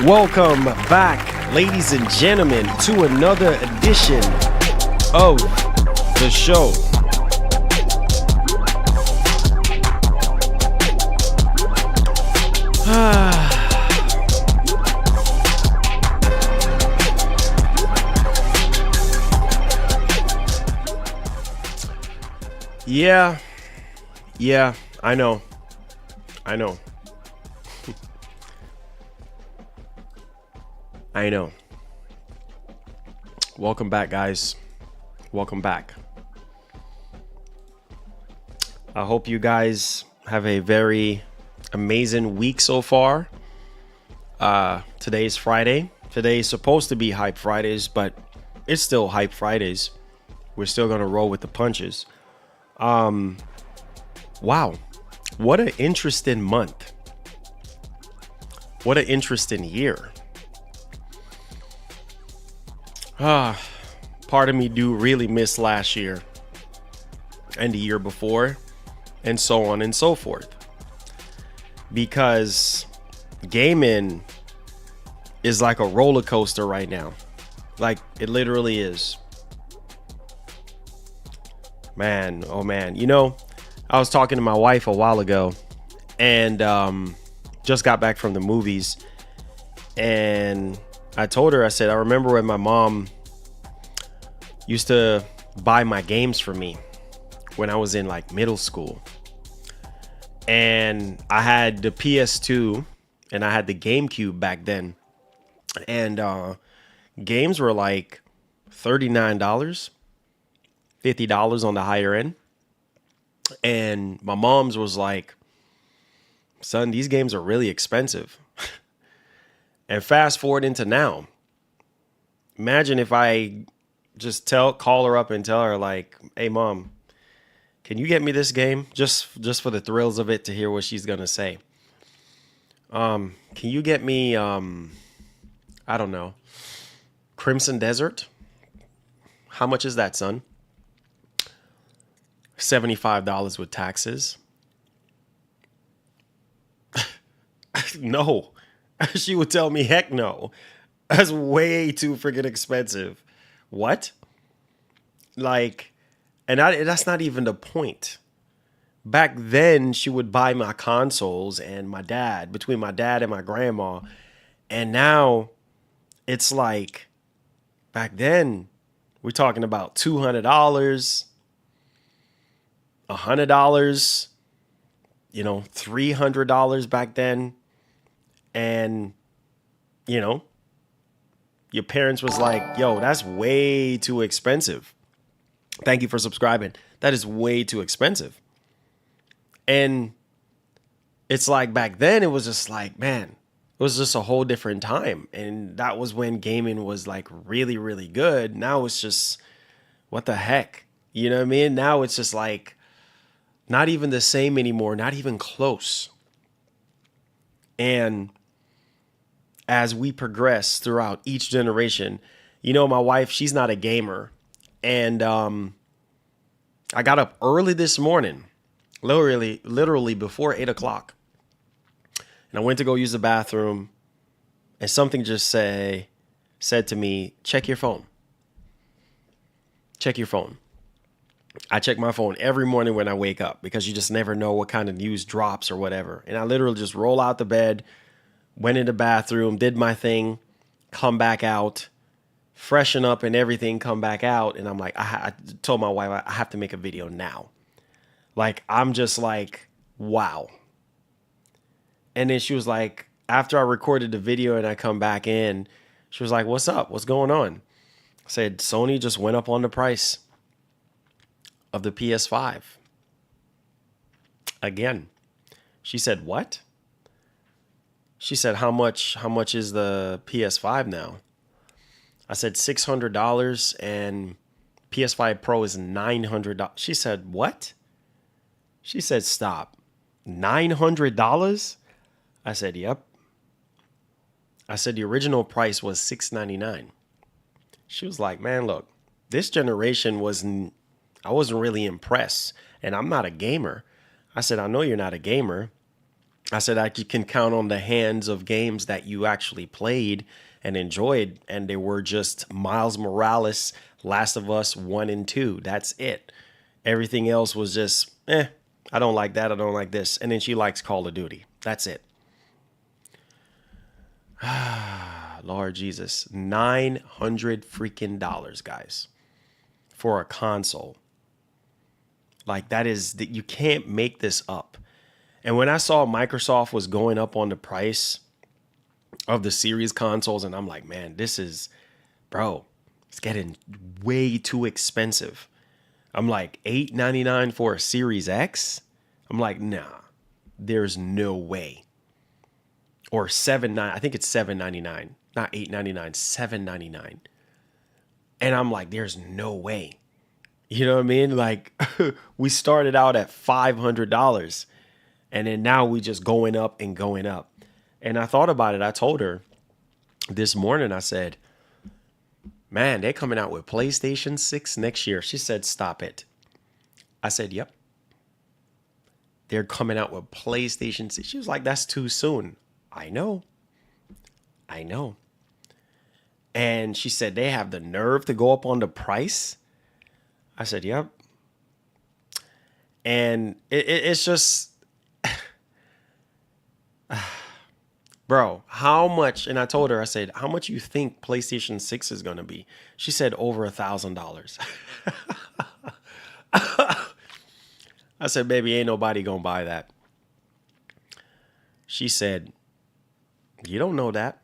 Welcome back, ladies and gentlemen, to another edition of the show. Yeah, I know. I know. Welcome back, guys. Welcome back. I hope you guys have a very amazing week so far. Today's Friday. Today's supposed to be Hype Fridays, but it's still Hype Fridays. We're still going to roll with the punches. Wow. What an interesting month. What an interesting year. Part of me do really miss last year and the year before and so on and so forth, because gaming is like a roller coaster right now. Like, it literally is. Man, oh man. You know, I was talking to my wife a while ago and just got back from the movies, and I told her, I said, I remember when my mom used to buy my games for me when I was in like middle school. And I had the PS2 and I had the GameCube back then. And games were like $39, $50 on the higher end. And my mom's was like, son, these games are really expensive. And fast forward into now. Imagine if I just call her up and tell her like, hey mom, can you get me this game? Just for the thrills of it, to hear what she's gonna say. Can you get me I don't know, Crimson Desert? How much is that, son? $75 with taxes. No. She would tell me, heck no. That's way too freaking expensive. What? Like, and that's not even the point. Back then, she would buy my consoles and my dad, between my dad and my grandma. And now it's like, back then, we're talking about $200, $100, you know, $300 back then. And, you know, your parents was like, yo, that's way too expensive. Thank you for subscribing. That is way too expensive. And it's like back then, it was just like, man, it was just a whole different time. And that was when gaming was like really, really good. Now it's just, what the heck? You know what I mean? Now it's just like not even the same anymore, not even close. And as we progress throughout each generation, you know, my wife, she's not a gamer. And I got up early this morning, literally before 8 o'clock. And I went to go use the bathroom, and something just said to me, check your phone. Check your phone. I check my phone every morning when I wake up, because you just never know what kind of news drops or whatever. And I literally just roll out the bed, went in the bathroom, did my thing, come back out, freshen up and everything, come back out. And I'm like, I told my wife, I have to make a video now. Like, I'm just like, wow. And then she was like, after I recorded the video and I come back in, she was like, what's up? What's going on? I said, Sony just went up on the price of the PS5. Again. She said, what? She said, how much is the PS5 now? I said $600 and PS5 Pro is $900. She said, what? She said, stop. $900? I said, yep. I said, the original price was $699. She was like, man, look, this generation I wasn't really impressed. And I'm not a gamer. I said, I know you're not a gamer. I said you can count on the hands of games that you actually played and enjoyed, and they were just Miles Morales, Last of Us 1 and 2. That's it. Everything else was just, I don't like that, I don't like this. And then she likes Call of Duty. That's it. Lord Jesus. $900 freaking dollars, guys, for a console. Like, you can't make this up. And when I saw Microsoft was going up on the price of the series consoles, and I'm like, man, it's getting way too expensive. I'm like, $899 for a Series X? I'm like, nah, there's no way. Or I think it's $799, not $899, $799. And I'm like, there's no way. You know what I mean? Like, we started out at $500. And then now we just going up and going up. And I thought about it. I told her this morning, I said, man, they're coming out with PlayStation 6 next year. She said, stop it. I said, yep. They're coming out with PlayStation 6. She was like, that's too soon. I know. And she said, they have the nerve to go up on the price. I said, yep. And it's just, bro, how much? And I told her, I said, how much you think PlayStation 6 is going to be? She said over $1,000. I said, baby, ain't nobody going to buy that. She said, you don't know that.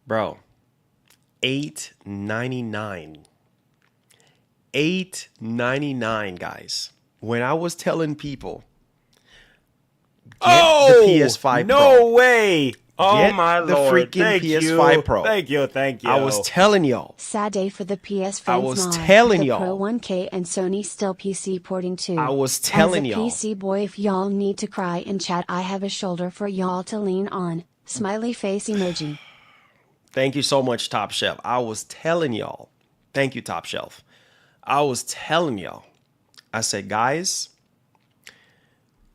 Bro, $899. $899, guys. When I was telling people, get the PS5 no Pro. No way. Oh, get my the Lord. freaking Thank PS5 you. Pro. Thank you. I was telling y'all. Sad day for the PS5 I was mod, telling the y'all. Pro 1K and Sony still PC porting too. I was telling y'all. As a PC boy, if y'all need to cry in chat, I have a shoulder for y'all to lean on. Smiley face emoji. Thank you so much, Top Shelf. I was telling y'all. Thank you, Top Shelf. I was telling y'all. I said, guys,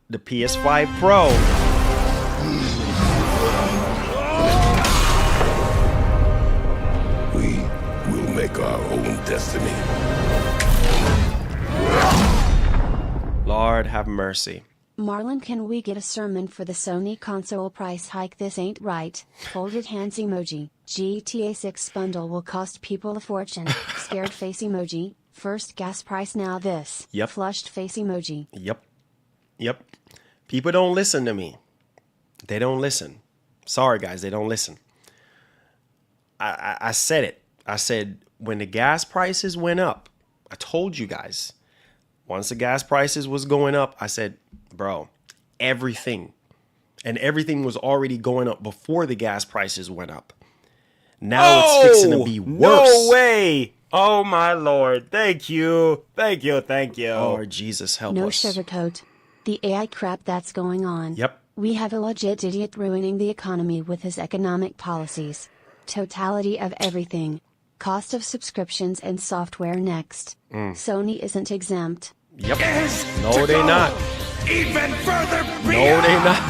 the PS5 Pro. We will make our own destiny. Lord have mercy. Marlon, can we get a sermon for the Sony console price hike? This ain't right. Folded hands emoji. GTA 6 bundle will cost people a fortune. Scared face emoji. First gas price, now this. Yep. Flushed face emoji. Yep. People don't listen to me. They don't listen. Sorry, guys, they don't listen. I said it. I said, when the gas prices went up, I told you guys, once the gas prices was going up, I said, bro, everything was already going up before the gas prices went up. Now it's fixing to be worse. No way. Oh, my Lord. Thank you. Oh, Jesus, help No us. sugarcoat. The AI crap that's going on. Yep. We have a legit idiot ruining the economy with his economic policies. Totality of everything. Cost of subscriptions and software next. Sony isn't exempt. Yep. No, they not. Even further No, they not.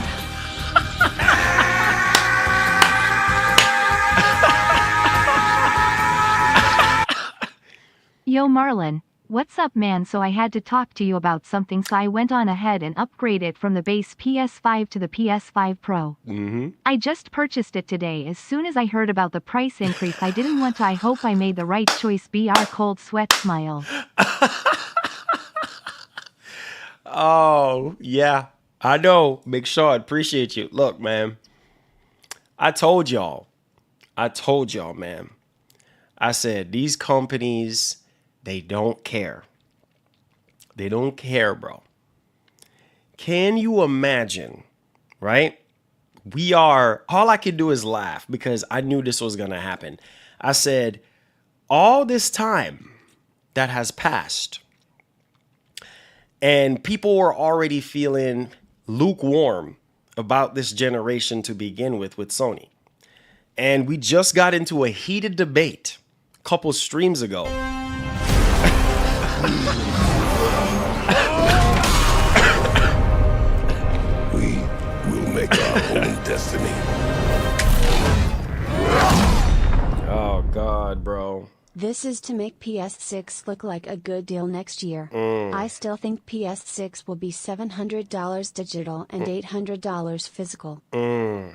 Yo Marlon, what's up man? So I had to talk to you about something, so I went on ahead and upgraded from the base PS5 to the PS5 Pro. I just purchased it today. As soon as I heard about the price increase, I didn't want to. I hope I made the right choice. BR cold sweat smile. Oh, yeah. I know. Big Sean, appreciate you. Look, man. I told y'all, man. I said, these companies, they don't care. They don't care, bro. Can you imagine, right? All I could do is laugh because I knew this was going to happen. I said, all this time that has passed, and people were already feeling lukewarm about this generation to begin with Sony. And we just got into a heated debate a couple streams ago. We destiny. Oh God, bro. This is to make PS6 look like a good deal next year. I still think PS6 will be $700 digital and $800 physical. Wow.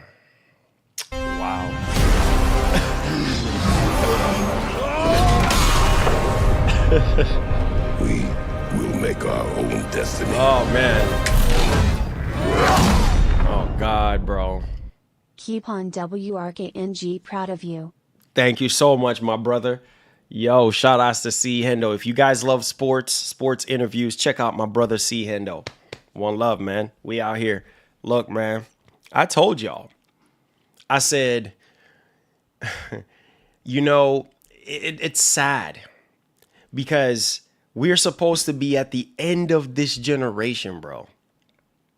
We will make our own destiny. Oh man. Oh God, bro. Keep on WRKNG, proud of you. Thank you so much, my brother. Yo, shout outs to C Hendo. If you guys love sports interviews, check out my brother C Hendo. One love, man. We out here. Look, man, I told y'all. I said, you know, it's sad because we're supposed to be at the end of this generation, bro.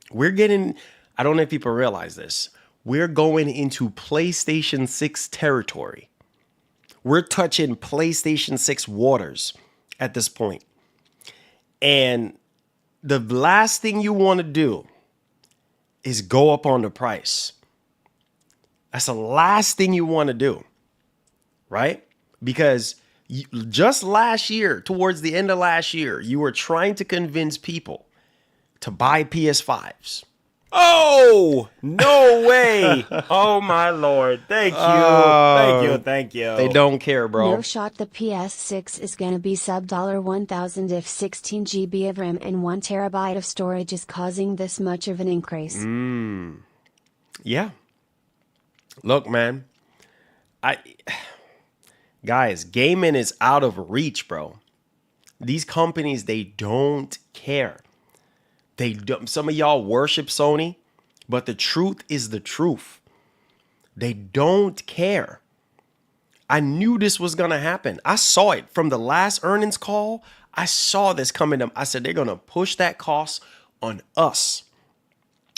We're getting, I don't know if people realize this. We're going into PlayStation 6 territory. We're touching PlayStation 6 waters at this point. And the last thing you want to do is go up on the price. That's the last thing you want to do, right? Because just last year, towards the end of last year, you were trying to convince people to buy PS5s. Oh, no way. Oh, my Lord. Thank you. Thank you. They don't care, bro. No shot the PS6 is gonna be sub $1,000 if 16 GB of RAM and 1 TB of storage is causing this much of an increase. Yeah. Look, man. Guys, gaming is out of reach, bro. These companies, they don't care. They don't, some of y'all worship Sony, but the truth is the truth. They don't care. I knew this was going to happen. I saw it from the last earnings call. I saw this coming up. I said, they're going to push that cost on us.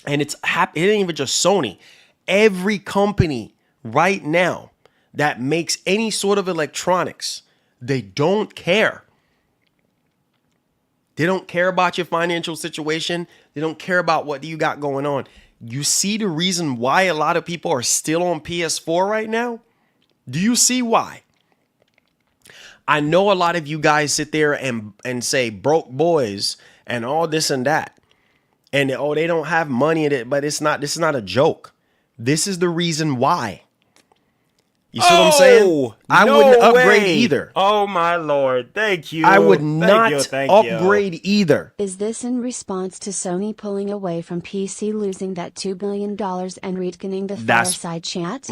And it ain't even just Sony. Every company right now that makes any sort of electronics, they don't care. They don't care about your financial situation. They don't care about what you got going on. You see the reason why a lot of people are still on PS4 right now? Do you see why? I know a lot of you guys sit there and say broke boys and all this and that. And oh, they don't have money in it, but this is not a joke. This is the reason why. You see what I'm saying? I wouldn't upgrade either. Oh, my Lord. Thank you. I would not upgrade either. Is this in response to Sony pulling away from PC, losing that $2 billion and retconning the fireside chat?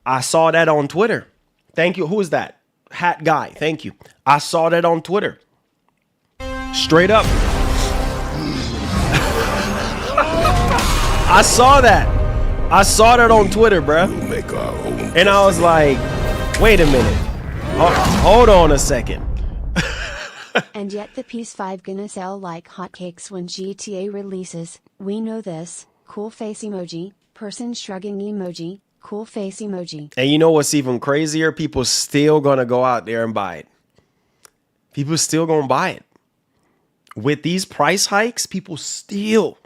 I saw that on Twitter. Thank you. Who is that? Hat guy. Thank you. I saw that on Twitter. Straight up. I saw that. I saw that on Twitter, bruh. We'll make our own And I was like, wait a minute. Hold on a second. And yet the PS5 gonna sell like hotcakes when GTA releases. We know this. Cool face emoji, person shrugging emoji, cool face emoji. And you know what's even crazier? People still gonna go out there and buy it. People still gonna buy it. With these price hikes, people still.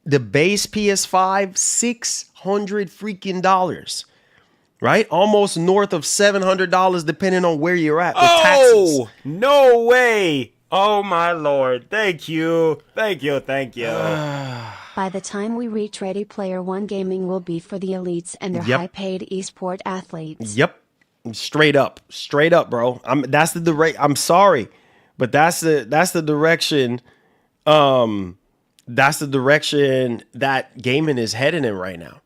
The base PS5, $600 freaking dollars. Right? Almost north of $700 depending on where you're at with taxes. No way. Oh, my Lord. Thank you. Thank you. By the time we reach Ready Player One, gaming will be for the elites and their high-paid esport athletes. Yep. Straight up, bro. That's the I'm sorry, but that's the direction. That's the direction that gaming is heading in right now.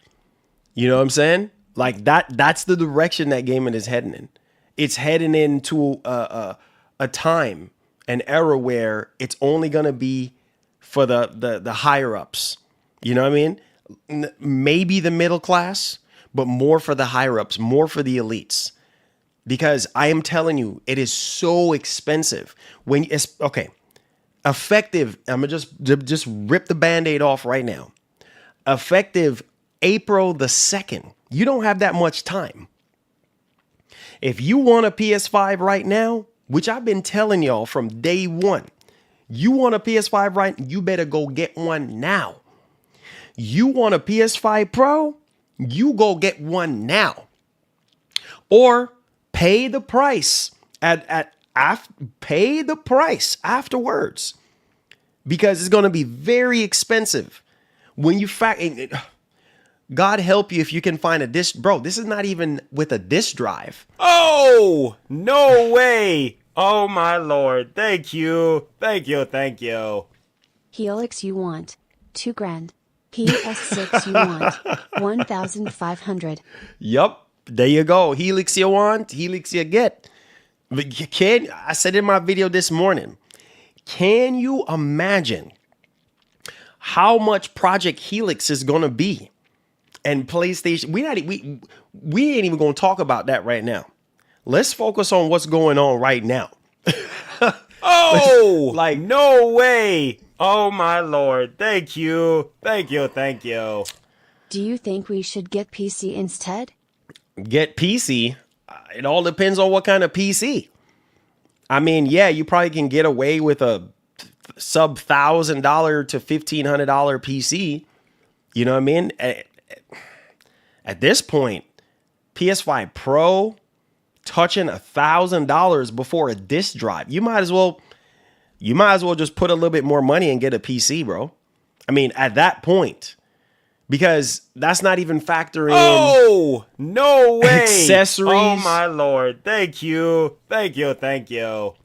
You know what I'm saying? Like that's the direction that gaming is heading in. It's heading into a time, an era where it's only gonna be for the higher ups. You know what I mean? Maybe the middle class, but more for the higher ups, more for the elites. Because I am telling you, it is so expensive. When it's okay. Effective, I'm gonna just rip the Band-Aid off right now. Effective April the 2nd. You don't have that much time. If you want a PS5 right now, which I've been telling y'all from day one, you want a PS5 right, you better go get one now. You want a PS5 Pro? You go get one now. Or pay the price pay the price afterwards. Because it's going to be very expensive. When you God help you if you can find a disc. Bro, this is not even with a disc drive. Oh, no way. Oh, my Lord. Thank you. Thank you. Thank you. Helix you want $2,000. PS6 you want 1,500. Yup. There you go. Helix you want, Helix you get. But I said in my video this morning, can you imagine how much Project Helix is going to be? And PlayStation, we ain't even going to talk about that right now. Let's focus on what's going on right now. Oh, like, no way. Oh, my Lord. Thank you. Thank you. Thank you. Do you think we should get PC instead? Get PC? It all depends on what kind of PC. I mean, yeah, you probably can get away with a sub $1,000 to $1,500 PC. You know what I mean? At this point, PS5 Pro touching $1,000 before a disc drive. You might as well just put a little bit more money and get a PC, bro. I mean, at that point, because that's not even factoring Oh, no way. accessories. Oh, my Lord. Thank you. Thank you. Thank you.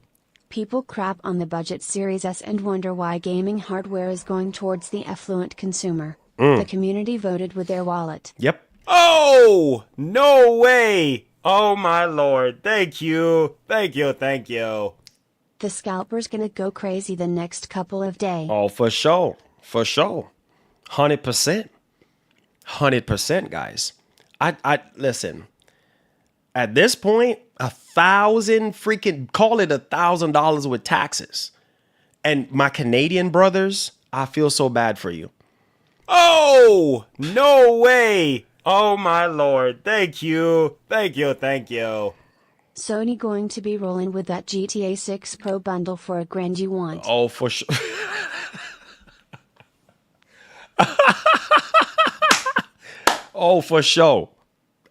People crap on the budget Series S and wonder why gaming hardware is going towards the affluent consumer. The community voted with their wallet. Yep. Oh, no way. Oh, my Lord. Thank you. Thank you. Thank you. The scalper's gonna go crazy the next couple of days. Oh, for sure. For sure. 100%. 100%, guys. I listen. At this point, call it $1,000 with taxes. And my Canadian brothers, I feel so bad for you. Oh, no way. Oh, my Lord. Thank you. Thank you. Thank you. Sony going to be rolling with that GTA 6 Pro bundle for $1,000 you want. Oh, for sure. Oh, for sure.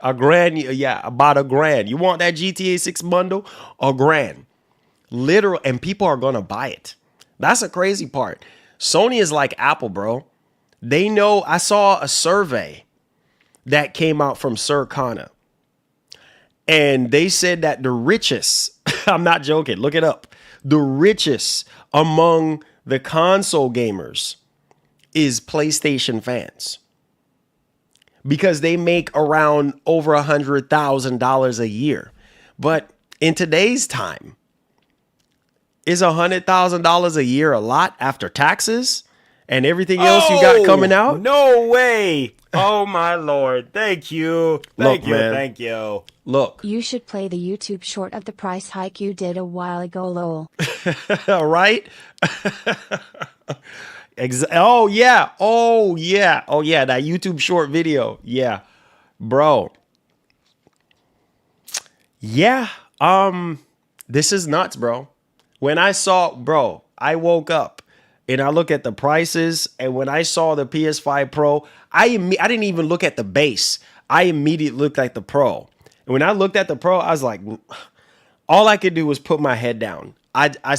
$1,000, yeah, about $1,000. You want that GTA 6 bundle? $1,000. Literal, and people are gonna buy it. That's the crazy part. Sony is like Apple, bro. They know. I saw a survey that came out from Sir Connor, and they said that the richest, I'm not joking, look it up, the richest among the console gamers is PlayStation fans. Because they make around over $100,000 a year. But in today's time, is $100,000 a year a lot after taxes and everything else you got coming out? No way. Oh, my Lord. Thank you. Thank you. Man. Thank you. Look. You should play the YouTube short of the price hike you did a while ago, lol. Right? Oh yeah, that YouTube short video. Yeah. Bro. Yeah. This is nuts, bro. When I woke up and I look at the prices, and when I saw the PS5 Pro, I didn't even look at the base. I immediately looked at the Pro. And when I looked at the Pro, I was like, all I could do was put my head down. I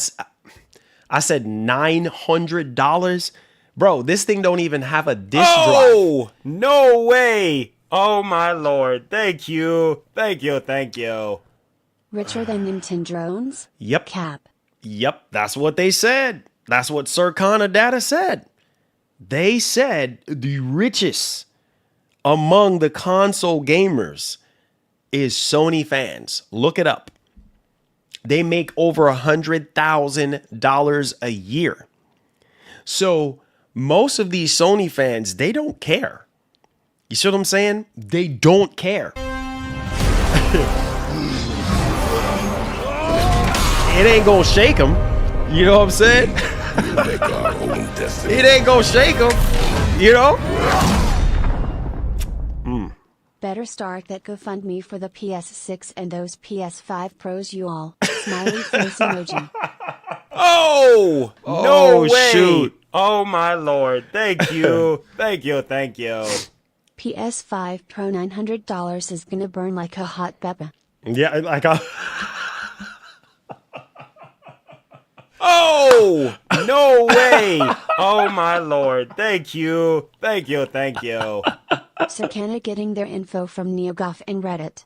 said $900. Bro, this thing don't even have a disc drive. Oh, no way. Oh, my Lord. Thank you. Thank you. Thank you. Richer than Nintendrones? Yep. Cap. Yep. That's what they said. That's what Sir Connor Data said. They said the richest among the console gamers is Sony fans. Look it up. They make over $100,000 a year. So most of these Sony fans, they don't care. You see what I'm saying? They don't care. It ain't gonna shake them. You know what I'm saying? We'll make our own destiny. It ain't gonna shake them. You know? Better start that GoFundMe for the PS6 and those PS5 Pros you all. Smiley face emoji. Oh, no way. Shoot. Oh my Lord. Thank you. Thank you. Thank you. PS5 Pro $900 is gonna burn like a hot pepper. Yeah, like Oh, no way. Oh my Lord. Thank you. Thank you. Thank you. Circana getting their info from NeoGAF and Reddit.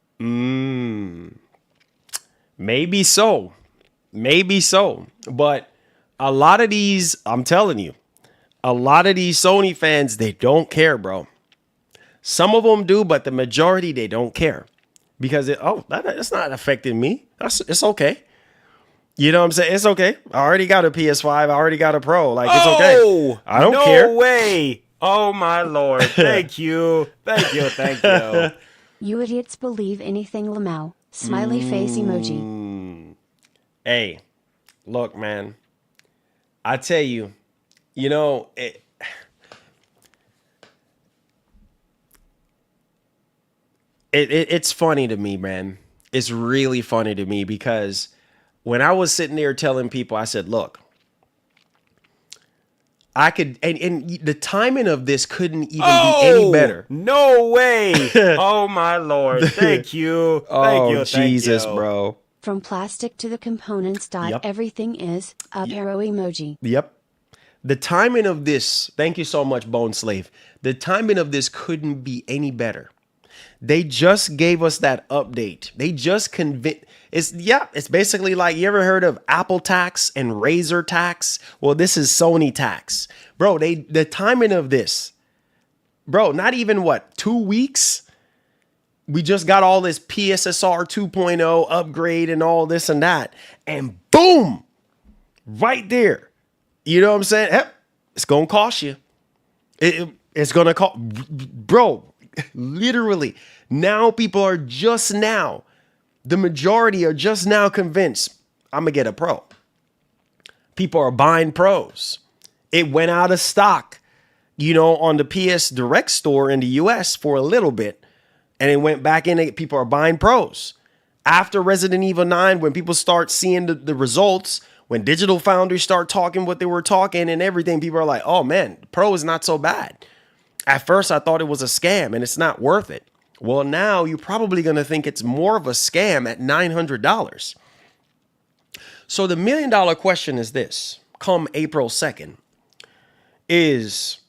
maybe so. Maybe so. But a lot of these, I'm telling you, a lot of these Sony fans, they don't care, bro. Some of them do, but the majority, they don't care. Because, that's not affecting me. It's okay. You know what I'm saying? It's okay. I already got a PS5. I already got a Pro. Like, it's okay. I don't care. No way. Oh my Lord. Thank you. Thank you. Thank you. You idiots believe anything, Lamau. Smiley face emoji. Hey, look, man. I tell you, it's funny to me, man. It's really funny to me because when I was sitting there telling people, I said, look, I could, and the timing of this couldn't even be any better. No way. Oh my Lord. Thank you. Thank you. Thank Jesus, you. bro. From plastic to the components. Yep. Everything is up arrow emoji. Yep. The timing of this, thank you so much, Bone Slave. The timing of this couldn't be any better. They just gave us that update. They just convinced. It's basically like, you ever heard of Apple tax and Razer tax? Well, this is Sony tax. Bro, the timing of this, bro, not even 2 weeks? We just got all this PSSR 2.0 upgrade and all this and that. And boom, right there. You know what I'm saying? Yep, it's going to cost you. It's going to cost, bro, literally. Now people are just now, the majority are just now convinced, I'm going to get a Pro. People are buying Pros. It went out of stock, on the PS Direct store in the US for a little bit. And it went back in. People are buying Pros. After Resident Evil 9, when people start seeing the results, when Digital Foundry start talking what they were talking and everything, people are like, oh man, Pro is not so bad. At first, I thought it was a scam and it's not worth it. Well, now you're probably going to think it's more of a scam at $900. So the $1 million question is this, come April 2nd, is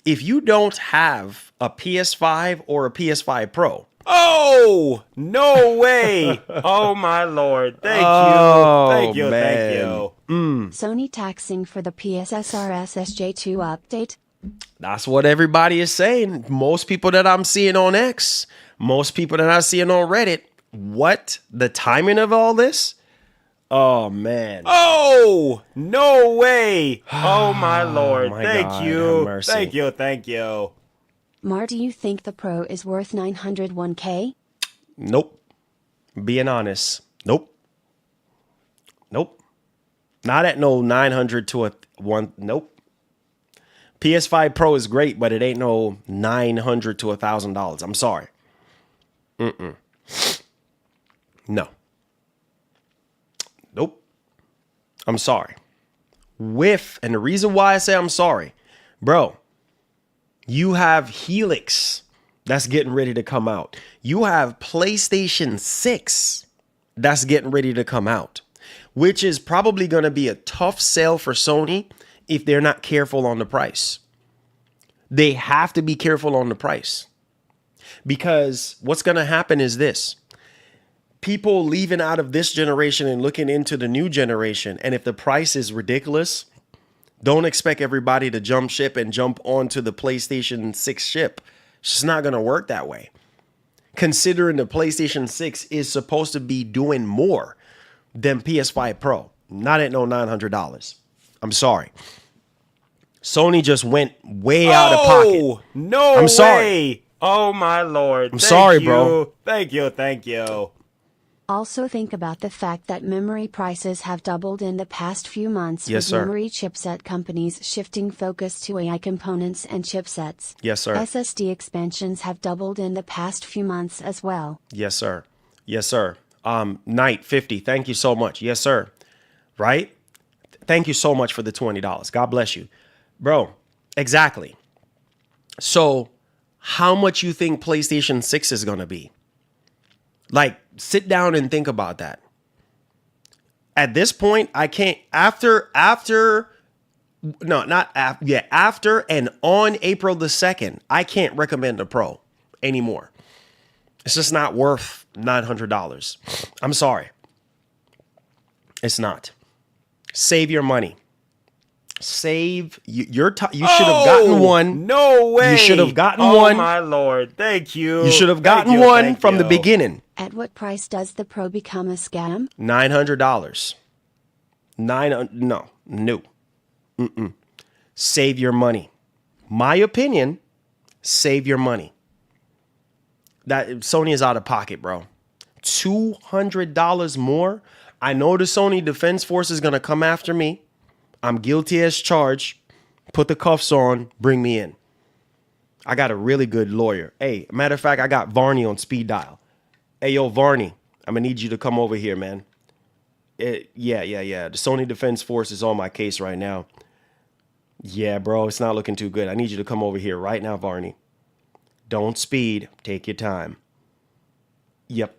if you don't have a PS5 or a PS5 Pro. Oh, no way. Oh my Lord. Thank you. Thank you. Man. Thank you. Sony taxing for the PSSR SSJ2 update. That's what everybody is saying. Most people that I'm seeing on X, most people that I'm seeing on Reddit. What? The timing of all this? Oh, man. Oh, no way. Oh my Lord. my Thank God, you. have mercy. Thank you. Thank you. Mar, do you think the Pro is worth 901K? Nope. Being honest. Nope. Not at no 900 to a one. Nope. PS5 Pro is great, but it ain't no $900 to $1,000. I'm sorry. No. Nope. I'm sorry. And the reason why I say I'm sorry, bro, you have Helix that's getting ready to come out. You have PlayStation 6 that's getting ready to come out, which is probably going to be a tough sell for Sony if they're not careful on the price. They have to be careful on the price, because what's going to happen is this. People leaving out of this generation and looking into the new generation, and if the price is ridiculous, don't expect everybody to jump ship and jump onto the PlayStation 6 ship. It's just not going to work that way. Considering the PlayStation 6 is supposed to be doing more than PS5 Pro. Not at no $900. I'm sorry. Sony just went way out of pocket. No I'm way. sorry. Oh my Lord. I'm sorry, bro. Thank you. Thank you. Also think about the fact that memory prices have doubled in the past few months, Yes, with sir. memory chipset companies shifting focus to AI components and chipsets. Yes, sir. SSD expansions have doubled in the past few months as well. Yes, sir. Yes, sir. Knight 50, thank you so much. Yes, sir. Right? Thank you so much for the $20. God bless you. Bro, exactly. So how much you think PlayStation 6 is going to be? Like, sit down and think about that. At this point, I can't, after and on April the 2nd, I can't recommend a Pro anymore. It's just not worth $900. I'm sorry. It's not. Save your money. Save you should have gotten one. No way. You should have gotten Oh one. my Lord. Thank you. You should have gotten one from the beginning. At what price does the Pro become a scam? $900. No. Save your money. My opinion, save your money. That Sony is out of pocket, bro. $200 more. I know the Sony Defense Force is going to come after me. I'm guilty as charged. Put the cuffs on. Bring me in. I got a really good lawyer. Hey, matter of fact, I got Varney on speed dial. Hey, yo, Varney, I'm going to need you to come over here, man. Yeah. The Sony Defense Force is on my case right now. Yeah, bro, it's not looking too good. I need you to come over here right now, Varney. Don't speed. Take your time. Yep.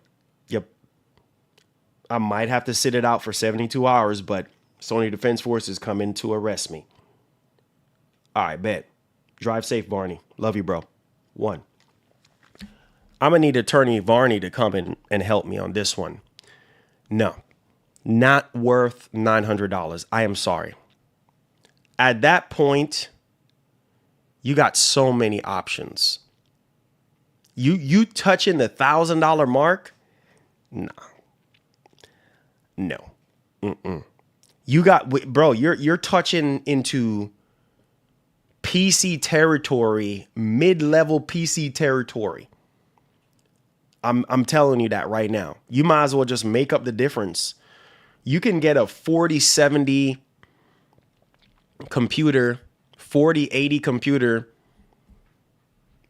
I might have to sit it out for 72 hours, but Sony Defense Force is coming to arrest me. All right, bet. Drive safe, Varney. Love you, bro. 1. I'm going to need attorney Varney to come in and help me on this one. No, not worth $900. I am sorry. At that point, you got so many options. You touching the $1,000 mark? No. You got, bro, you're touching into PC territory, mid-level PC territory. I'm telling you that right now. You might as well just make up the difference. You can get a 4070 computer, 4080 computer,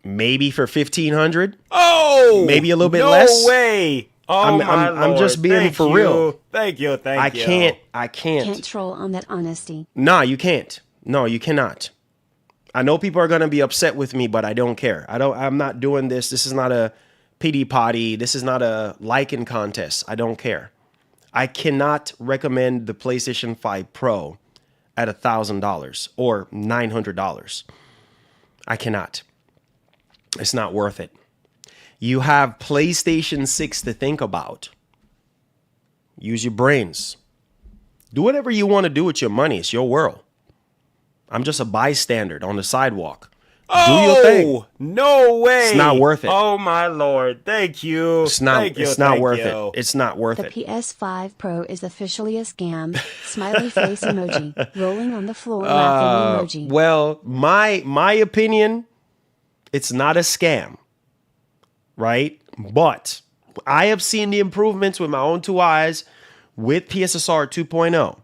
maybe for $1,500. Oh, maybe a little bit no less. No way. Oh, I'm just being for real. Thank you. I can't. Can't troll on that honesty. Nah, you can't. No, you cannot. I know people are gonna be upset with me, but I don't care. I'm not doing this. This is not a pity potty. This is not a liking contest. I don't care. I cannot recommend the PlayStation 5 Pro at $1,000 or $900. I cannot. It's not worth it. You have PlayStation 6 to think about. Use your brains. Do whatever you want to do with your money. It's your world. I'm just a bystander on the sidewalk. Do your thing. No way. It's not worth it. Oh my Lord. Thank you. It's not worth it. It's not worth The it. PS5 Pro is officially a scam. Smiley face emoji. Rolling on the floor laughing emoji. Well, my opinion, it's not a scam. Right? But I have seen the improvements with my own 2 eyes with PSSR 2.0,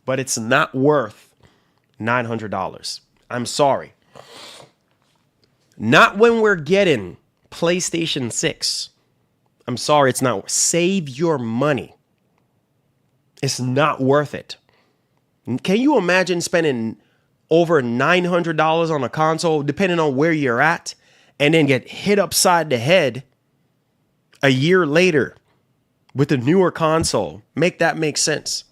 but it's not worth $900. I'm sorry. Not when we're getting PlayStation 6. I'm sorry, it's not. Save your money. It's not worth it. Can you imagine spending over $900 on a console, depending on where you're at, and then get hit upside the head a year later with a newer console? Make that make sense.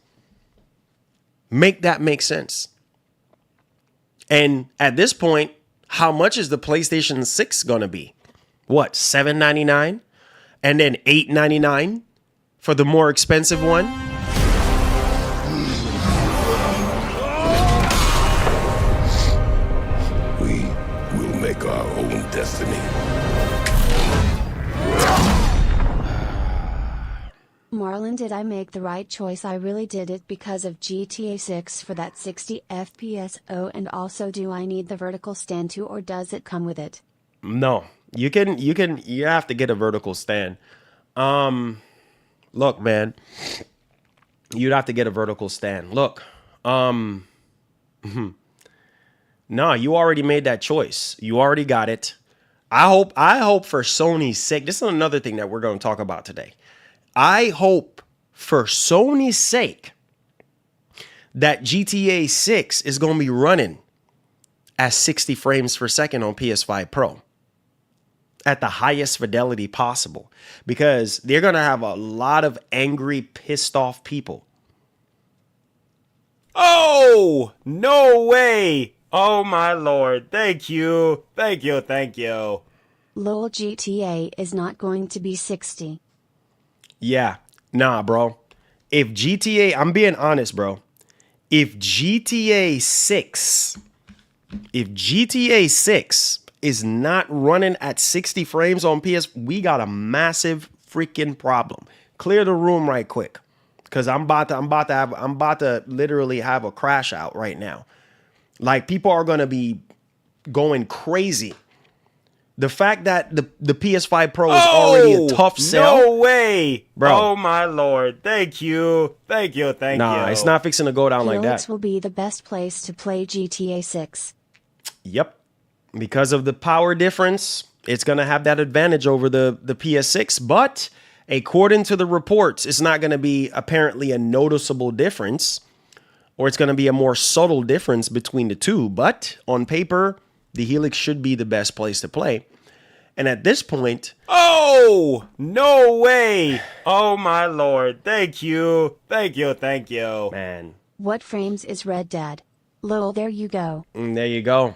Make that make sense. And at this point, how much is the PlayStation 6 going to be? What, $799? And then $899 for the more expensive one? We will make our own destiny. Marlon, did I make the right choice? I really did it because of GTA 6 for that 60 FPS. Oh, and also, do I need the vertical stand too, or does it come with it? No. You have to get a vertical stand. Look, man. You'd have to get a vertical stand. Look. No, you already made that choice. You already got it. I hope for Sony's sake. This is another thing that we're going to talk about today. I hope for Sony's sake that GTA 6 is going to be running at 60 frames per second on PS5 Pro at the highest fidelity possible, because they're going to have a lot of angry, pissed off people. Oh, no way. Oh, my Lord. Thank you. Thank you. Thank you. Lol, GTA is not going to be 60. Yeah, nah, bro. If GTA, I'm being honest, bro. If GTA 6 is not running at 60 frames on PS, we got a massive freaking problem. Clear the room right quick, because I'm about to literally have a crash out right now. Like, people are gonna be going crazy. The fact that the PS5 Pro is already a tough sell. No way. Bro. Oh, my Lord. Thank you. Thank you. Thank you. Nah, it's not fixing to go down like Helix that. will be the best place to play GTA 6. Yep. Because of the power difference, it's going to have that advantage over the PS6. But according to the reports, it's not going to be apparently a noticeable difference, or it's going to be a more subtle difference between the two. But on paper, the Helix should be the best place to play. And at this point... Oh, no way. Oh, my Lord. Thank you. Thank you. Thank you. Man. What frames is Red Dead? Lol, there you go. There you go.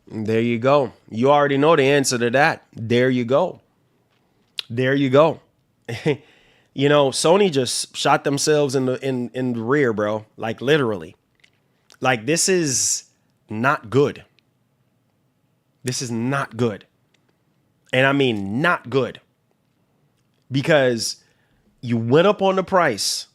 There you go. You already know the answer to that. There you go. There you go. You know, Sony just shot themselves in the rear, bro. Like, literally. Like, this is not good. This is not good. And I mean not good. Because you went up on the price.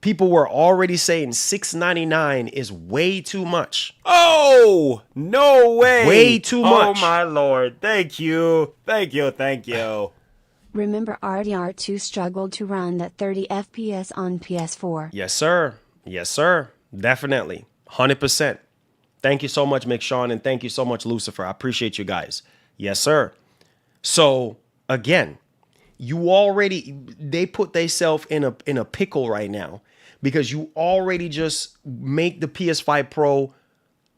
People were already saying $699 is way too much. Oh, no way. Way too much. Oh, my Lord. Thank you. Thank you. Thank you. Remember RDR2 struggled to run that 30 FPS on PS4. Yes, sir. Yes, sir. Definitely. 100%. Thank you so much, McShawn, and thank you so much, Lucifer. I appreciate you guys. Yes, sir. So, again, they put themselves in a pickle right now, because you already just make the PS5 Pro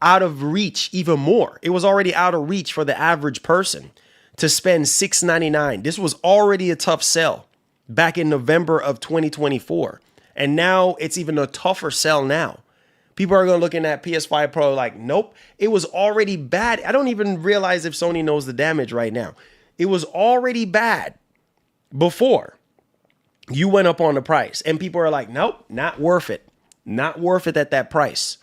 out of reach even more. It was already out of reach for the average person to spend $699. This was already a tough sell back in November of 2024. And now it's even a tougher sell now. People are going to look at that PS5 Pro like, nope, it was already bad. I don't even realize if Sony knows the damage right now. It was already bad before you went up on the price. And people are like, nope, not worth it. Not worth it at that price.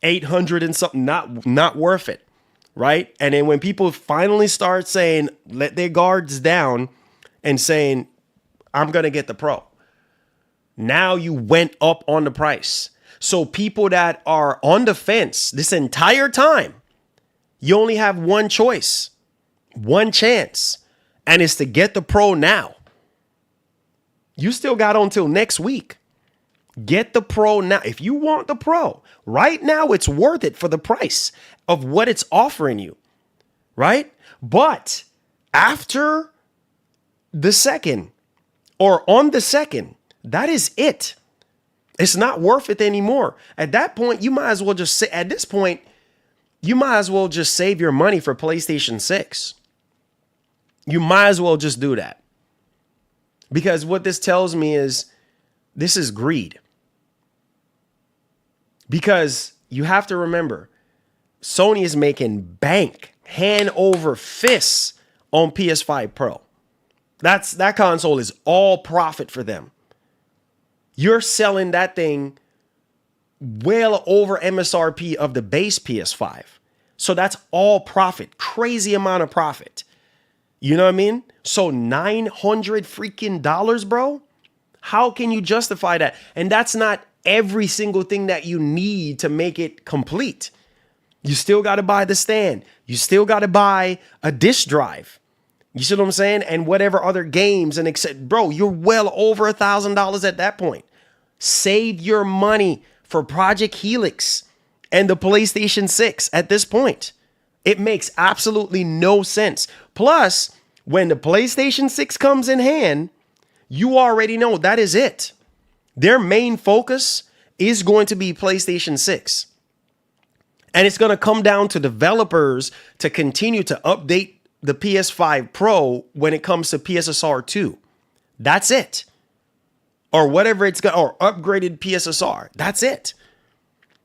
800 and something, not worth it. Right? And then when people finally start saying, let their guards down and saying, I'm going to get the Pro. Now you went up on the price. So people that are on the fence this entire time, you only have one choice, one chance, and it's to get the Pro now. You still got until next week. Get the Pro now. If you want the Pro, right now it's worth it for the price of what it's offering you, right? But after the second, or on the second, that is it. It's not worth it anymore. At that point, you might as well just say, at this point, you might as well just save your money for PlayStation 6. You might as well just do that. Because what this tells me is this is greed. Because you have to remember, Sony is making bank, hand over fists on PS5 Pro. That console is all profit for them. You're selling that thing well over MSRP of the base PS5. So that's all profit. Crazy amount of profit. You know what I mean? So $900 freaking dollars, bro. How can you justify that? And that's not every single thing that you need to make it complete. You still got to buy the stand. You still got to buy a disk drive. You see what I'm saying? And whatever other games and except, bro, you're well over $1,000 at that point. Save your money for Project Helix and the PlayStation 6 at this point. It makes absolutely no sense. Plus, when the PlayStation 6 comes in hand, you already know that is it. Their main focus is going to be PlayStation 6. And it's going to come down to developers to continue to update the PS5 Pro when it comes to PSSR 2. That's it. Or whatever it's got, or upgraded PSSR. That's it.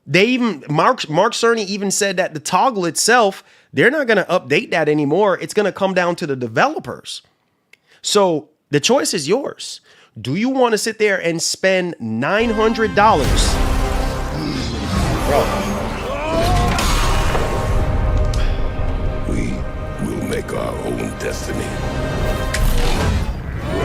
They even, Mark Cerny even said that the toggle itself, they're not going to update that anymore. It's going to come down to the developers. So the choice is yours. Do you want to sit there and spend $900? Bro. We will make our own destiny.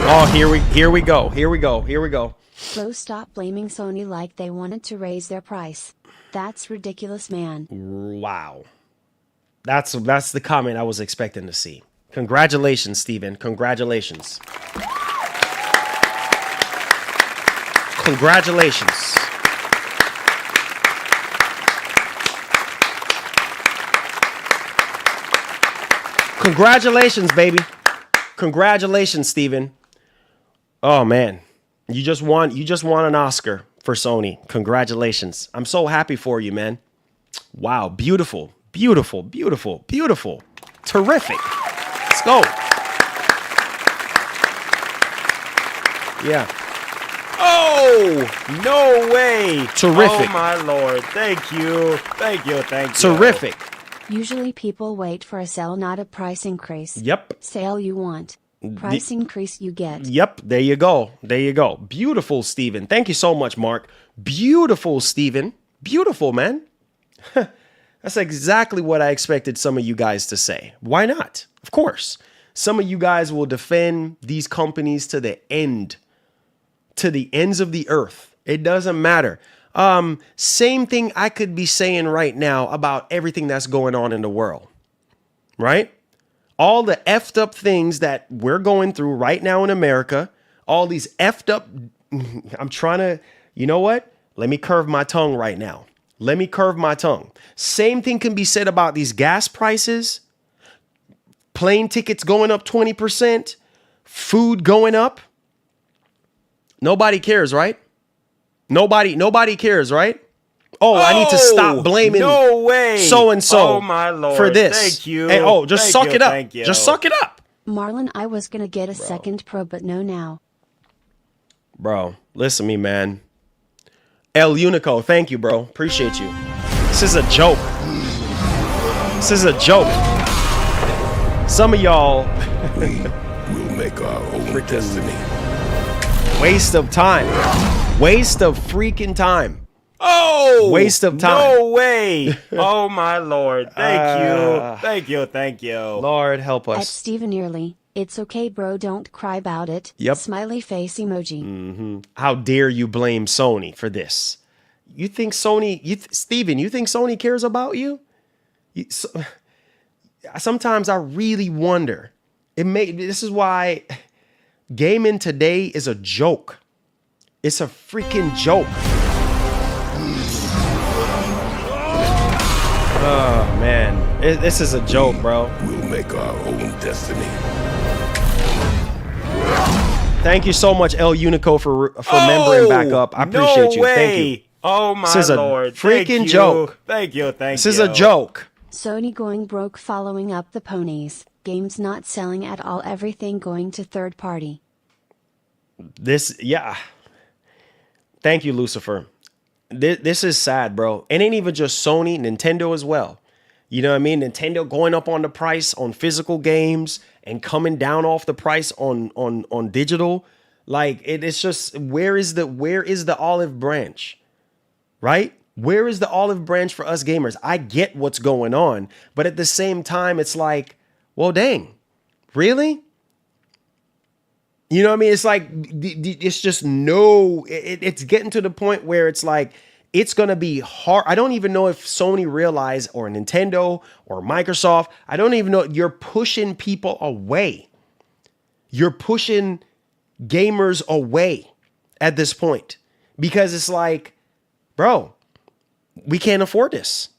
Oh, here we go. Bro, stop blaming Sony like they wanted to raise their price. That's ridiculous, man. Wow. That's the comment I was expecting to see. Congratulations, Steven. Congratulations. Congratulations. Congratulations, baby. Congratulations, Steven. Oh man. You just won an Oscar for Sony. Congratulations. I'm so happy for you, man. Wow, beautiful. Beautiful, beautiful, beautiful. Terrific. Let's go. Yeah. Oh, no way. Terrific. Oh, my Lord. Thank you. Thank you. Thank you. Terrific. Usually people wait for a sale, not a price increase. Yep. Sale you want. Price increase you get. Yep. There you go. There you go. Beautiful, Steven. Thank you so much, Mark. Beautiful, Steven. Beautiful, man. That's exactly what I expected some of you guys to say. Why not? Of course. Some of you guys will defend these companies to the end. To the ends of the earth. It doesn't matter. Same thing I could be saying right now about everything that's going on in the world. Right? All the effed up things that we're going through right now in America, all these effed up, I'm trying to, you know what? Let me curve my tongue right now. Let me curve my tongue. Same thing can be said about these gas prices, plane tickets going up 20%, food going up. Nobody cares, right? Nobody cares, right? Oh, I need to stop blaming no way. So-and-so oh, my Lord. for this. Thank you. And, just Thank suck you. it up. Thank you. Just suck it up. Marlon, I was gonna get a second Pro, but no now. Bro, listen to me, man. El Unico, thank you, bro. Appreciate you. This is a joke. This is a joke. Some of y'all We will make our own destiny. waste of time. Waste of freaking time. Oh, Waste of time. No way. Oh, my Lord. Thank you. Thank you. Thank you. Lord help At us. Steven Early, it's okay, bro, don't cry about it. Yep. Smiley face emoji. How dare you blame Sony for this? You think Sony, Steven, you think Sony cares about you? Sometimes I really wonder. This is why gaming today is a joke. It's a freaking joke. Oh man, this is a joke, bro. We'll make our own destiny. Thank you so much, El Unico, for membering back up. I appreciate you. Way. Thank you. Oh, my This is a Lord. freaking Thank you. joke. Thank you. Thank This you. is a joke. Sony going broke following up the ponies. Games not selling at all, everything going to third party. Yeah. Thank you, Lucifer. This is sad, bro. It ain't even just Sony, Nintendo as well. You know what I mean? Nintendo going up on the price on physical games and coming down off the price on digital. Like it's just where is the olive branch? Right? Where is the olive branch for us gamers? I get what's going on, but at the same time, it's like, well, dang, really? You know what I mean? It's like, it's just it's getting to the point where it's like, it's going to be hard. I don't even know if Sony realize or Nintendo or Microsoft, I don't even know. You're pushing people away. You're pushing gamers away at this point because it's like, bro, we can't afford this.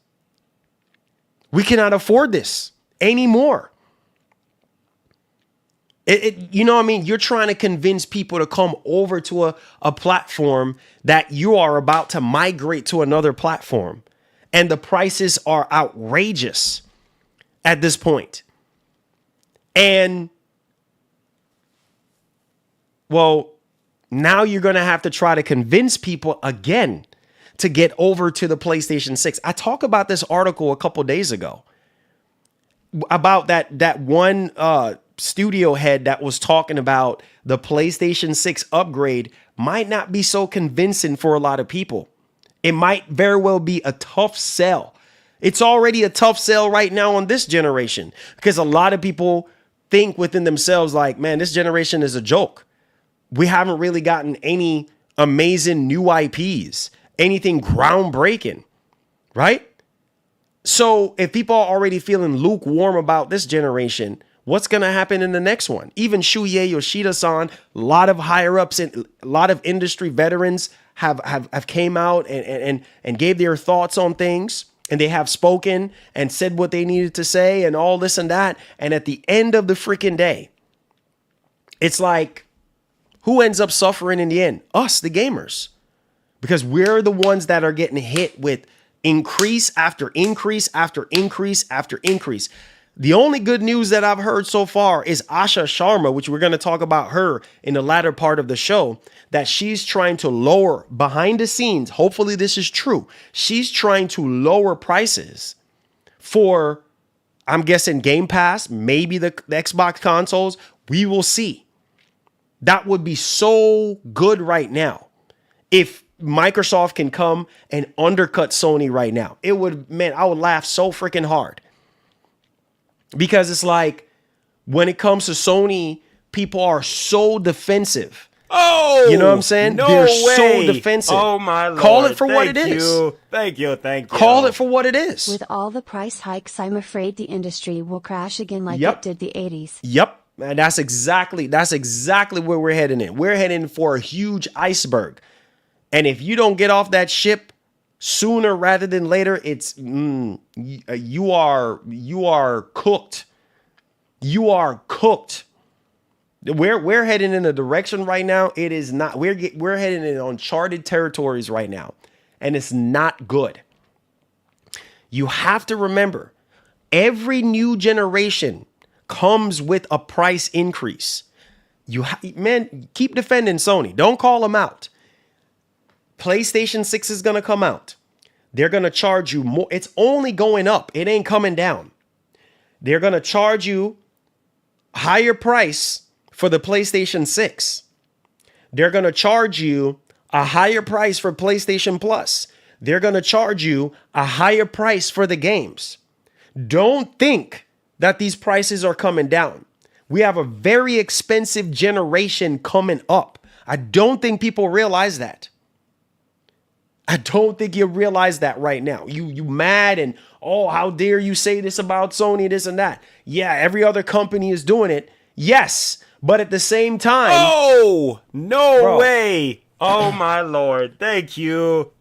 We cannot afford this anymore. You know what I mean? You're trying to convince people to come over to a platform that you are about to migrate to another platform. And the prices are outrageous at this point. And, well, now you're going to have to try to convince people again to get over to the PlayStation 6. I talked about this article a couple days ago about that one studio head that was talking about the PlayStation 6 upgrade might not be so convincing for a lot of people. It might very well be a tough sell. It's already a tough sell right now on this generation because a lot of people think within themselves like, man, this generation is a joke. We haven't really gotten any amazing new IPs, anything groundbreaking, right? So if people are already feeling lukewarm about this generation, what's going to happen in the next one? Even Shuhei Yoshida-san, a lot of higher ups and a lot of industry veterans have came out and gave their thoughts on things. And they have spoken and said what they needed to say and all this and that. And at the end of the freaking day, it's like, who ends up suffering in the end? Us, the gamers. Because we're the ones that are getting hit with increase after increase after increase after increase. The only good news that I've heard so far is Asha Sharma, which we're going to talk about her in the latter part of the show, that she's trying to lower behind the scenes. Hopefully this is true. She's trying to lower prices for, I'm guessing, Game Pass, maybe the Xbox consoles. We will see. That would be so good right now if Microsoft can come and undercut Sony right now. It would, man, I would laugh so freaking hard. Because it's like, when it comes to Sony, people are so defensive. Oh, you know what I'm saying? No They're way. so defensive. Oh my Lord. Call it for what it is. Thank you. Call it for what it is. With all the price hikes, I'm afraid the industry will crash again like Yep. it did the 80s. Yep. And that's exactly where we're heading in. We're heading for a huge iceberg. And if you don't get off that ship sooner rather than later, it's you are cooked. You are cooked. We're heading in a direction right now. It is not. We're heading in uncharted territories right now, and it's not good. You have to remember, every new generation comes with a price increase. Man, keep defending Sony. Don't call them out. PlayStation 6 is going to come out. They're going to charge you more. It's only going up. It ain't coming down. They're going to charge you higher price for the PlayStation 6. They're going to charge you a higher price for PlayStation Plus. They're going to charge you a higher price for the games. Don't think that these prices are coming down. We have a very expensive generation coming up. I don't think people realize that. I don't think you realize that right now. You mad and, oh, how dare you say this about Sony, this and that. Yeah, every other company is doing it. Yes, but at the same time. Oh, no Bro. way. Oh, my Lord. Thank you.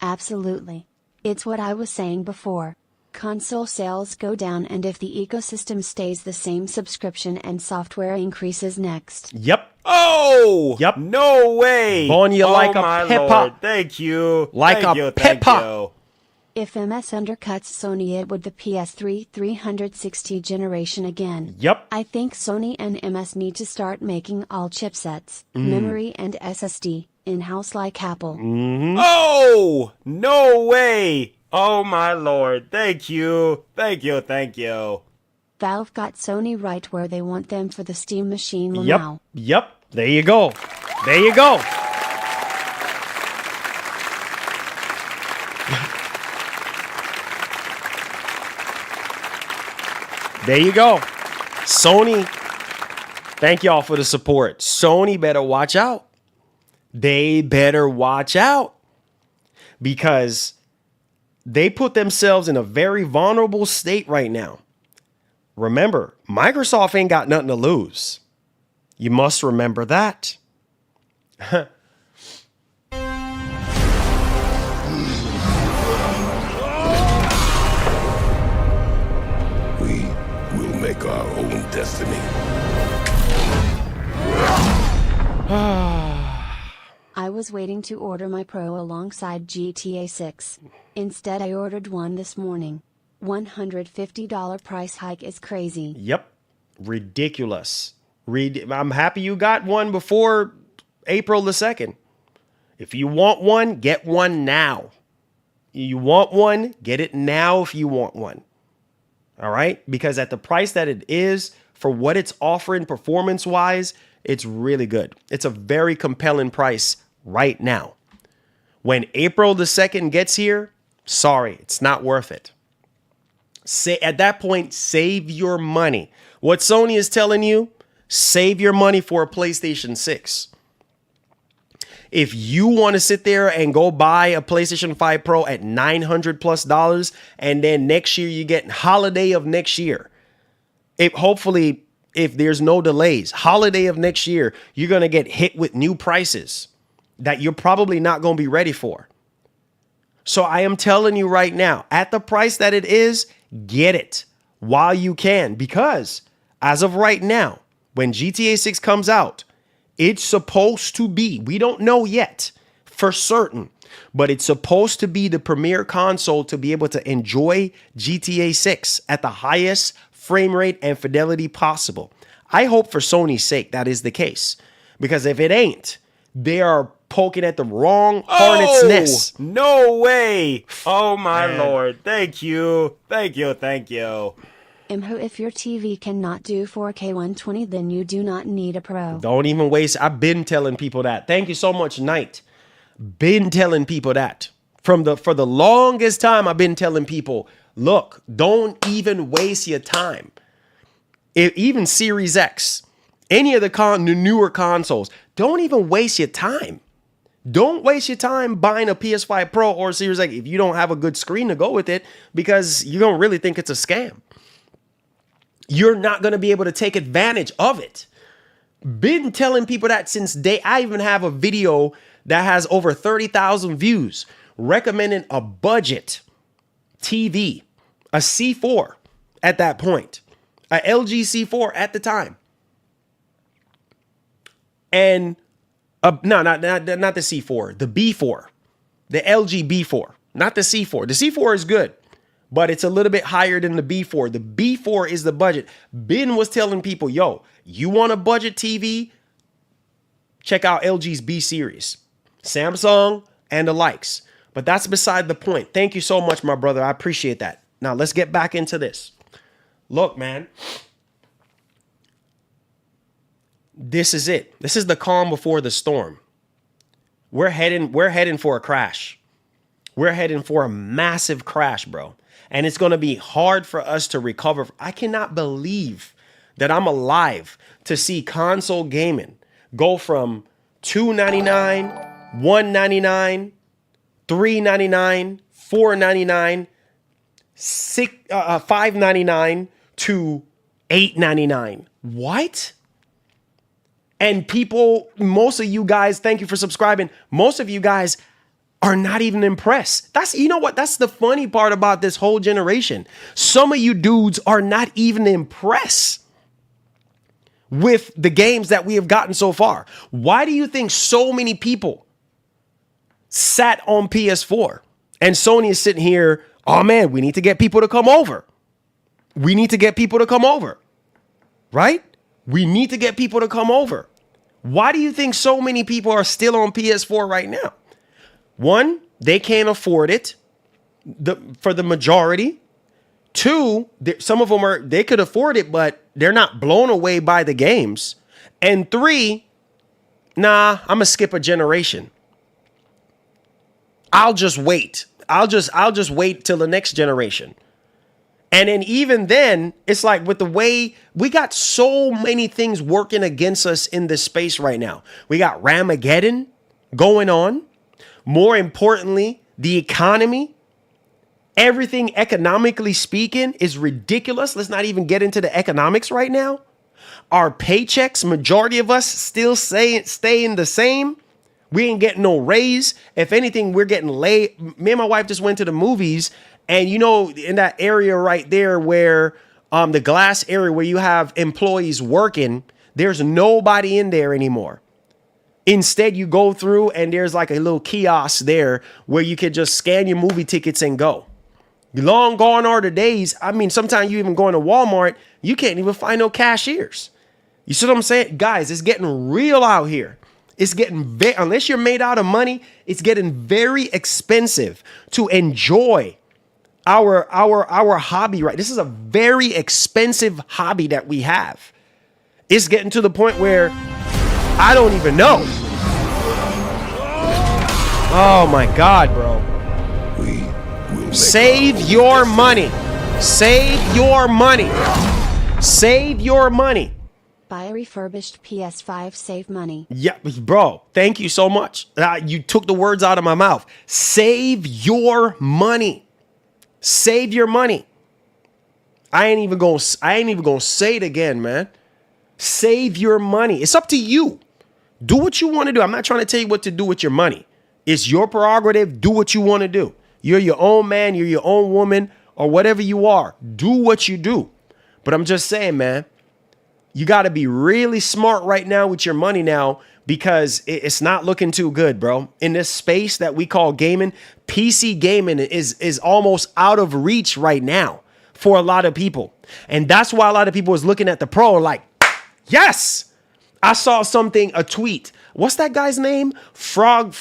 Absolutely. It's what I was saying before. Console sales go down, and if the ecosystem stays the same, subscription and software increases next. Yep. Oh, Yep. No way. Born you like a my pepper. Lord. Thank you. Like Thank a you. Thank If pepper. you. MS undercuts Sony, it would the PS3 360 generation again. Yep. I think Sony and MS need to start making all chipsets, memory and SSD, in-house like Apple. Oh, no way. Oh, my Lord. Thank you. Valve got Sony right where they want them for the Steam machine now. Yep. There you go. There you go. Sony, thank y'all for the support. Sony better watch out. They better watch out. Because they put themselves in a very vulnerable state right now. Remember, Microsoft ain't got nothing to lose. You must remember that. We will make our own destiny. I was waiting to order my Pro alongside GTA 6. Instead, I ordered one this morning. $150 price hike is crazy. Yep. Ridiculous. I'm happy you got one before April the 2nd. If you want one, get one now. You want one, get it now if you want one. All right? Because at the price that it is, for what it's offering performance-wise, it's really good. It's a very compelling price right now. When April the 2nd gets here, sorry, it's not worth it. At that point, save your money. What Sony is telling you, save your money for a PlayStation 6. If you want to sit there and go buy a PlayStation 5 Pro at $900+ and then next year you get holiday of next year, hopefully if there's no delays, holiday of next year, you're going to get hit with new prices that you're probably not going to be ready for. So I am telling you right now, at the price that it is, get it while you can, because as of right now, when GTA 6 comes out, it's supposed to be, we don't know yet for certain, but it's supposed to be the premier console to be able to enjoy GTA 6 at the highest frame rate and fidelity possible. I hope for Sony's sake that is the case, because if it ain't, they are poking at the wrong hornet's nest. No way. Oh my Lord. Thank you. Thank you. Thank you. Imho, if your TV cannot do 4K 120, then you do not need a Pro. Don't even waste. I've been telling people that. Thank you so much, Knight. Been telling people that. For the longest time, I've been telling people, look, don't even waste your time. Even Series X, any of the newer consoles, don't even waste your time. Don't waste your time buying a PS5 Pro or Series X if you don't have a good screen to go with it, because you're going to really think it's a scam. You're not going to be able to take advantage of it. Been telling people that since I even have a video that has over 30,000 views recommending a budget TV, a C4 at that point, a LG C4 at the time. And no, not the C4, the B4, the LG B4, not the C4. The C4 is good, but it's a little bit higher than the B4. The B4 is the budget. Ben was telling people, yo, you want a budget TV? Check out LG's B series, Samsung and the likes. But that's beside the point. Thank you so much, my brother. I appreciate that. Now let's get back into this. Look, man. This is it. This is the calm before the storm. We're heading for a crash. We're heading for a massive crash, bro. And it's going to be hard for us to recover. I cannot believe that I'm alive to see console gaming go from $299, $199, $399, $499, $599 to $899. What? And people, most of you guys, thank you for subscribing. Most of you guys are not even impressed. You know what? That's the funny part about this whole generation. Some of you dudes are not even impressed with the games that we have gotten so far. Why do you think so many people sat on PS4 and Sony is sitting here, oh man, we need to get people to come over. We need to get people to come over, right? We need to get people to come over. Why do you think so many people are still on PS4 right now? One, they can't afford it for the majority. Two, some of them they could afford it, but they're not blown away by the games. And three, nah, I'm gonna skip a generation. I'll just wait. I'll just wait till the next generation. And then even then, it's like with the way we got so many things working against us in this space right now. We got Ramageddon going on. More importantly, the economy, everything economically speaking is ridiculous. Let's not even get into the economics right now. Our paychecks, majority of us still staying the same. We ain't getting no raise. If anything, we're getting laid. Me and my wife just went to the movies. And, you know, in that area right there where the glass area where you have employees working, there's nobody in there anymore. Instead, you go through and there's like a little kiosk there where you could just scan your movie tickets and go. Long gone are the days. I mean, sometimes you even go into Walmart, you can't even find no cashiers. You see what I'm saying? Guys, it's getting real out here. It's getting unless you're made out of money, it's getting very expensive to enjoy our hobby, right? This is a very expensive hobby that we have. It's getting to the point where I don't even know. Oh my God, bro. We will make Save our own your destiny. money. Save your money. Save your money. Buy a refurbished PS5, save money. Yeah, bro, thank you so much. You took the words out of my mouth. Save your money. Save your money. I ain't even gonna say it again, man. Save your money. It's up to you. Do what you want to do. I'm not trying to tell you what to do with your money. It's your prerogative. Do what you want to do. You're your own man. You're your own woman or whatever you are. Do what you do. But I'm just saying, man, you got to be really smart right now with your money now because it's not looking too good, bro. In this space that we call gaming, PC gaming is almost out of reach right now for a lot of people. And that's why a lot of people is looking at the Pro like, yes, I saw something, a tweet. What's that guy's name? Frog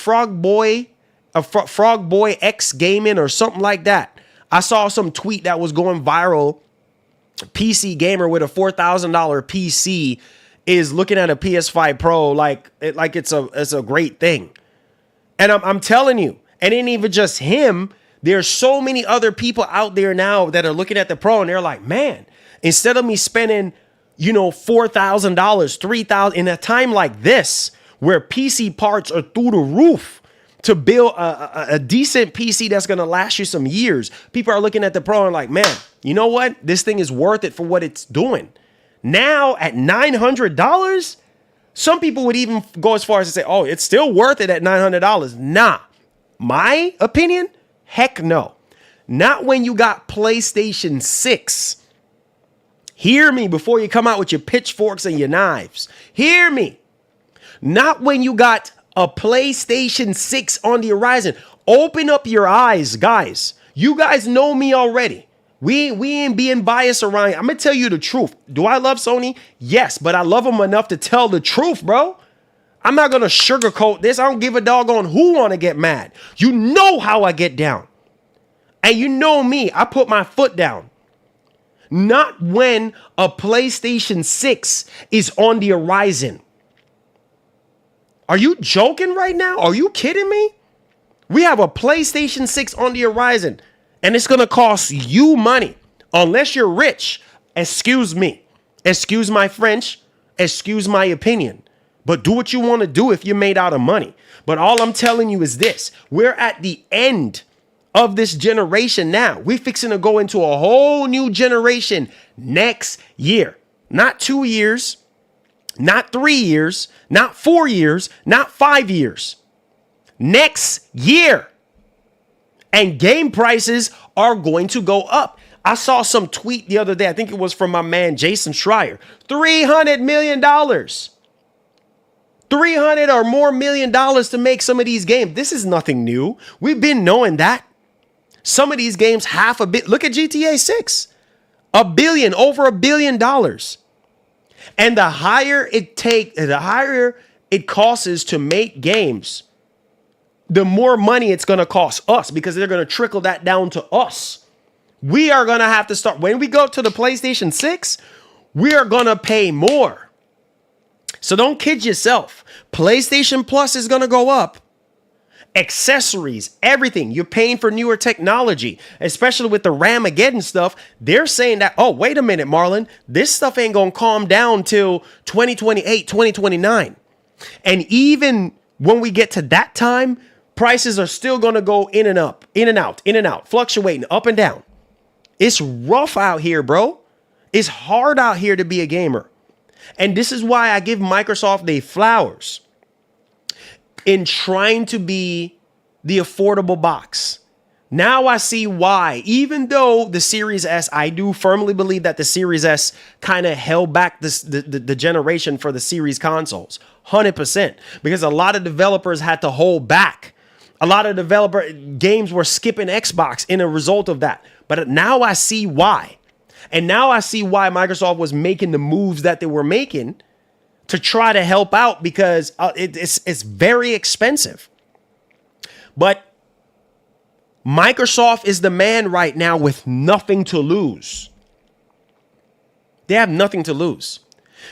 Boy X Gaming or something like that. I saw some tweet that was going viral. PC gamer with a $4,000 PC is looking at a PS5 Pro like it's a great thing. And I'm telling you, and it ain't even just him. There's so many other people out there now that are looking at the Pro and they're like, man, instead of me spending, $4,000, $3,000 in a time like this where PC parts are through the roof to build a decent PC that's going to last you some years. People are looking at the Pro and like, man, you know what? This thing is worth it for what it's doing. Now at $900, some people would even go as far as to say, oh, it's still worth it at $900. Nah, my opinion, heck no. Not when you got PlayStation 6. Hear me before you come out with your pitchforks and your knives. Hear me. Not when you got a PlayStation 6 on the horizon. Open up your eyes, guys. You guys know me already. We ain't being biased around. I'm going to tell you the truth. Do I love Sony? Yes, but I love them enough to tell the truth, bro. I'm not going to sugarcoat this. I don't give a doggone who want to get mad. You know how I get down. And you know me. I put my foot down. Not when a PlayStation 6 is on the horizon. Are you joking right now? Are you kidding me? We have a PlayStation 6 on the horizon, and it's going to cost you money. Unless you're rich. Excuse me. Excuse my French. Excuse my opinion. But do what you want to do if you're made out of money. But all I'm telling you is this. We're at the end of this generation now. We're fixing to go into a whole new generation next year. Not 2 years, not 3 years, not 4 years, not 5 years. Next year. And game prices are going to go up. I saw some tweet the other day. I think it was from my man Jason Schreier. $300 million. 300 or more $million to make some of these games. This is nothing new. We've been knowing that. Some of these games, half a bit. Look at GTA 6. $1 billion, over $1 billion. And the higher it costs to make games, the more money it's going to cost us because they're going to trickle that down to us. We are going to have to start. When we go to the PlayStation 6, we are going to pay more. So don't kid yourself. PlayStation Plus is going to go up. Accessories, everything. You're paying for newer technology, especially with the Ramageddon stuff. They're saying that, oh, wait a minute, Marlon, this stuff ain't going to calm down till 2028, 2029. And even when we get to that time, prices are still going to go in and up, in and out, fluctuating up and down. It's rough out here, bro. It's hard out here to be a gamer. And this is why I give Microsoft their flowers in trying to be the affordable box. Now I see why, even though the Series S, I do firmly believe that the Series S kind of held back the generation for the Series consoles, 100%, because a lot of developers had to hold back. A lot of developer games were skipping Xbox in a result of that. But now I see why. And now I see why Microsoft was making the moves that they were making to try to help out, because it's very expensive. But Microsoft is the man right now with nothing to lose. They have nothing to lose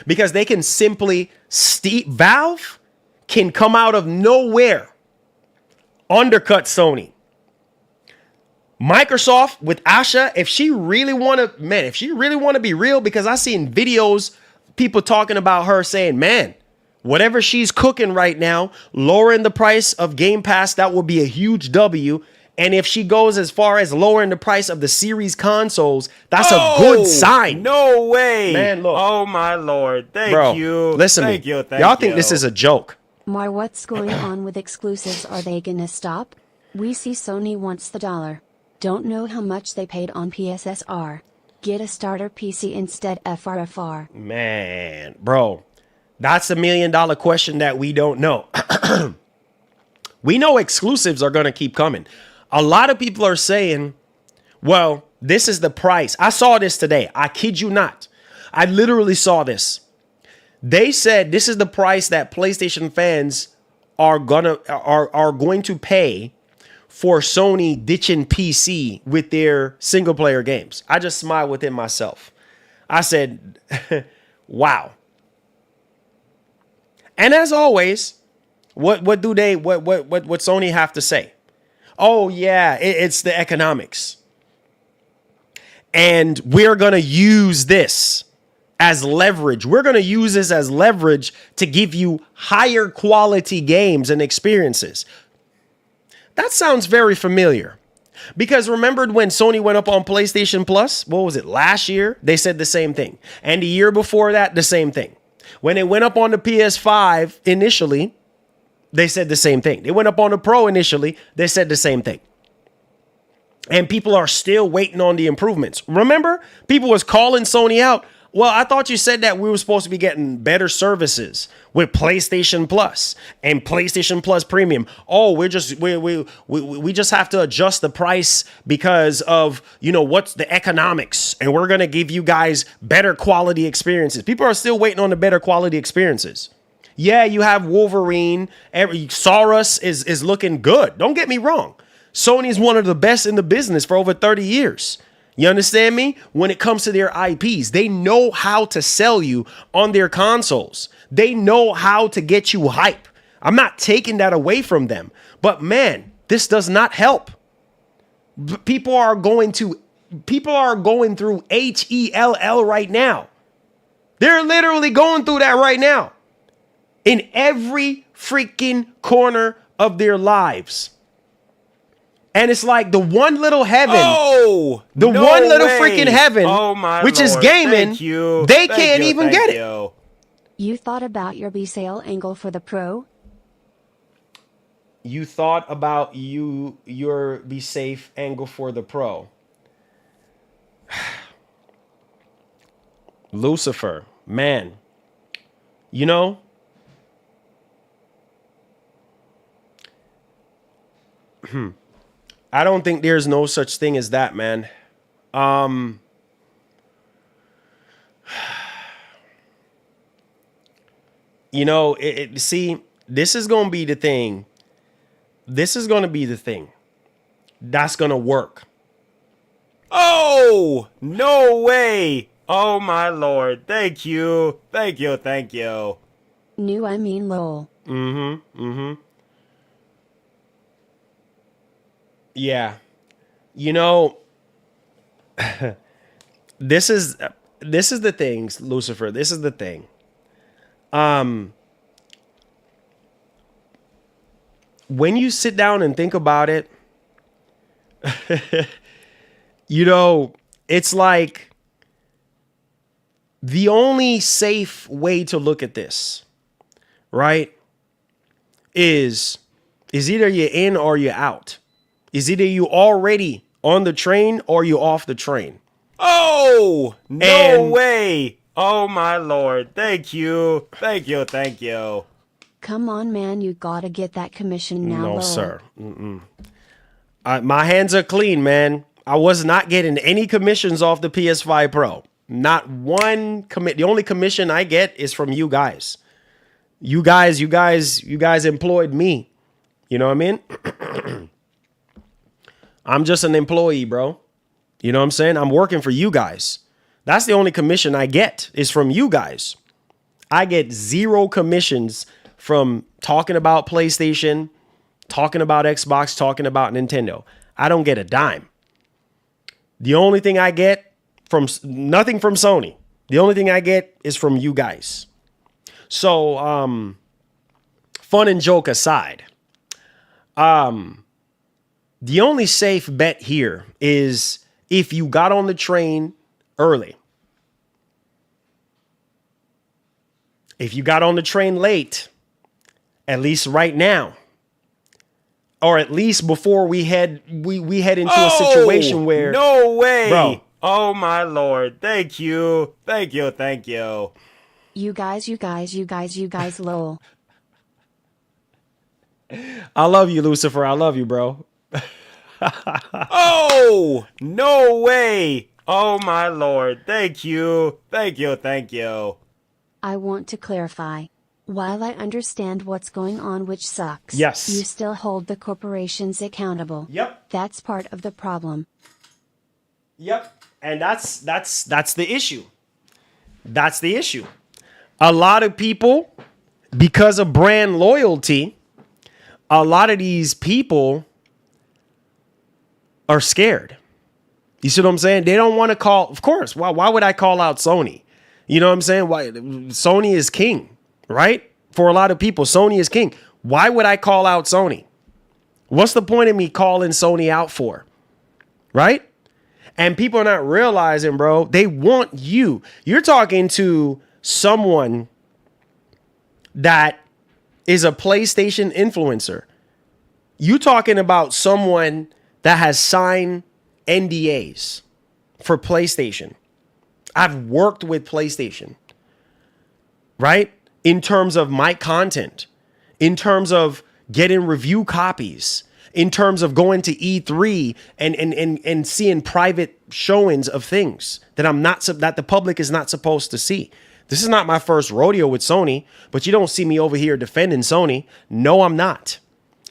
because they can simply Valve can come out of nowhere, undercut Sony. Microsoft with Asha, if she really want to be real, because I seen videos, people talking about her saying, man, whatever she's cooking right now, lowering the price of Game Pass, that will be a huge W. And if she goes as far as lowering the price of the series consoles, that's a good sign. No way. Man, look. Oh, my Lord. Thank you. Listen Thank to you. me. Thank Y'all you. think this is a joke. Mar, what's going on with exclusives? Are they gonna stop? We see Sony wants the dollar. Don't know how much they paid on PSSR. Get a starter PC instead, FRFR. Man, bro, that's $1 million question that we don't know. We know exclusives are going to keep coming. A lot of people are saying, well, this is the price. I saw this today. I kid you not. I literally saw this. They said this is the price that PlayStation fans are going to pay for Sony ditching PC with their single player games. I just smiled within myself. I said, wow. And as always, what Sony have to say? Oh yeah, it's the economics. And we're going to use this as leverage. We're going to use this as leverage to give you higher quality games and experiences. That sounds very familiar. Because remembered when Sony went up on PlayStation Plus? What was it? Last year? They said the same thing. And the year before that, the same thing. When they went up on the PS5 initially, they said the same thing. They went up on the Pro initially, they said the same thing. And people are still waiting on the improvements. Remember? People was calling Sony out. Well, I thought you said that we were supposed to be getting better services with PlayStation Plus and PlayStation Plus Premium. Oh, we just have to adjust the price because of, what's the economics, and we're going to give you guys better quality experiences. People are still waiting on the better quality experiences. Yeah, you have Wolverine. Saurus is looking good. Don't get me wrong. Sony's one of the best in the business for over 30 years. You understand me? When it comes to their IPs, they know how to sell you on their consoles. They know how to get you hype. I'm not taking that away from them. But man, this does not help. People are going through HELL right now. They're literally going through that right now. In every freaking corner of their lives. And it's like the one little heaven, one little freaking heaven, which is gaming, they can't even get it. You thought about your B-sale angle for the Pro? You thought about your be safe angle for the Pro. Lucifer, man, I don't think there's no such thing as that, man. See, this is going to be the thing. This is going to be the thing that's going to work. Oh, no way. Oh, my Lord. Thank you. Thank you. Thank you. Lol. Yeah. This is the thing, Lucifer. This is the thing. When you sit down and think about it, it's like the only safe way to look at this, right, is either you're in or you're out. is either you already on the train or you off the train. Oh, no And- way. Oh, my Lord. Thank you. Thank you. Thank you. Come on, man, you gotta get that commission now. No, lol. sir. My hands are clean, man. I was not getting any commissions off the PS5 Pro. Not one commit. The only commission I get is from you guys. You guys employed me. You know what I mean? I'm just an employee, bro. You know what I'm saying? I'm working for you guys. That's the only commission I get is from you guys. I get zero commissions from talking about PlayStation, talking about Xbox, talking about Nintendo. I don't get a dime. The only thing I get from nothing from Sony. The only thing I get is from you guys. So, fun and joke aside, the only safe bet here is if you got on the train early. If you got on the train late, at least right now, or at least before we head into a situation where No way. Bro. Oh, my Lord. Thank you. Thank you. Thank you. You guys, lol. I love you, Lucifer. I love you, bro. Oh, no way. Oh, my Lord. Thank you. Thank you. Thank you. I want to clarify. While I understand what's going on, which sucks, Yes. you still hold the corporations accountable. Yep. That's part of the problem. Yep. And that's the issue. That's the issue. A lot of people, because of brand loyalty, a lot of these people are scared. You see what I'm saying? They don't want to call. Of course. Why would I call out Sony? You know what I'm saying? Why Sony is king, right? For a lot of people, Sony is king. Why would I call out Sony? What's the point of me calling Sony out for? Right? And people are not realizing, bro, they want you. You're talking to someone that is a PlayStation influencer. You talking about someone that has signed NDAs for PlayStation. I've worked with PlayStation, right? In terms of my content, in terms of getting review copies, in terms of going to E3 and seeing private showings of things that the public is not supposed to see. This is not my first rodeo with Sony, but you don't see me over here defending Sony. No, I'm not.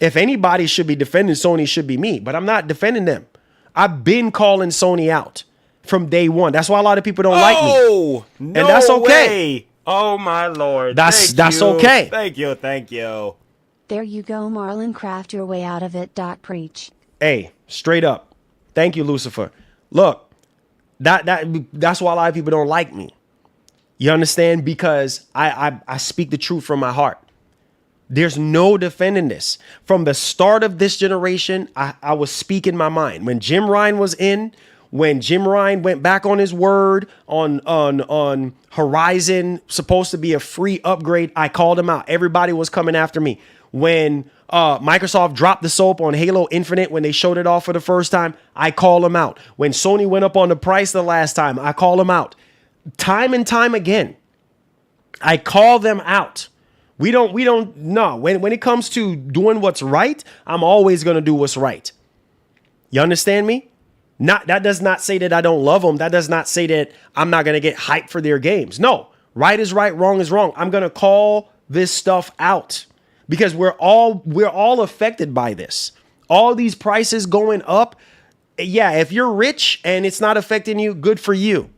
If anybody should be defending Sony, it should be me, but I'm not defending them. I've been calling Sony out from day one. That's why a lot of people don't like me. Oh, no And that's okay. way. Oh, my Lord. That's Thank you. okay. Thank you. Thank you. There you go, Marlon. Craft your way out of it. Preach. Hey, straight up. Thank you, Lucifer. Look, that's why a lot of people don't like me. You understand? Because I speak the truth from my heart. There's no defending this. From the start of this generation, I was speaking my mind. When Jim Ryan was in, when Jim Ryan went back on his word on Horizon, supposed to be a free upgrade, I called him out. Everybody was coming after me. When Microsoft dropped the soap on Halo Infinite, when they showed it off for the first time, I called them out. When Sony went up on the price the last time, I called them out. Time and time again, I call them out. We don't know. When it comes to doing what's right, I'm always going to do what's right. You understand me? That does not say that I don't love them. That does not say that I'm not going to get hyped for their games. No, right is right, wrong is wrong. I'm going to call this stuff out because we're all affected by this. All these prices going up. Yeah, if you're rich and it's not affecting you, good for you.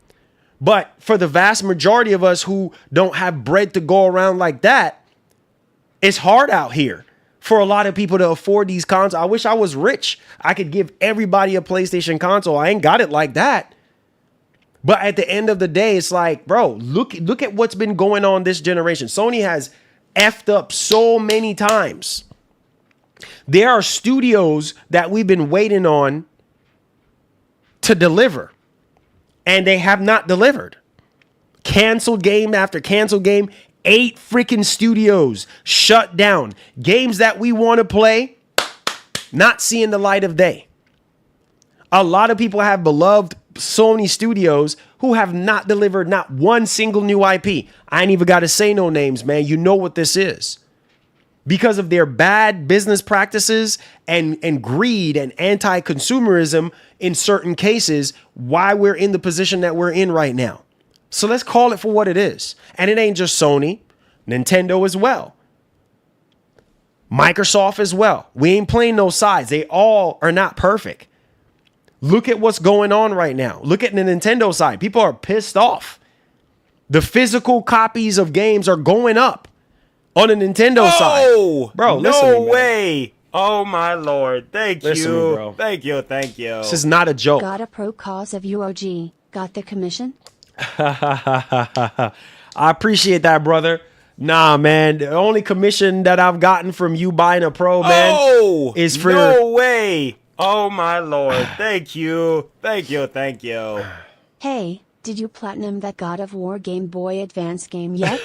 But for the vast majority of us who don't have bread to go around like that, it's hard out here for a lot of people to afford these consoles. I wish I was rich. I could give everybody a PlayStation console. I ain't got it like that. But at the end of the day, it's like, bro, look at what's been going on this generation. Sony has effed up so many times. There are studios that we've been waiting on to deliver, and they have not delivered. Canceled game after canceled game. 8 freaking studios shut down. Games that we want to play, not seeing the light of day. A lot of people have beloved Sony studios who have not delivered not one single new IP. I ain't even got to say no names, man. You know what this is. Because of their bad business practices and greed and anti-consumerism in certain cases, why we're in the position that we're in right now. So let's call it for what it is. And it ain't just Sony, Nintendo as well. Microsoft as well. We ain't playing no sides. They all are not perfect. Look at what's going on right now. Look at the Nintendo side. People are pissed off. The physical copies of games are going up on the Nintendo side. Bro, listen to me, man. Way. Oh, my Lord. Thank Listen you. to me, bro. Thank you. Thank you. This is not a joke. Got a pro cause of UOG. Got the commission? I appreciate that, brother. Nah, man. The only commission that I've gotten from you buying a pro, man, is for... No way. Oh, my Lord. Thank you. Thank you. Thank you. Hey, did you platinum that God of War Game Boy Advance game yet?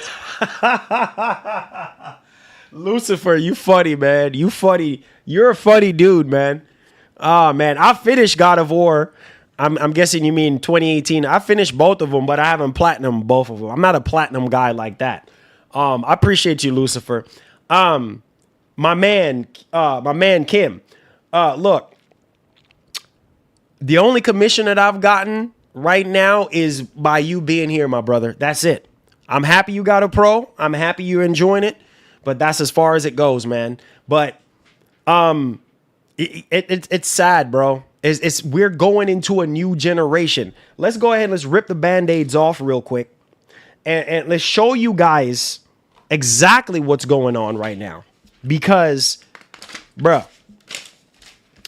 Lucifer, you funny, man. You funny. You're a funny dude, man. Oh, man. I finished God of War. I'm guessing you mean 2018. I finished both of them, but I haven't platinum both of them. I'm not a platinum guy like that. I appreciate you, Lucifer. My man Kim. Look, the only commission that I've gotten right now is by you being here, my brother. That's it. I'm happy you got a pro. I'm happy you're enjoying it, but that's as far as it goes, man. But it's sad, bro. We're going into a new generation. Let's go ahead and let's rip the band-aids off real quick, and let's show you guys exactly what's going on right now. Because, bro,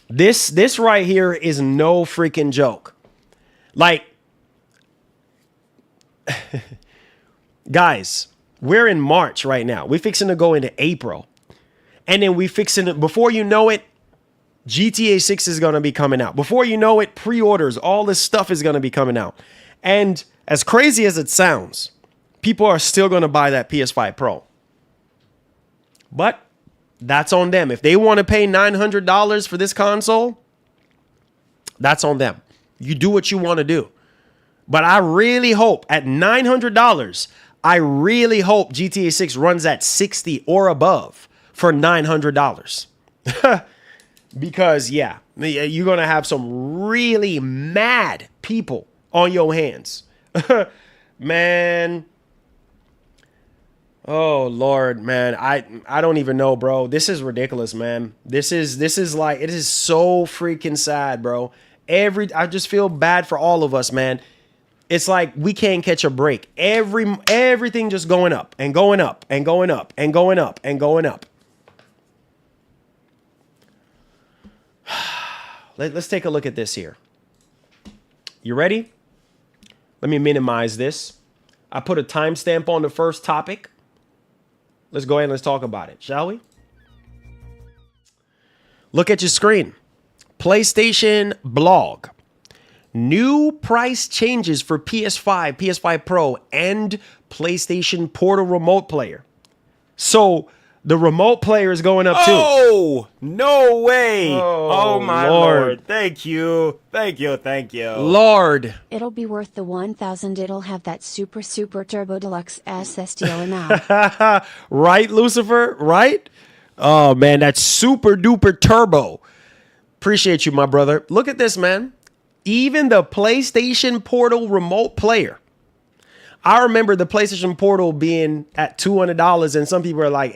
this right here is no freaking joke. Like, guys, we're in March right now. We're fixing to go into April. And then before you know it, GTA 6 is going to be coming out. Before you know it, pre-orders, all this stuff is going to be coming out. And as crazy as it sounds, people are still going to buy that PS5 Pro. But that's on them. If they want to pay $900 for this console, that's on them. You do what you want to do. But I really hope at $900, I really hope GTA 6 runs at 60 or above for $900. Because, yeah, you're going to have some really mad people on your hands. Man. Oh, Lord, man. I don't even know, bro. This is ridiculous, man. This is like, it is so freaking sad, bro. I just feel bad for all of us, man. It's like we can't catch a break. Everything just going up and going up and going up and going up and going up. Let's take a look at this here. You ready? Let me minimize this. I put a timestamp on the first topic. Let's go ahead and let's talk about it, shall we? Look at your screen. PlayStation blog. New price changes for PS5, PS5 Pro, and PlayStation Portal remote player. So the remote player is going up too. Oh, no way. Oh, my Lord. Thank you. Thank you. Thank you. Lord. It'll be worth the 1,000. It'll have that super turbo deluxe SSD now. Right, Lucifer? Right? Oh, man, that's super duper turbo. Appreciate you, my brother. Look at this, man. Even the PlayStation Portal remote player. I remember the PlayStation Portal being at $200, and some people are like,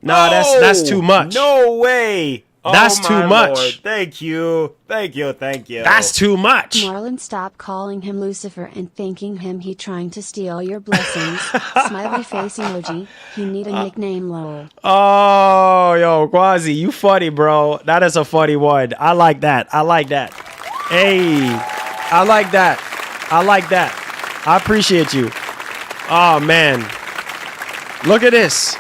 nah, that's too much. No way. That's too much. Lord. Thank you. Thank you. Thank you. That's too much. Marlon, stop calling him Lucifer and thanking him. He trying to steal your blessings. Smiley face emoji. He need a nickname, lol. Oh, yo, Quasi, you funny, bro. That is a funny one. I like that. I like that. Hey, I like that. I like that. I appreciate you. Oh, man. Look at this.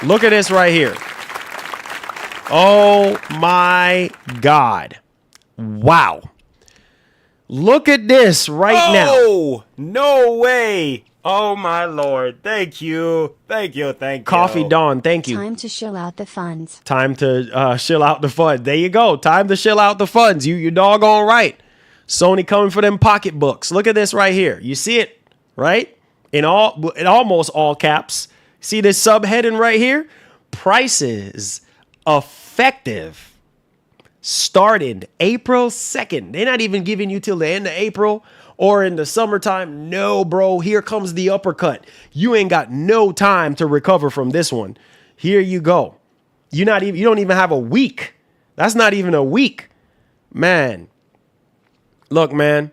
Look at this right here. Oh, my God. Wow. Look at this right now. Oh, no way. Oh my Lord. Thank you. Thank you. Thank you. Coffee Dawn, thank you. Time to shill out the funds. Time to shill out the funds. There you go. Time to shill out the funds. You doggone right. Sony coming for them pocketbooks. Look at this right here. You see it, right? In almost all caps. See this subheading right here? Prices effective started April 2nd. They're not even giving you till the end of April or in the summertime. No, bro. Here comes the uppercut. You ain't got no time to recover from this one. Here you go. You don't even have a week. That's not even a week. Man. Look, man.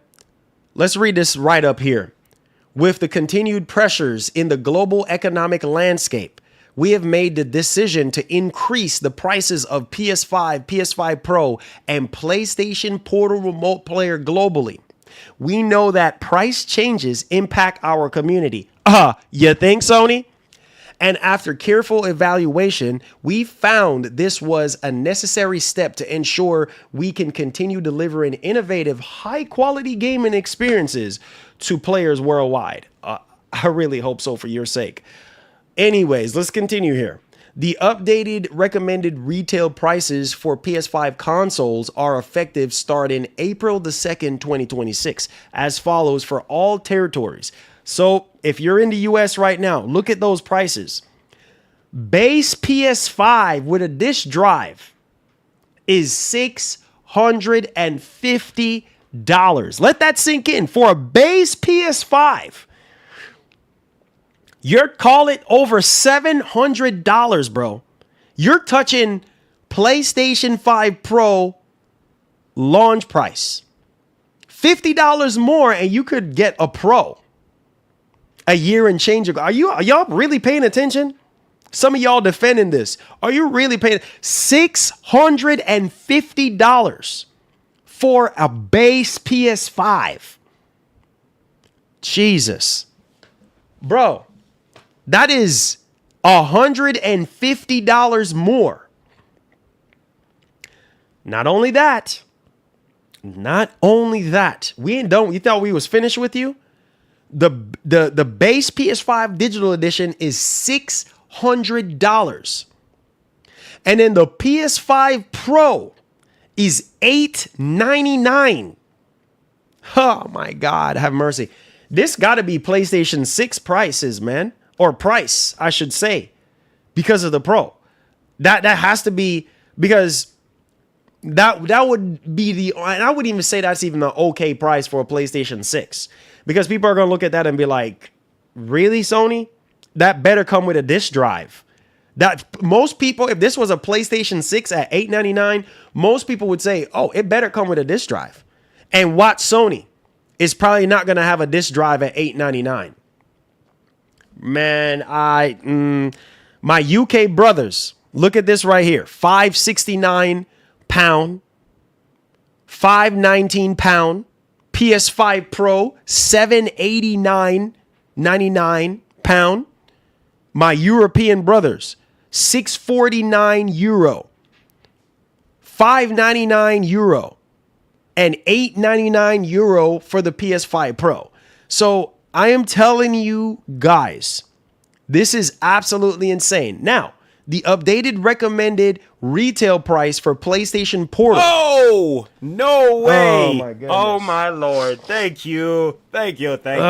Let's read this right up here. With the continued pressures in the global economic landscape, we have made the decision to increase the prices of PS5, PS5 Pro, and PlayStation Portal Remote Player globally. We know that price changes impact our community. You think, Sony? And after careful evaluation, we found this was a necessary step to ensure we can continue delivering innovative, high-quality gaming experiences to players worldwide. I really hope so for your sake. Anyways, let's continue here. The updated recommended retail prices for PS5 consoles are effective starting April the 2nd, 2026, as follows for all territories. So if you're in the US right now, look at those prices. Base PS5 with a disk drive is $650. Let that sink in. For a base PS5, you're call it over $700, bro. You're touching PlayStation 5 Pro launch price. $50 more and you could get a Pro a year and change ago. Are y'all really paying attention? Some of y'all defending this. Are you really paying $650 for a base PS5? Jesus. Bro, that is $150 more. Not only that. You thought we was finished with you? The base PS5 digital edition is $600. And then the PS5 Pro is $899. Oh my God, have mercy. This got to be PlayStation 6 prices, man. Or price, I should say, because of the Pro. That has to be, because that would be the, and I wouldn't even say that's even the okay price for a PlayStation 6. Because people are going to look at that and be like, really, Sony? That better come with a disk drive. That most people, if this was a PlayStation 6 at $899, most people would say, oh, it better come with a disk drive. And what Sony is probably not going to have a disk drive at $899. Man, my UK brothers, look at this right here. £569, £519, PS5 Pro, £789.99. My European brothers, €649, €599, and €899 for the PS5 Pro. So I am telling you guys, this is absolutely insane. Now, the updated recommended retail price for PlayStation Portal. Oh, no way. Oh, my goodness. Oh, my Lord. Thank you. Thank you. Thank you.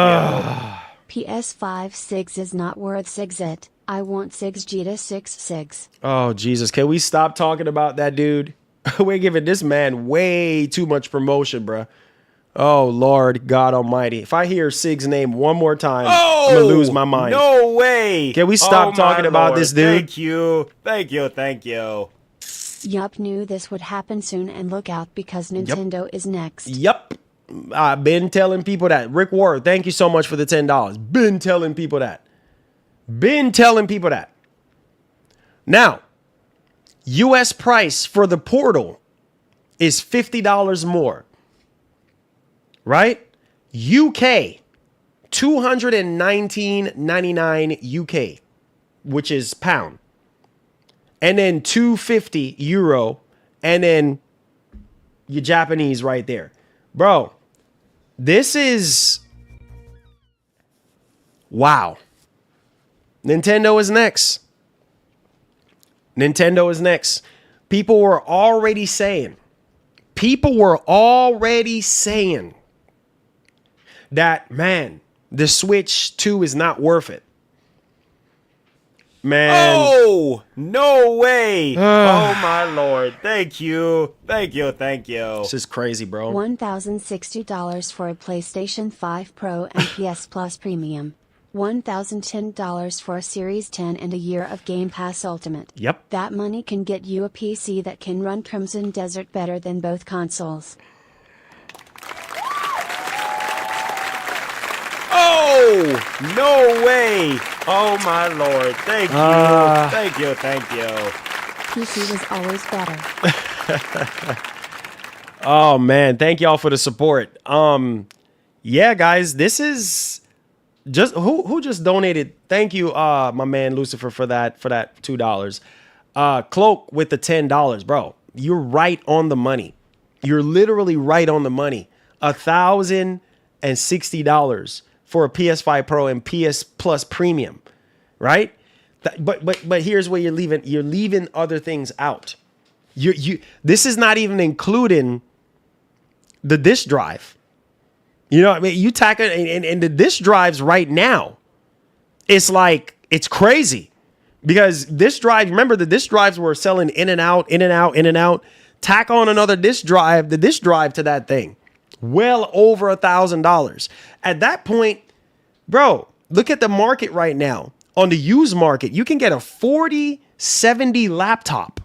PS5 6 is not worth 6 it. I want 6G to 6. Oh, Jesus. Can we stop talking about that dude? We're giving this man way too much promotion, bruh. Oh, Lord God Almighty. If I hear Sig's name one more time, I'm going to lose my mind. No way. Can we stop talking about this dude? Thank you. Thank you. Thank you. Yup, knew this would happen soon, and look out because Nintendo is next. Yep. I've been telling people that. Rick Ward, thank you so much for the $10. Been telling people that. Now, US price for the Portal is $50 more. Right? UK, $219.99 UK, which is pound. And then €250, and then your Japanese right there. Bro, this is Wow. Nintendo is next. Nintendo is next. People were already saying that, man, the Switch 2 is not worth it. Man. Oh, no way. Oh, my Lord. Thank you. Thank you. Thank you. This is crazy, bro. $1,060 for a PlayStation 5 Pro and PS Plus Premium. $1,010 for a Series 10 and a year of Game Pass Ultimate. Yep. That money can get you a PC that can run Crimson Desert better than both consoles. Oh, no way. Oh, my Lord. Thank you. Thank you. Thank you. PC was always better. Oh man, thank y'all for the support. Yeah, guys, this is just who just donated. Thank you, my man Lucifer, for that $2. Cloak with the $10, bro. You're right on the money. You're literally right on the money. $1,060 for a PS5 Pro and PS Plus Premium, right? But here's where you're leaving other things out. This is not even including the disk drive. You know what I mean? You tack it and the disk drives right now. It's like, it's crazy because disk drive, remember the disk drives were selling in and out. Tack on another disk drive, the disk drive to that thing. Well over $1,000. At that point, bro, look at the market right now. On the used market, you can get a 4070 laptop.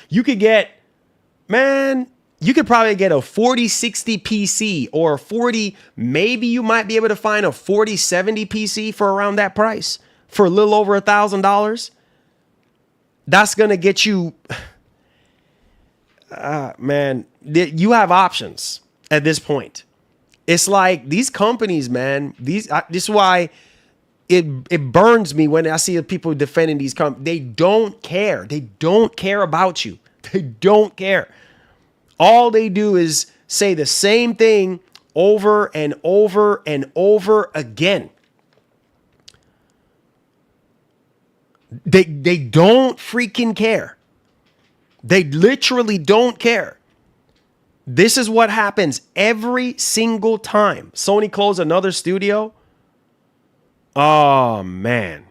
You could probably get a 4060 PC or a 40, maybe you might be able to find a 4070 PC for around that price for a little over $1,000. That's going to get you, man, you have options at this point. It's like these companies, man, this is why it burns me when I see people defending these companies. They don't care. They don't care about you. They don't care. All they do is say the same thing over and over and over again. They don't freaking care. They literally don't care. This is what happens every single time. Sony closed another studio. Oh, man.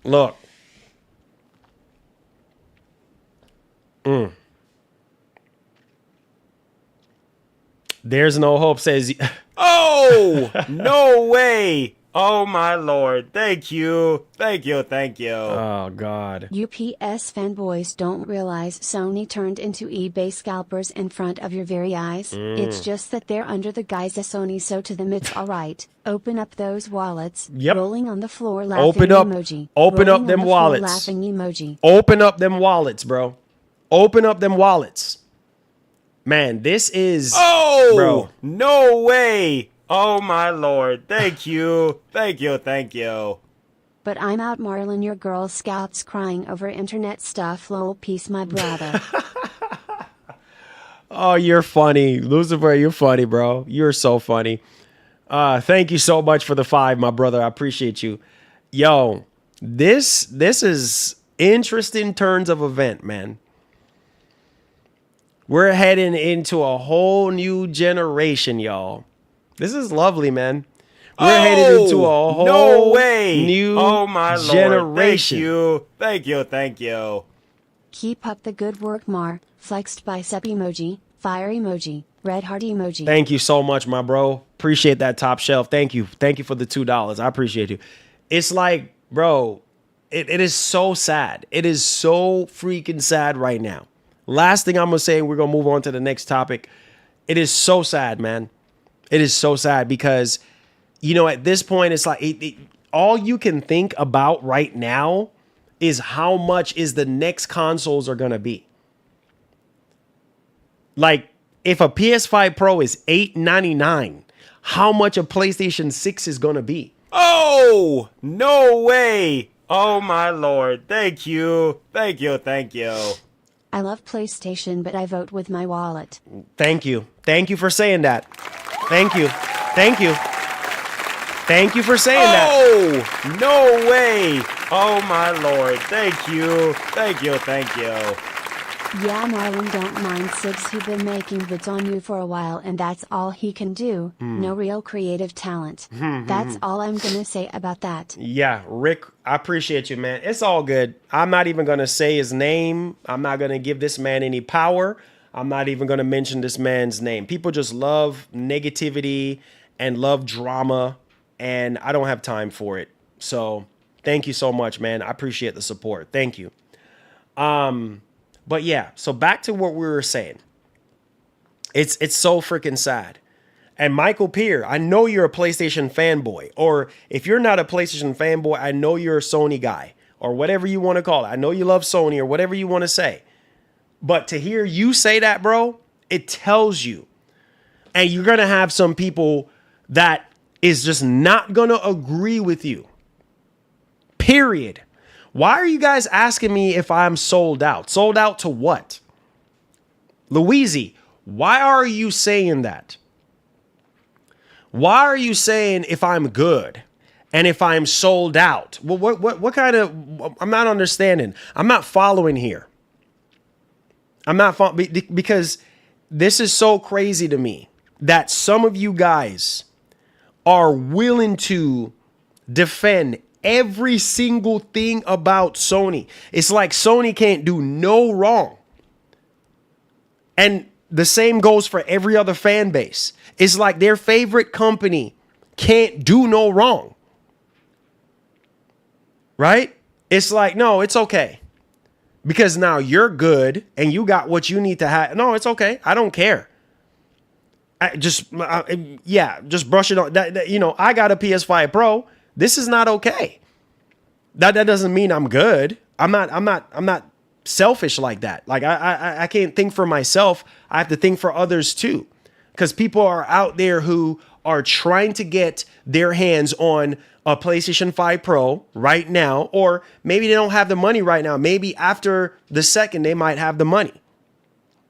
Look. There's no hope, says. Oh, no way. Oh, my Lord. Thank you. Thank you. Thank you. Oh, God. UPS fanboys don't realize Sony turned into eBay scalpers in front of your very eyes. It's just that they're under the guise of Sony, so to them it's alright. Open up those wallets. Yep. Rolling on the floor laughing Open up. emoji. Open Rolling up them on the floor wallets. Laughing emoji. Open up them wallets, bro. Open up them wallets. Man, this is... Oh, bro. No way. Oh, my Lord. Thank you. Thank you. Thank you. But I'm out, Marlon. Your Girl Scouts crying over internet stuff. Lol, peace, my brother. Oh, you're funny. Lucifer, you're funny, bro. You're so funny. Thank you so much for the 5, my brother. I appreciate you. Yo, this is interesting turns of event, man. We're heading into a whole new generation, y'all. This is lovely, man. We're headed into a whole new my generation. Lord. Thank you. Thank you. Keep up the good work, Mar. Flexed bicep emoji, fire emoji, red heart emoji. Thank you so much, my bro. Appreciate that, Top Shelf. Thank you. Thank you for the $2. I appreciate you. It's like, bro, it is so sad. It is so freaking sad right now. Last thing I'm going to say, and we're going to move on to the next topic. It is so sad, man. It is so sad because, you know, at this point, it's like all you can think about right now is how much is the next consoles are going to be. Like, if a PS5 Pro is $899, how much a PlayStation 6 is going to be? Oh, no way. Oh, my Lord. Thank you. Thank you. Thank you. I love PlayStation, but I vote with my wallet. Thank you. Thank you for saying that. Thank you. Thank you. Thank you for saying that. Oh, no way. Oh, my Lord. Thank you. Thank you. Thank you. Yeah, Marlon, don't mind Sigs. He's been making vids on you for a while and that's all he can do. No real creative talent. That's all I'm gonna say about that. Yeah, Rick, I appreciate you, man. It's all good. I'm not even going to say his name. I'm not going to give this man any power. I'm not even going to mention this man's name. People just love negativity and love drama, and I don't have time for it. So thank you so much, man. I appreciate the support. Thank you. But yeah, so back to what we were saying. It's so freaking sad. And Michael Peer, I know you're a PlayStation fanboy. Or if you're not a PlayStation fanboy, I know you're a Sony guy. Or whatever you want to call it. I know you love Sony or whatever you want to say. But to hear you say that, bro, it tells you. And you're going to have some people that is just not going to agree with you. Period. Why are you guys asking me if I'm sold out? Sold out to what? Louise, why are you saying that? Why are you saying if I'm good and if I'm sold out? Well, what kind of, I'm not understanding. I'm not following here. I'm not following because this is so crazy to me that some of you guys are willing to defend every single thing about Sony. It's like Sony can't do no wrong. And the same goes for every other fan base. It's like their favorite company can't do no wrong. Right? It's like, no, it's okay. Because now you're good and you got what you need to have. No, it's okay. I don't care. Just brush it on. I got a PS5 Pro. This is not okay. That doesn't mean I'm good. I'm not selfish like that. Like I can't think for myself. I have to think for others too. Because people are out there who are trying to get their hands on a PlayStation 5 Pro right now, or maybe they don't have the money right now. Maybe after the 2nd, they might have the money.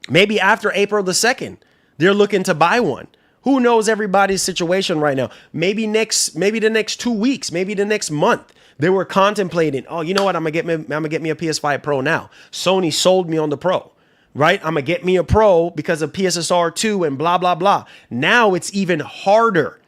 Maybe after April the 2nd, they're looking to buy one. Who knows everybody's situation right now? Maybe the next 2 weeks, maybe the next month, they were contemplating, oh, you know what? I'm gonna get me a PS5 Pro now. Sony sold me on the Pro, right? I'm gonna get me a Pro because of PSSR 2 and blah, blah, blah. Now it's even harder.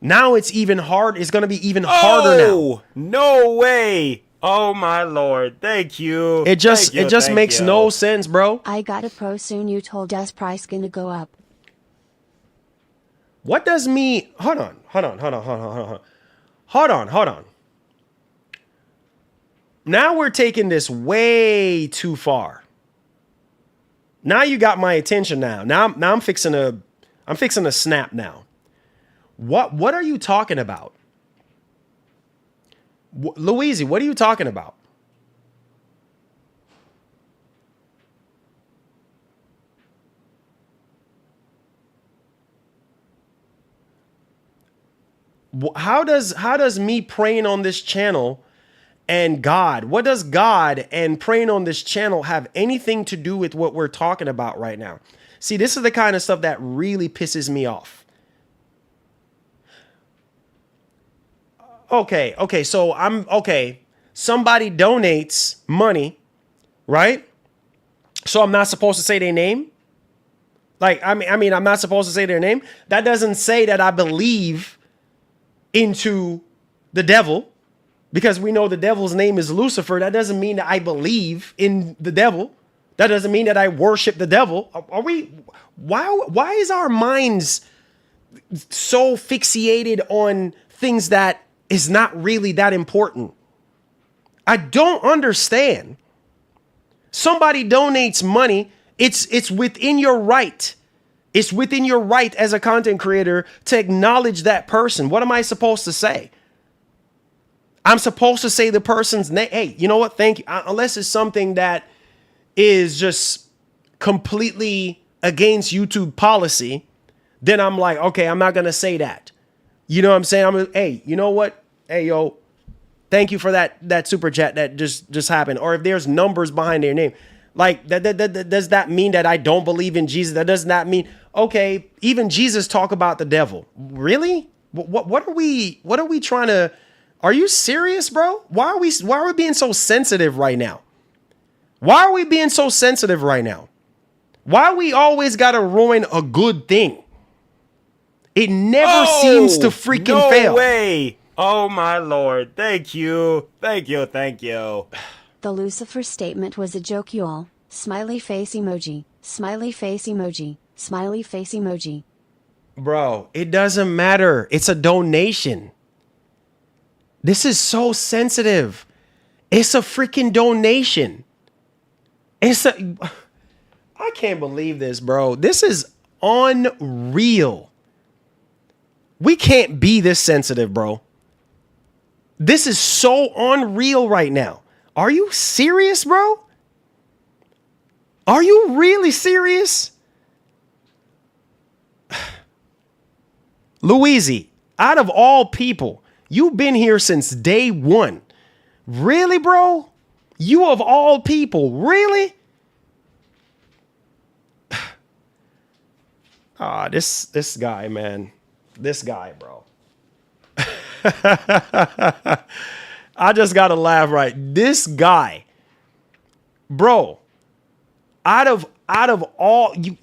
Now it's even hard. It's gonna be even harder now. Oh, no way. Oh my Lord. Thank you. It just makes no sense, bro. I got a Pro soon. You told us price gonna go up. What does me... Hold on. Now we're taking this way too far. Now you got my attention now. Now I'm fixing to snap now. What are you talking about? Louise, what are you talking about? How does me praying on this channel and God, what does God and praying on this channel have anything to do with what we're talking about right now? See, this is the kind of stuff that really pisses me off. Okay, so somebody donates money, right? So I'm not supposed to say their name? Like, I mean, I'm not supposed to say their name? That doesn't say that I believe into the devil, because we know the devil's name is Lucifer. That doesn't mean that I believe in the devil. That doesn't mean that I worship the devil. Why is our minds so fixated on things that is not really that important? I don't understand. Somebody donates money. It's within your right. It's within your right as a content creator to acknowledge that person. What am I supposed to say? I'm supposed to say the person's name. Hey, you know what? Thank you. Unless it's something that is just completely against YouTube policy, then I'm like, okay, I'm not going to say that. You know what I'm saying? Hey, you know what? Hey, yo, thank you for that super chat that just happened. Or if there's numbers behind their name. Like, does that mean that I don't believe in Jesus? That does not mean, okay, even Jesus talk about the devil. Really? What are we trying to, are you serious, bro? Why are we being so sensitive right now? Why are we being so sensitive right now? Why we always got to ruin a good thing? It never seems to freaking fail. No way. Oh, my Lord. Thank you. Thank you. Thank you. The Lucifer statement was a joke, y'all. Smiley face emoji. Smiley face emoji. Smiley face emoji. Bro, it doesn't matter. It's a donation. This is so sensitive. It's a freaking donation. I can't believe this, bro. This is unreal. We can't be this sensitive, bro. This is so unreal right now. Are you serious, bro? Are you really serious? Louise, out of all people, you've been here since day one. Really, bro? You of all people, really? Ah, this guy, man. This guy, bro. I just gotta laugh, right? This guy, bro, out of all you,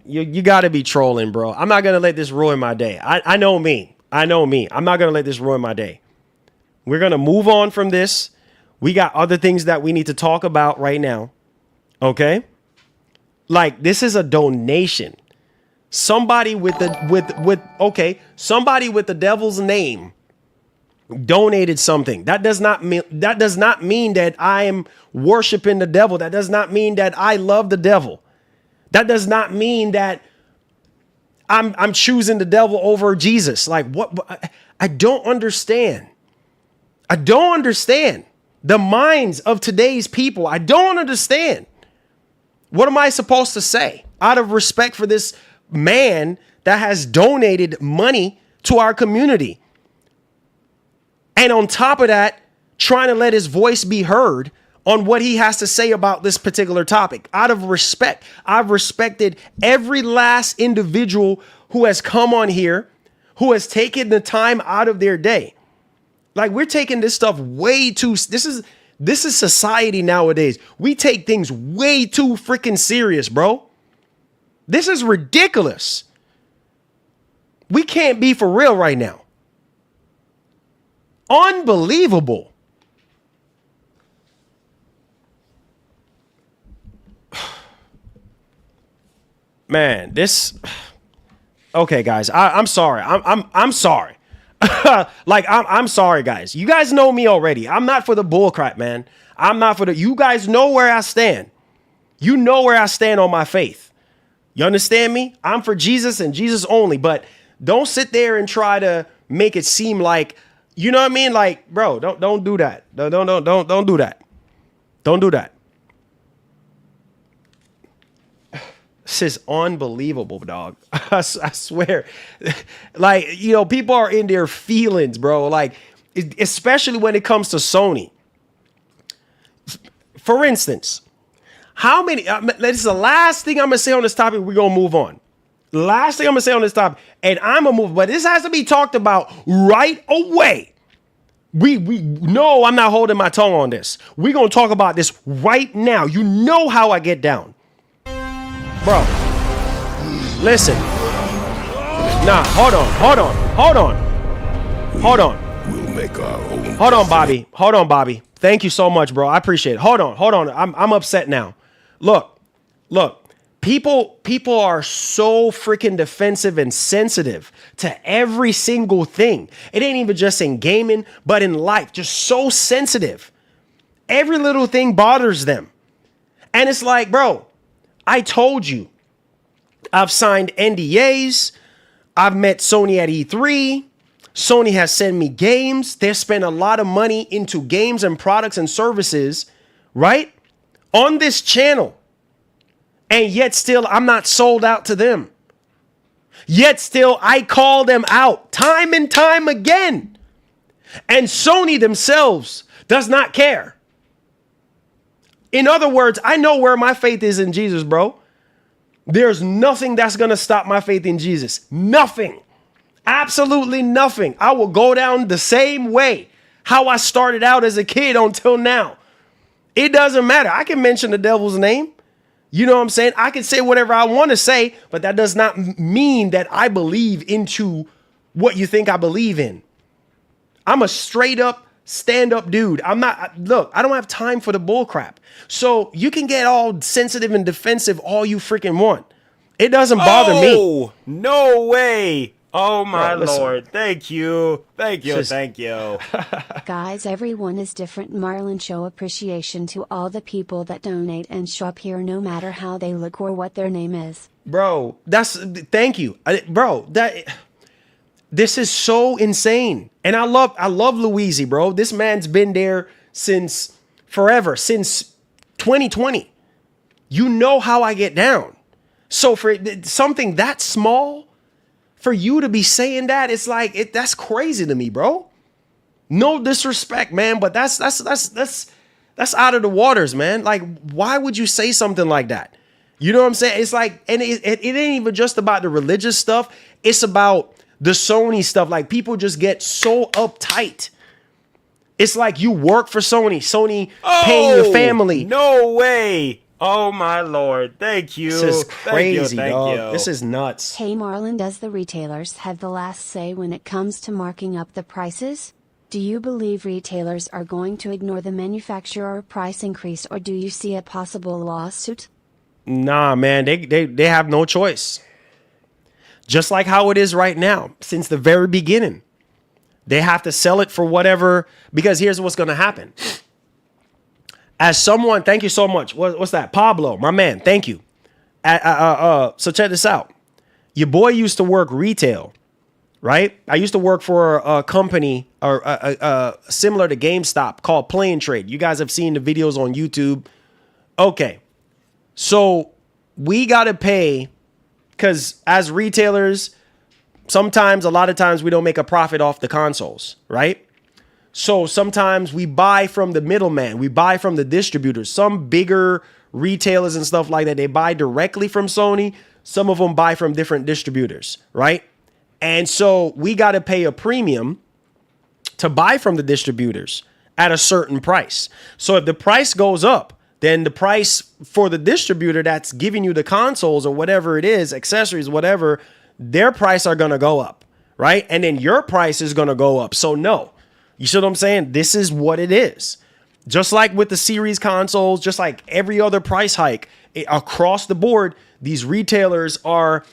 you gotta be trolling, bro. I'm not gonna let this ruin my day. I know me. I'm not gonna let this ruin my day. We're gonna move on from this. We got other things that we need to talk about right now. Okay? Like, this is a donation. Somebody with the devil's name donated something. That does not mean that I am worshiping the devil. That does not mean that I love the devil. That does not mean that I'm choosing the devil over Jesus. Like, what? I don't understand. I don't understand the minds of today's people. I don't understand. What am I supposed to say out of respect for this man that has donated money to our community? And on top of that, trying to let his voice be heard on what he has to say about this particular topic. Out of respect, I've respected every last individual who has come on here, who has taken the time out of their day. Like, we're taking this stuff way too, this is society nowadays. We take things way too freaking serious, bro. This is ridiculous. We can't be for real right now. Unbelievable. Man, this. Okay, guys, I'm sorry. I'm sorry. Like, I'm sorry, guys. You guys know me already. I'm not for the bullcrap, man. I'm not for the. You guys know where I stand. You know where I stand on my faith. You understand me? I'm for Jesus and Jesus only. But don't sit there and try to make it seem like, you know what I mean? Like, bro, don't do that. Don't do that. Don't do that. This is unbelievable, dog. I swear. Like, you know, people are in their feelings, bro. Like, especially when it comes to Sony. For instance, how many, this is the last thing I'm going to say on this topic. We're going to move on. Last thing I'm going to say on this topic, and I'm going to move, but this has to be talked about right away. We know I'm not holding my tongue on this. We're going to talk about this right now. You know how I get down. Bro, listen. Nah, hold on. We'll make our own. Hold on, Bobby. Thank you so much, bro. I appreciate it. Hold on. I'm upset now. Look. People are so freaking defensive and sensitive to every single thing. It ain't even just in gaming, but in life. Just so sensitive. Every little thing bothers them. And it's like, bro, I told you, I've signed NDAs. I've met Sony at E3. Sony has sent me games. They've spent a lot of money into games and products and services, right? On this channel. And yet still, I'm not sold out to them. Yet still, I call them out time and time again. And Sony themselves, Does not care. In other words, I know where my faith is in Jesus, bro. There's nothing that's going to stop my faith in Jesus. Nothing. Absolutely nothing. I will go down the same way how I started out as a kid until now. It doesn't matter. I can mention the devil's name. You know what I'm saying? I can say whatever I want to say, but that does not mean that I believe into what you think I believe in. I'm a straight up stand up dude. Look, I don't have time for the bull crap. So you can get all sensitive and defensive all you freaking want. It doesn't bother me. Oh, no way. Oh my Bro, listen. Lord. Thank you. Thank you. Just- Thank you. Guys, everyone is different. Marlon, show appreciation to all the people that donate and show up here no matter how they look or what their name is. Bro, thank you. This is so insane. And I love Louisi, bro. This man's been there since forever, since 2020. You know how I get down. So for something that small, for you to be saying that, it's like that's crazy to me, bro. No disrespect, man, but that's out of the waters, man. Like, why would you say something like that? You know what I'm saying? It's like, and it ain't even just about the religious stuff. It's about the Sony stuff. Like, people just get so uptight. It's like you work for Sony paying your family. No way. Oh my Lord. Thank you. This is crazy, Thank dog. you. This is nuts. Hey Marlon, does the retailers have the last say when it comes to marking up the prices? Do you believe retailers are going to ignore the manufacturer price increase, or do you see a possible lawsuit? Nah, man, they have no choice. Just like how it is right now, since the very beginning. They have to sell it for whatever, because here's what's going to happen. As someone, thank you so much. What's that? Pablo, my man, thank you. So check this out. Your boy used to work retail, right? I used to work for a company similar to GameStop called Play and Trade. You guys have seen the videos on YouTube. Okay. So we got to pay, because as retailers, a lot of times we don't make a profit off the consoles, right? So sometimes we buy from the middleman. We buy from the distributors. Some bigger retailers and stuff like that, they buy directly from Sony. Some of them buy from different distributors, right? And so we got to pay a premium to buy from the distributors at a certain price. So if the price goes up, then the price for the distributor that's giving you the consoles or whatever it is, accessories, whatever, their price are going to go up, right? And then your price is going to go up. So no, you see what I'm saying? This is what it is. Just like with the series consoles, just like every other price hike across the board, these retailers are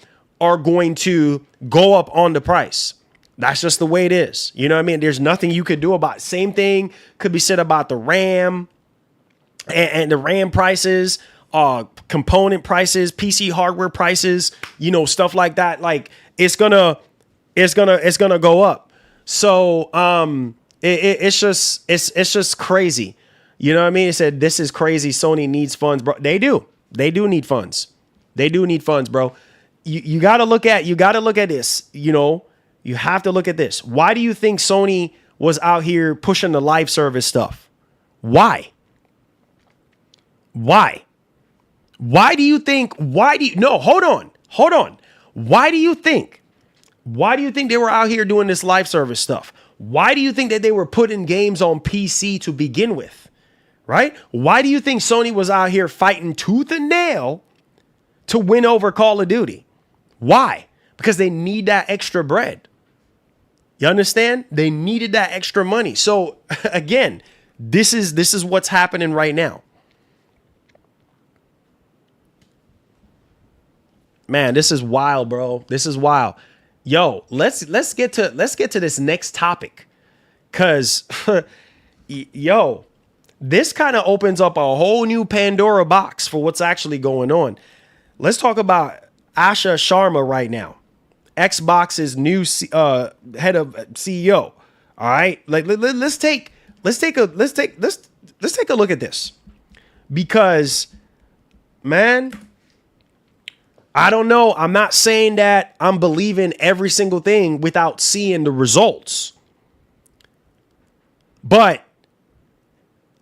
going to go up on the price. That's just the way it is. You know what I mean? There's nothing you could do about it. Same thing could be said about the RAM and the RAM prices, component prices, PC hardware prices, stuff like that. Like it's gonna go up. So it's just crazy. You know what I mean? It said, this is crazy. Sony needs funds, bro. They do need funds. They do need funds, bro. You got to look at this. You have to look at this. Why do you think Sony was out here pushing the live service stuff? Why? Hold on. Why do you think they were out here doing this live service stuff? Why do you think that they were putting games on PC to begin with? Right? Why do you think Sony was out here fighting tooth and nail to win over Call of Duty? Why? Because they need that extra bread. You understand? They needed that extra money. So again, this is what's happening right now. Man, this is wild, bro. This is wild. Yo, let's get to this next topic. Cause yo, this kind of opens up a whole new Pandora box for what's actually going on. Let's talk about Asha Sharma right now, Xbox's new head of CEO. All right, like let's take a look at this, because man, I don't know. I'm not saying that I'm believing every single thing without seeing the results, but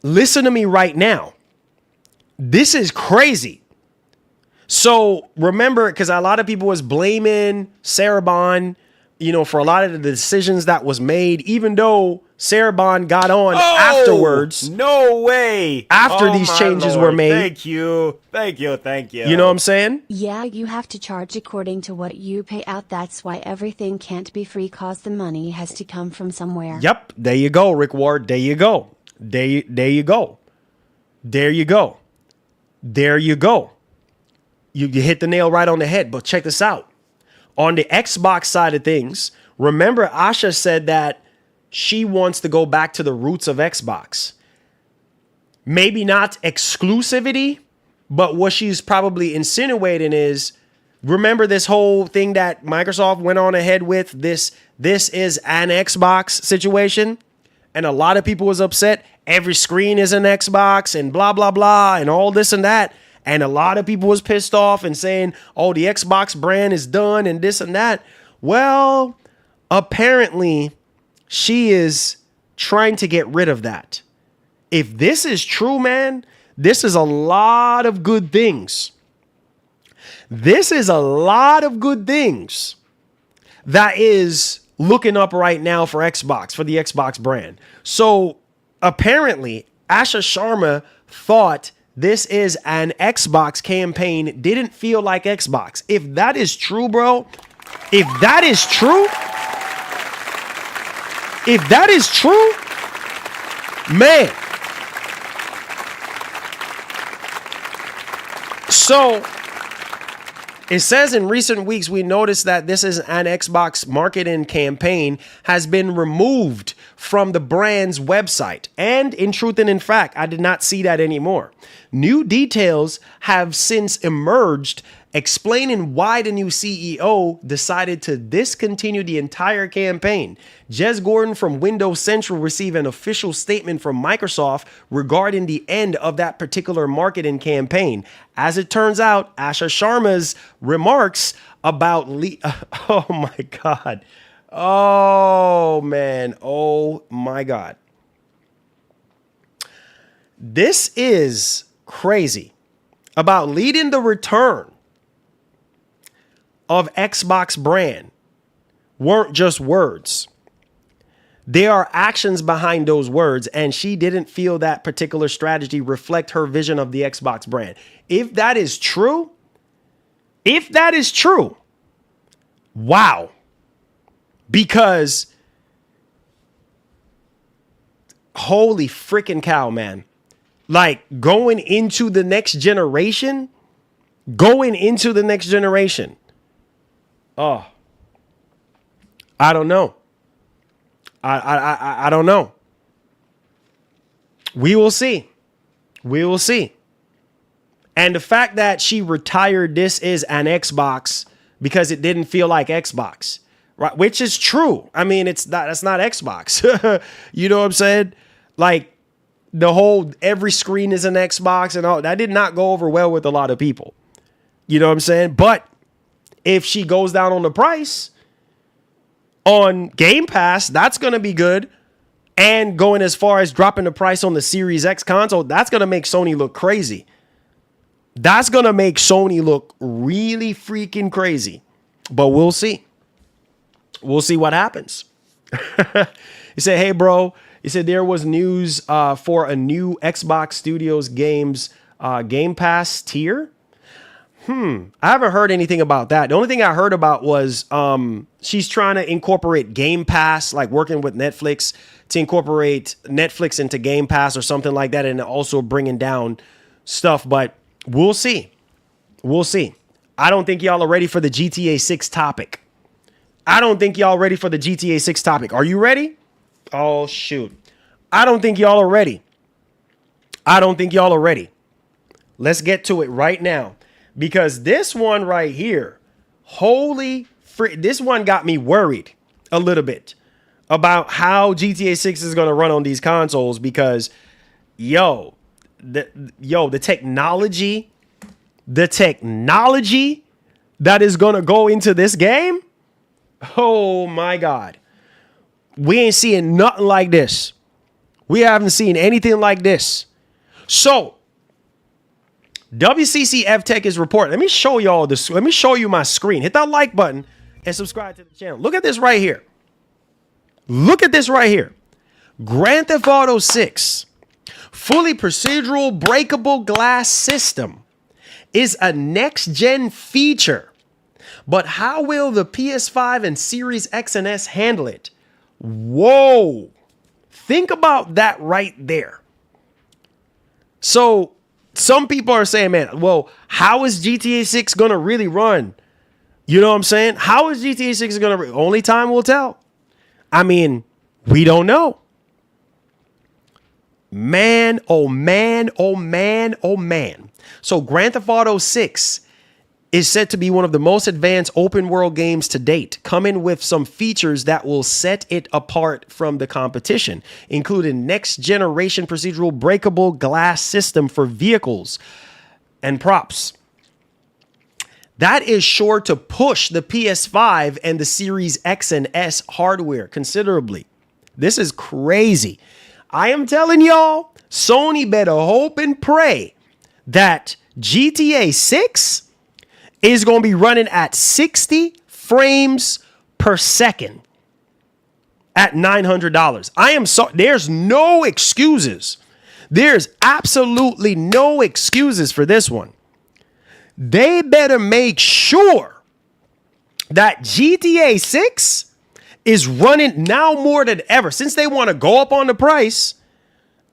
listen to me right now. This is crazy. So remember, because a lot of people was blaming Sarabon, for a lot of the decisions that was made, even though Sarabon got on afterwards. No way. After these changes were made. Thank you. You know what I'm saying? Yeah, you have to charge according to what you pay out. That's why everything can't be free, cause the money has to come from somewhere. Yep. There you go, Rick Ward. There you go. There you go. There you go. There you go. You hit the nail right on the head. But check this out. On the Xbox side of things, remember Asha said that she wants to go back to the roots of Xbox. Maybe not exclusivity, but what she's probably insinuating is, remember this whole thing that Microsoft went on ahead with, this is an Xbox situation? And a lot of people was upset. Every screen is an Xbox and blah, blah, blah, and all this and that. And a lot of people was pissed off and saying, oh, the Xbox brand is done and this and that. Well, apparently she is trying to get rid of that. If this is true, man, this is a lot of good things. This is a lot of good things that is looking up right now for Xbox, for the Xbox brand. So apparently Asha Sharma thought this is an Xbox campaign, didn't feel like Xbox. If that is true, bro, if that is true, man. So it says in recent weeks, we noticed that this is an Xbox marketing campaign has been removed from the brand's website. And in truth and in fact, I did not see that anymore. New details have since emerged explaining why the new CEO decided to discontinue the entire campaign. Jez Gordon from Windows Central received an official statement from Microsoft regarding the end of that particular marketing campaign. As it turns out, Asha Sharma's remarks about oh my God. Oh man. Oh my God. This is crazy. About leading the return of Xbox brand weren't just words. There are actions behind those words, and she didn't feel that particular strategy reflect her vision of the Xbox brand. If that is true, wow. Because holy freaking cow, man. Like going into the next generation. Oh, I don't know. I don't know. We will see. And the fact that she retired this is an Xbox because it didn't feel like Xbox, right? Which is true. I mean, that's not Xbox. You know what I'm saying? Like the whole every screen is an Xbox and all that did not go over well with a lot of people. You know what I'm saying? But if she goes down on the price on Game Pass, that's going to be good. And going as far as dropping the price on the Series X console, that's going to make Sony look crazy. That's going to make Sony look really freaking crazy. But we'll see. We'll see what happens. He said, hey, bro. He said there was news for a new Xbox Studios games Game Pass tier. I haven't heard anything about that. The only thing I heard about was she's trying to incorporate Game Pass, like working with Netflix to incorporate Netflix into Game Pass or something like that, and also bringing down stuff. But we'll see. I don't think y'all are ready for the GTA 6 topic. Are you ready? Oh, shoot. I don't think y'all are ready. Let's get to it right now. Because this one right here, this one got me worried a little bit about how GTA 6 is going to run on these consoles because, the technology that is going to go into this game, oh my God. We ain't seeing nothing like this. We haven't seen anything like this. So, WCCF Tech is reporting. Let me show y'all this. Let me show you my screen. Hit that like button and subscribe to the channel. Look at this right here. Look at this right here. Grand Theft Auto 6, fully procedural breakable glass system, is a next-gen feature. But how will the PS5 and Series X and S handle it? Whoa. Think about that right there. So some people are saying, man, well, how is GTA 6 going to really run? You know what I'm saying? How is GTA 6 going to only time will tell. I mean, we don't know. Man, oh man, oh man, oh man. So Grand Theft Auto 6 is said to be one of the most advanced open world games to date, coming with some features that will set it apart from the competition, including next generation procedural breakable glass system for vehicles and props. That is sure to push the PS5 and the Series X and S hardware considerably. This is crazy. I am telling y'all, Sony better hope and pray that GTA 6 is going to be running at 60 frames per second at $900. There's no excuses. There's absolutely no excuses for this one. They better make sure that GTA 6 is running now more than ever. Since they want to go up on the price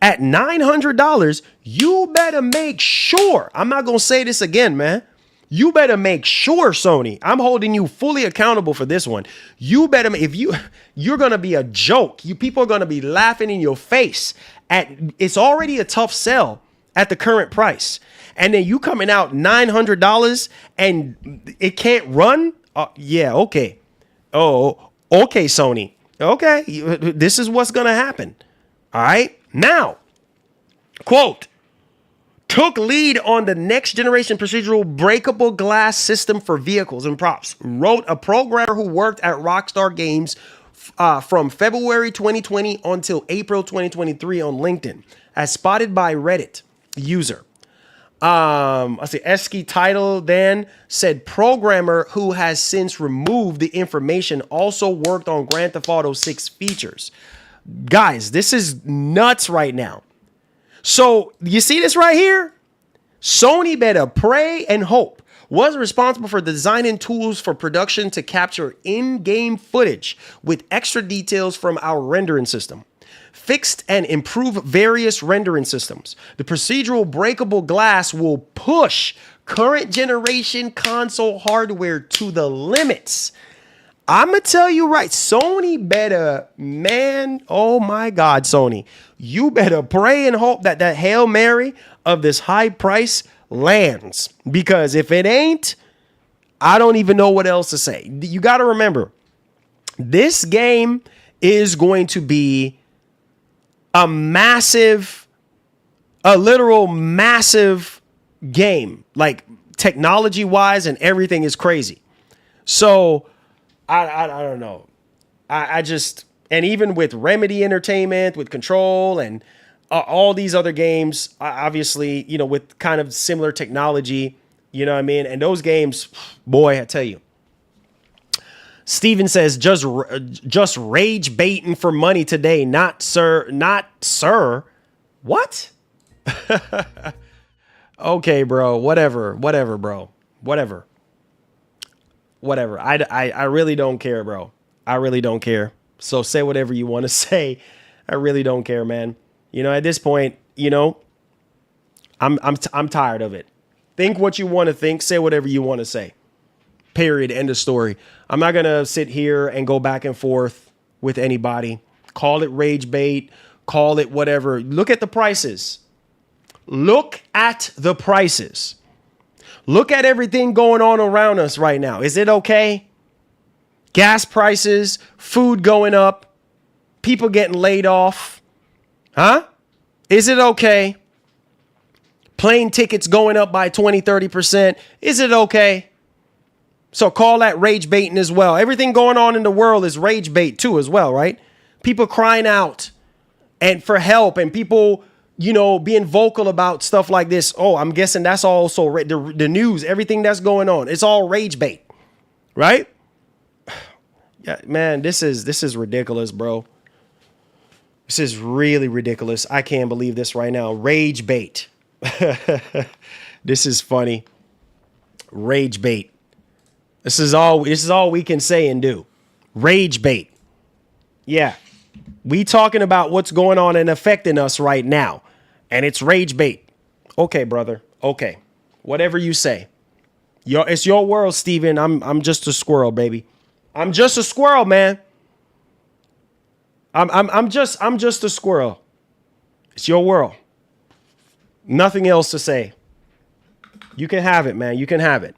at $900, you better make sure. I'm not going to say this again, man. You better make sure, Sony. I'm holding you fully accountable for this one. You better, you're going to be a joke. You people are going to be laughing in your face it's already a tough sell at the current price. And then you coming out $900 and it can't run? Yeah, okay. Oh, okay, Sony. Okay, this is what's going to happen. All right. Now, quote, took lead on the next generation procedural breakable glass system for vehicles and props. Wrote a programmer who worked at Rockstar Games from February 2020 until April 2023 on LinkedIn, as spotted by Reddit user. Esky title then said programmer who has since removed the information also worked on Grand Theft Auto 6 features. Guys, this is nuts right now. So you see this right here? Sony better pray and hope was responsible for designing tools for production to capture in-game footage with extra details from our rendering system. Fixed and improve various rendering systems. The procedural breakable glass will push current generation console hardware to the limits. I'm going to tell you right, Sony better, man, oh my God, Sony, you better pray and hope that that Hail Mary of this high price lands. Because if it ain't, I don't even know what else to say. You got to remember, this game is going to be a literal massive game, like technology wise, and everything is crazy. So I don't know. I just, and even with Remedy Entertainment, with Control and all these other games, obviously, you know, with kind of similar technology, you know what I mean? And those games, boy, I tell you. Steven says, just rage baiting for money today. Not sir. What? Okay, bro. Whatever, bro. Whatever. I really don't care, bro. I really don't care. So say whatever you want to say. I really don't care, man. You know, at this point, you know, I'm tired of it. Think what you want to think. Say whatever you want to say. Period. End of story. I'm not going to sit here and go back and forth with anybody. Call it rage bait. Call it whatever. Look at the prices. Look at the prices. Look at everything going on around us right now. Is it okay? Gas prices, food going up, people getting laid off. Huh? Is it okay? Plane tickets going up by 20, 30%. Is it okay? So call that rage baiting as well. Everything going on in the world is rage bait too as well, right? People crying out and for help, and people, being vocal about stuff like this. Oh, I'm guessing that's also the news, everything that's going on. It's all rage bait, right? Yeah, man, this is ridiculous, bro. This is really ridiculous. I can't believe this right now. Rage bait. This is funny. Rage bait. This is all we can say and do. Rage bait. Yeah. We talking about what's going on and affecting us right now. And it's rage bait. Okay, brother. Okay. Whatever you say. It's your world, Steven. I'm just a squirrel, baby. I'm just a squirrel, man. I'm just a squirrel. It's your world. Nothing else to say. You can have it, man. You can have it.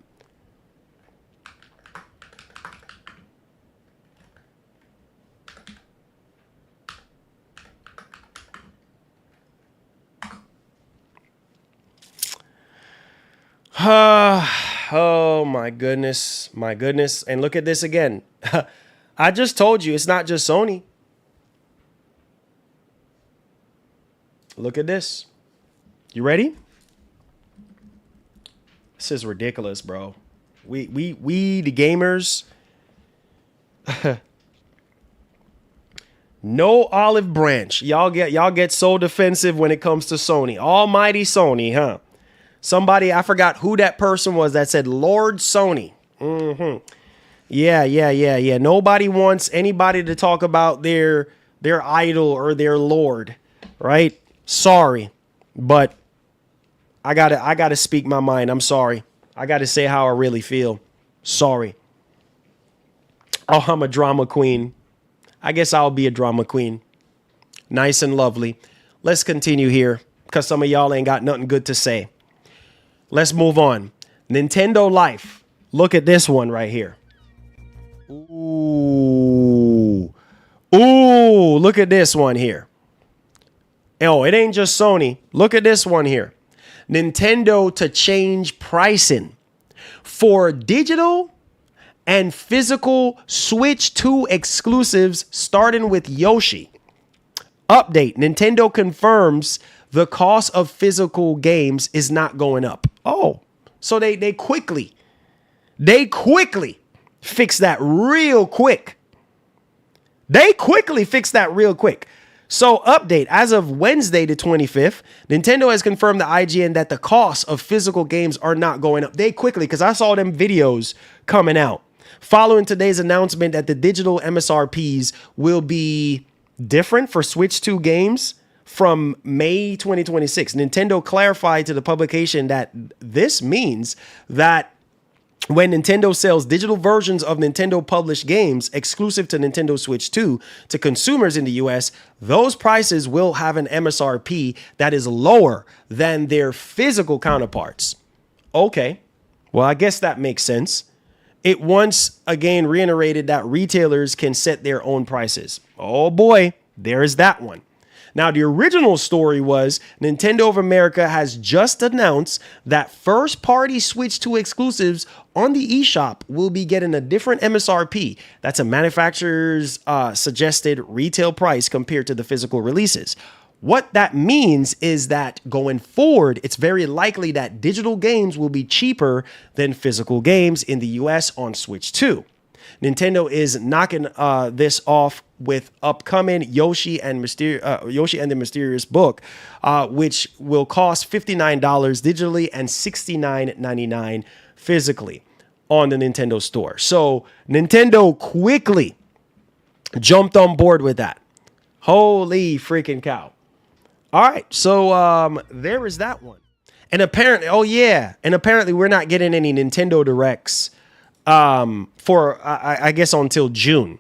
Oh my goodness. My goodness. And look at this again. I just told you it's not just Sony. Look at this. You ready? This is ridiculous, bro. We the gamers. No olive branch. Y'all get so defensive when it comes to Sony. Almighty Sony, huh? Somebody, I forgot who that person was that said Lord Sony. Yeah. Nobody wants anybody to talk about their idol or their Lord, right? Sorry, but I gotta speak my mind. I'm sorry. I gotta say how I really feel. Sorry. Oh, I'm a drama queen. I guess I'll be a drama queen. Nice and lovely. Let's continue here because some of y'all ain't got nothing good to say. Let's move on. Nintendo Life. Look at this one right here. Ooh, look at this one here. Oh, it ain't just Sony. Look at this one here. Nintendo to change pricing for digital and physical Switch 2 exclusives, starting with Yoshi. Update. Nintendo confirms the cost of physical games is not going up. Oh, so they quickly fix that real quick. So update, as of Wednesday the 25th, Nintendo has confirmed to IGN that the cost of physical games are not going up. They quickly, because I saw them videos coming out. Following today's announcement that the digital MSRPs will be different for Switch 2 games from May 2026, Nintendo clarified to the publication that this means that when Nintendo sells digital versions of Nintendo published games exclusive to Nintendo Switch 2 to consumers in the US, those prices will have an MSRP that is lower than their physical counterparts. Okay, well, I guess that makes sense. It once again reiterated that retailers can set their own prices. Oh boy, there's that one. Now, the original story was Nintendo of America has just announced that first-party Switch 2 exclusives on the eShop will be getting a different MSRP. That's a manufacturer's suggested retail price compared to the physical releases. What that means is that going forward, it's very likely that digital games will be cheaper than physical games in the US on Switch 2. Nintendo is knocking this off with upcoming Yoshi and the Mysterious Book, which will cost $59 digitally and $69.99 physically on the Nintendo Store. So Nintendo quickly jumped on board with that. Holy freaking cow. All right, so there is that one. And apparently we're not getting any Nintendo Directs for I guess until June.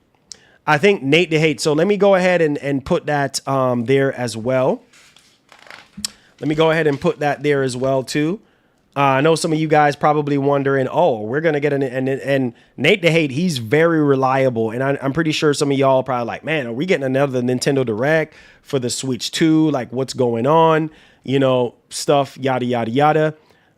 I think Nate the Hate. So let me go ahead and put that there as well. Let me go ahead and put that there as well too. I know some of you guys probably wondering, oh, we're gonna get and Nate the Hate. He's very reliable, and I'm pretty sure some of y'all are probably like, man, are we getting another Nintendo Direct for the Switch 2? Like, what's going on? You know, stuff, yada yada yada.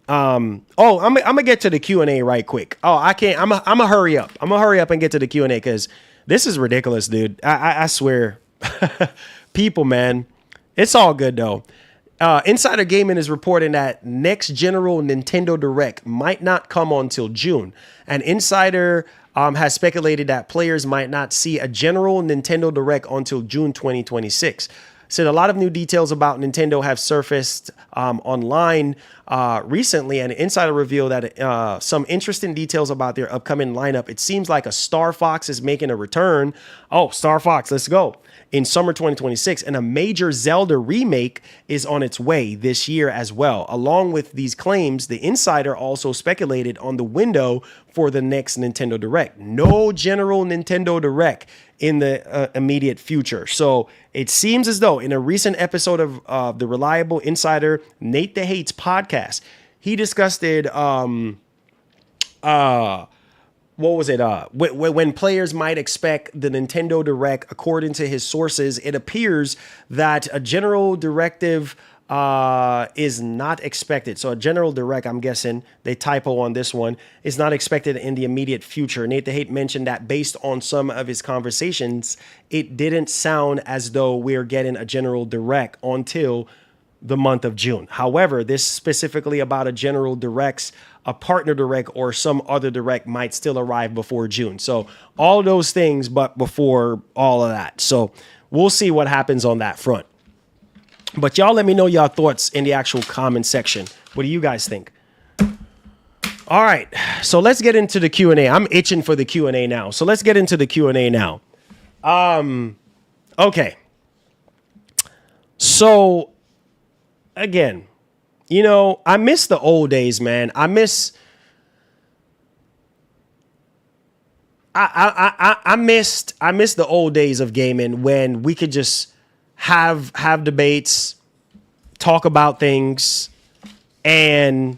I'm gonna get to the Q&A right quick. Oh, I can't. I'm gonna hurry up. I'm gonna hurry up and get to the Q&A because this is ridiculous, dude. I swear, people, man. It's all good though. Insider Gaming is reporting that next general Nintendo Direct might not come until June. An insider has speculated that players might not see a general Nintendo Direct until June 2026. Said a lot of new details about Nintendo have surfaced online recently, and Insider revealed that some interesting details about their upcoming lineup. It seems like a Star Fox is making a return. Oh, Star Fox, let's go. In summer 2026, and a major Zelda remake is on its way this year as well. Along with these claims, the insider also speculated on the window for the next Nintendo Direct. No general Nintendo Direct in the immediate future. So it seems as though in a recent episode of the Reliable Insider Nate the Hates podcast, he discussed it. What was it? When players might expect the Nintendo Direct, according to his sources, it appears that a general directive is not expected. So a general direct, I'm guessing they typo on this one, is not expected in the immediate future. Nate the Hate mentioned that based on some of his conversations, it didn't sound as though we're getting a general direct until the month of June. However, this specifically about a general directs, a partner direct, or some other direct might still arrive before June. So all those things, but before all of that. So we'll see what happens on that front. But y'all let me know your thoughts in the actual comment section. What do you guys think? All right, so let's get into the Q&A. I'm itching for the Q&A now. So let's get into the Q&A now. Okay. So again, you know, I miss the old days, man. I miss the old days of gaming when we could just have debates, talk about things, and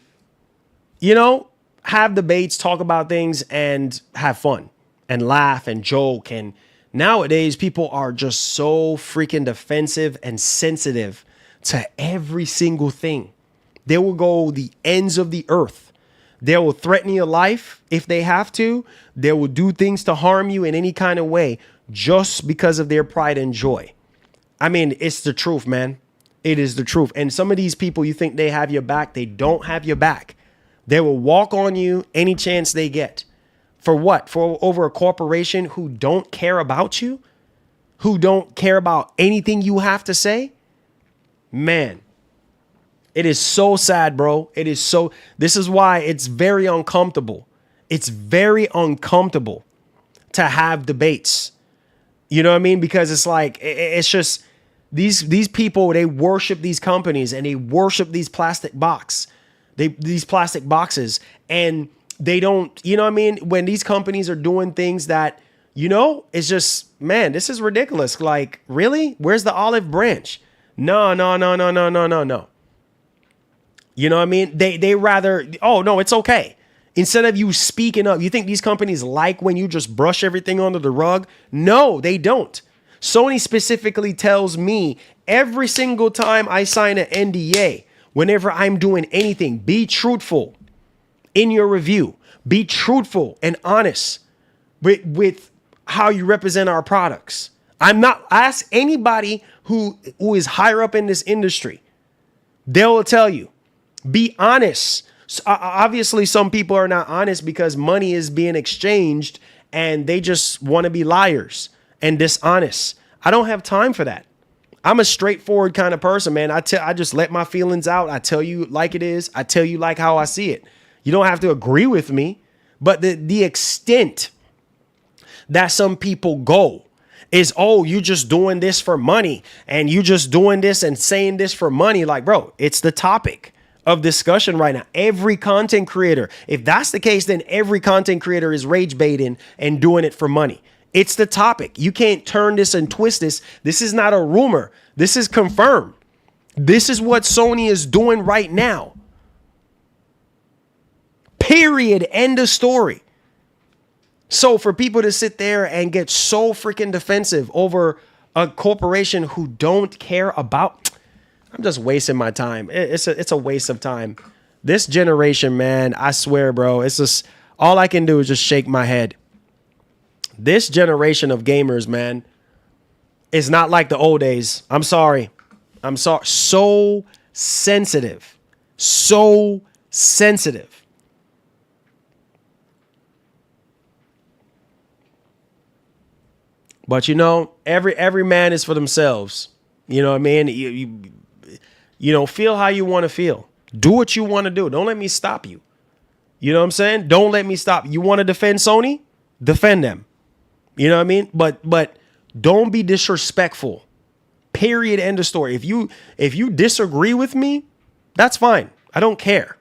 have debates, talk about things, and have fun and laugh and joke. And nowadays, people are just so freaking defensive and sensitive to every single thing. They will go the ends of the earth. They will threaten your life if they have to. They will do things to harm you in any kind of way just because of their pride and joy. I mean, it's the truth, man. It is the truth. And some of these people, you think they have your back, they don't have your back. They will walk on you any chance they get. For what? For over a corporation who don't care about you? Who don't care about anything you have to say? Man, it is so sad, bro. This is why it's very uncomfortable. It's very uncomfortable to have debates. You know what I mean? Because it's like, it's just these people, they worship these companies and they worship these plastic boxes, and they don't, you know what I mean? When these companies are doing things that, it's just, man, this is ridiculous. Like, really? Where's the olive branch? No. You know what I mean? They rather, oh, no, it's okay. Instead of you speaking up, you think these companies like when you just brush everything under the rug? No, they don't. Sony specifically tells me every single time I sign an NDA, whenever I'm doing anything, be truthful in your review. Be truthful and honest with how you represent our products. Ask anybody who is higher up in this industry. They'll tell you, be honest. So, obviously, some people are not honest because money is being exchanged and they just want to be liars and dishonest. I don't have time for that. I'm a straightforward kind of person, man. I just let my feelings out. I tell you like it is. I tell you like how I see it. You don't have to agree with me, but the extent that some people go is, oh, you just doing this for money and you just doing this and saying this for money. Like, bro, it's the topic of discussion right now. Every content creator, if that's the case, then every content creator is rage baiting and doing it for money. It's the topic. You can't turn this and twist this. This is not a rumor. This is confirmed. This is what Sony is doing right now. Period. End of story. So for people to sit there and get so freaking defensive over a corporation who don't care about, I'm just wasting my time. It's a waste of time. This generation, man, I swear, bro, it's just all I can do is just shake my head. This generation of gamers, man, is not like the old days. I'm sorry. I'm sorry. So sensitive. So sensitive. But you know, every man is for themselves. You know what I mean? You know, feel how you want to feel. Do what you want to do. Don't let me stop you. You know what I'm saying? Don't let me stop. You want to defend Sony? Defend them. You know what I mean? But don't be disrespectful. Period. End of story. If you disagree with me, that's fine. I don't care.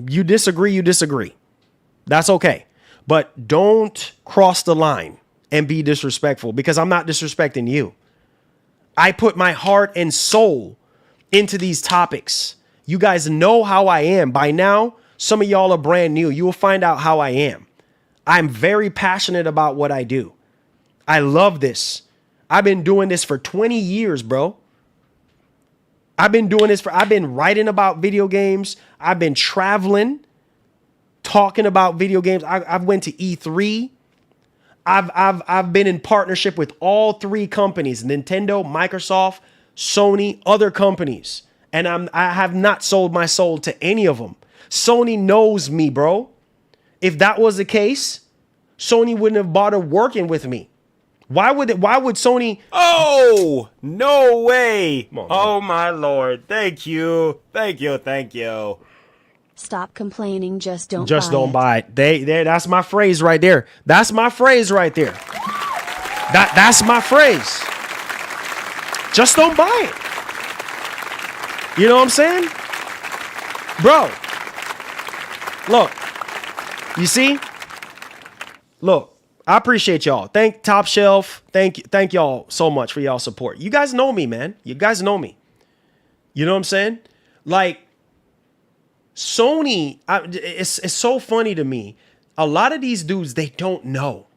You disagree, you disagree. That's okay. But don't cross the line and be disrespectful, because I'm not disrespecting you. I put my heart and soul into these topics. You guys know how I am. By now, some of y'all are brand new. You will find out how I am. I'm very passionate about what I do. I love this. I've been doing this for 20 years, bro. I've been writing about video games. I've been traveling, talking about video games. I've went to E3. I've been in partnership with all three companies: Nintendo, Microsoft, Sony, other companies. And I have not sold my soul to any of them. Sony knows me, bro. If that was the case, Sony wouldn't have bothered working with me. Why would Sony? Oh, no way. On, oh, my Lord. Thank you. Thank you. Thank you. Stop complaining, just don't buy it. That's my phrase right there. That's my phrase right there. That's my phrase. Just don't buy it. You know what I'm saying? Bro. Look. You see? Look. I appreciate y'all. Thank Top Shelf. Thank y'all so much for y'all support. You guys know me, man. You guys know me. You know what I'm saying? Like, Sony, it's so funny to me. A lot of these dudes, they don't know.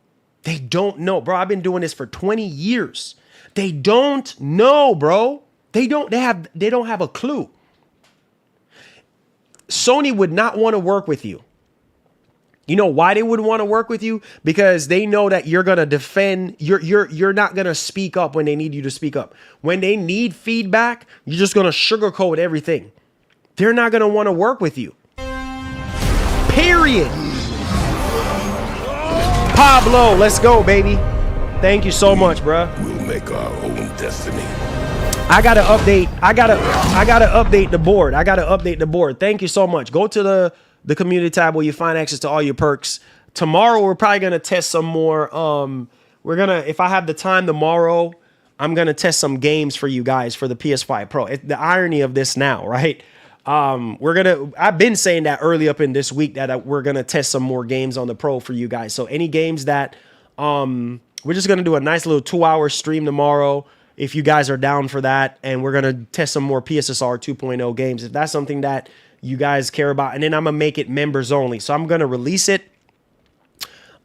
They don't know. Bro, I've been doing this for 20 years. They don't know, bro. They don't have a clue. Sony would not want to work with you. You know why they would want to work with you? Because they know that you're going to defend, you're not going to speak up when they need you to speak up. When they need feedback, you're just going to sugarcoat everything. They're not going to want to work with you. Period. Pablo, let's go, baby. Thank you so much, bruh. We'll make our own destiny. I gotta update. I gotta update the board. Thank you so much. Go to the community tab where you find access to all your perks. Tomorrow we're probably gonna test some more. If I have the time tomorrow, I'm gonna test some games for you guys for the PS5 Pro. The irony of this now, right? I've been saying that early up in this week that we're gonna test some more games on the Pro for you guys. So any games that we're just gonna do a nice little 2-hour stream tomorrow, if you guys are down for that, and we're gonna test some more PSSR 2.0 games if that's something that you guys care about. And then I'm gonna make it members only. So I'm gonna release it.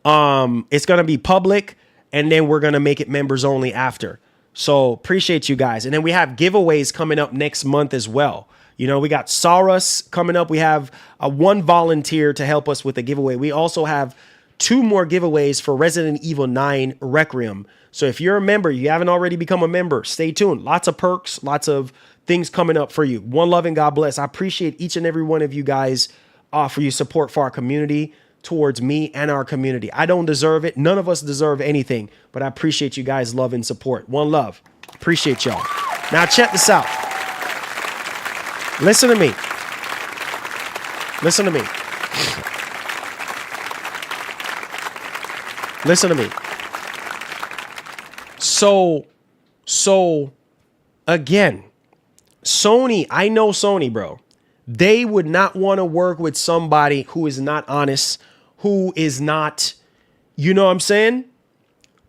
It's gonna be public, and then we're gonna make it members only after. So appreciate you guys. And then we have giveaways coming up next month as well. You know, we got Saurus coming up. We have one volunteer to help us with the giveaway. We also have 2 more giveaways for Resident Evil 9 Requiem. So if you're a member, you haven't already become a member, stay tuned. Lots of perks, lots of things coming up for you. One love and God bless. I appreciate each and every one of you guys for your support for our community, towards me and our community. I don't deserve it. None of us deserve anything, but I appreciate you guys' love and support. One love. Appreciate y'all. Now check this out. Listen to me. Listen to me. Listen to me. So again, Sony, I know Sony, bro. They would not want to work with somebody who is not honest, who is not, you know what I'm saying?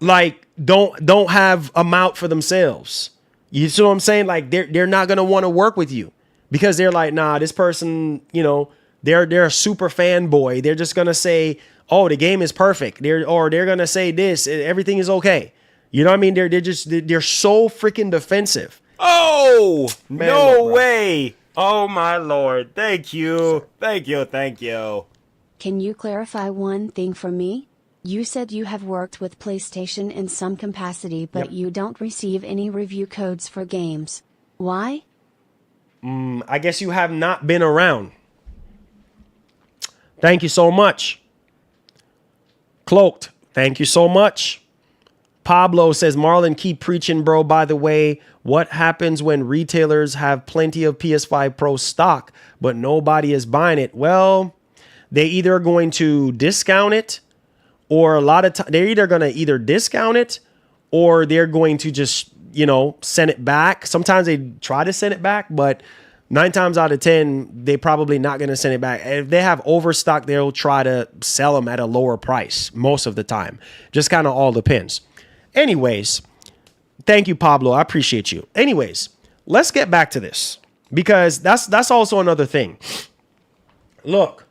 Like, don't have a mouth for themselves. You see what I'm saying? Like, they're not going to want to work with you because they're like, nah, this person, you know, they're a super fanboy. They're just going to say, oh, the game is perfect. They're going to say this, everything is okay. You know what I mean? They're so freaking defensive. Oh, Man, no look, way. Oh, my Lord. Thank you. Thank you. Thank you. Can you clarify one thing for me? You said you have worked with PlayStation in some capacity, but Yep. you don't receive any review codes for games. Why? I guess you have not been around. Thank you so much. Cloaked, thank you so much. Pablo says, Marlon, keep preaching, bro. By the way, what happens when retailers have plenty of PS5 Pro stock, but nobody is buying it? Well, they either are going to discount it, or a lot of time they're either going to either discount it, or they're going to just, send it back. Sometimes they try to send it back, but 9 times out of 10, they probably not going to send it back. If they have overstock, they'll try to sell them at a lower price most of the time. Just kind of all depends. Anyways, thank you, Pablo. I appreciate you. Anyways, let's get back to this, because that's also another thing. Look,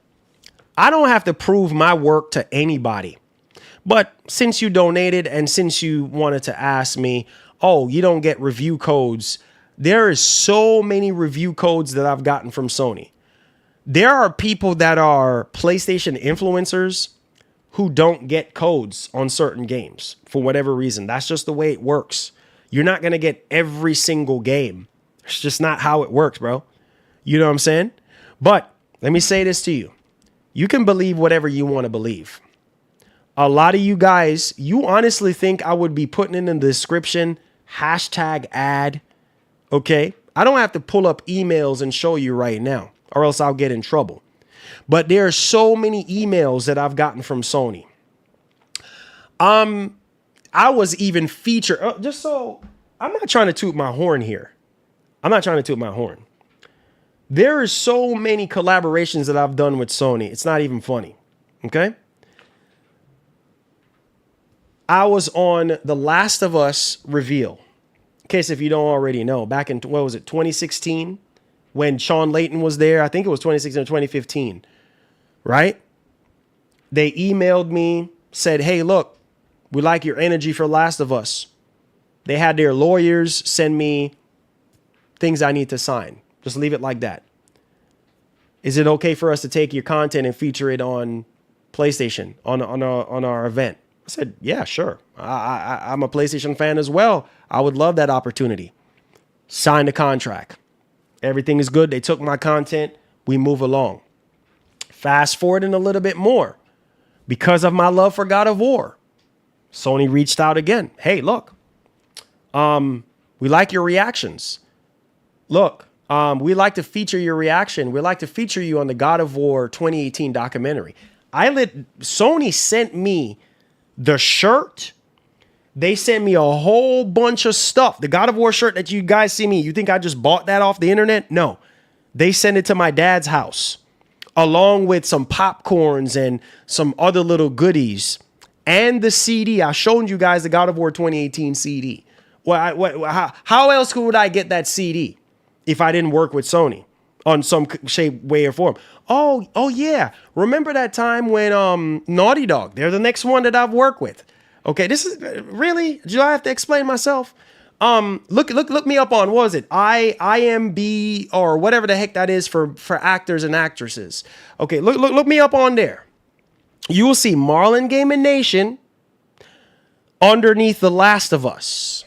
I don't have to prove my work to anybody. But since you donated and since you wanted to ask me, oh, you don't get review codes. There is so many review codes that I've gotten from Sony. There are people that are PlayStation influencers who don't get codes on certain games for whatever reason. That's just the way it works. You're not going to get every single game. It's just not how it works, bro. You know what I'm saying? But let me say this to you. You can believe whatever you want to believe. A lot of you guys, you honestly think I would be putting in the description #ad. Okay? I don't have to pull up emails and show you right now, or else I'll get in trouble. But there are so many emails that I've gotten from Sony. I was even featured, just so, I'm not trying to toot my horn here. I'm not trying to toot my horn. There are so many collaborations that I've done with Sony. It's not even funny. Okay? I was on The Last of Us reveal. In case if you don't already know, back in, 2016? When Sean Layton was there. I think it was 2016 or 2015. Right? They emailed me, said, hey, look, we like your energy for Last of Us. They had their lawyers send me things I need to sign. Just leave it like that. Is it okay for us to take your content and feature it on PlayStation, on our event? I said, yeah, sure. I'm a PlayStation fan as well. I would love that opportunity. Signed the contract. Everything is good. They took my content. We move along. Fast forwarding a little bit more. Because of my love for God of War, Sony reached out again. Hey, look, we like your reactions. Look, we like to feature your reaction. We like to feature you on the God of War 2018 documentary. Sony sent me the shirt. They sent me a whole bunch of stuff. The God of War shirt that you guys see me, you think I just bought that off the internet? No. They sent it to my dad's house, along with some popcorns and some other little goodies. And the CD. I showed you guys the God of War 2018 CD. How else could I get that CD if I didn't work with Sony on some shape, way, or form? Oh yeah. Remember that time when Naughty Dog, they're the next one that I've worked with. Okay, this is really, do I have to explain myself? Look me up on, what was it? IMB or whatever the heck that is for actors and actresses. Okay, look me up on there. You will see Marlon Gaming Nation underneath The Last of Us.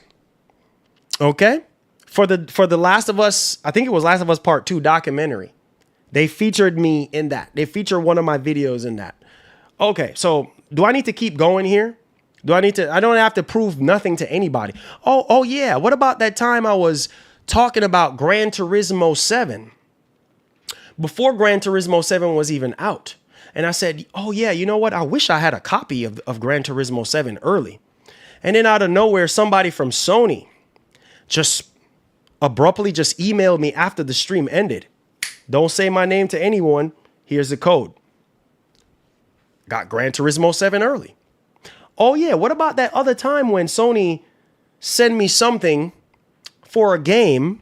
Okay? For the Last of Us, I think it was Last of Us Part 2 documentary. They featured me in that. They featured one of my videos in that. Okay, so do I need to keep going here? I don't have to prove nothing to anybody. Oh yeah. What about that time I was talking about Gran Turismo 7? Before Gran Turismo 7 was even out. And I said, oh yeah, you know what? I wish I had a copy of Gran Turismo 7 early. And then out of nowhere, somebody from Sony just abruptly just emailed me after the stream ended. Don't say my name to anyone. Here's the code. Got Gran Turismo 7 early. Oh yeah, what about that other time when Sony sent me something for a game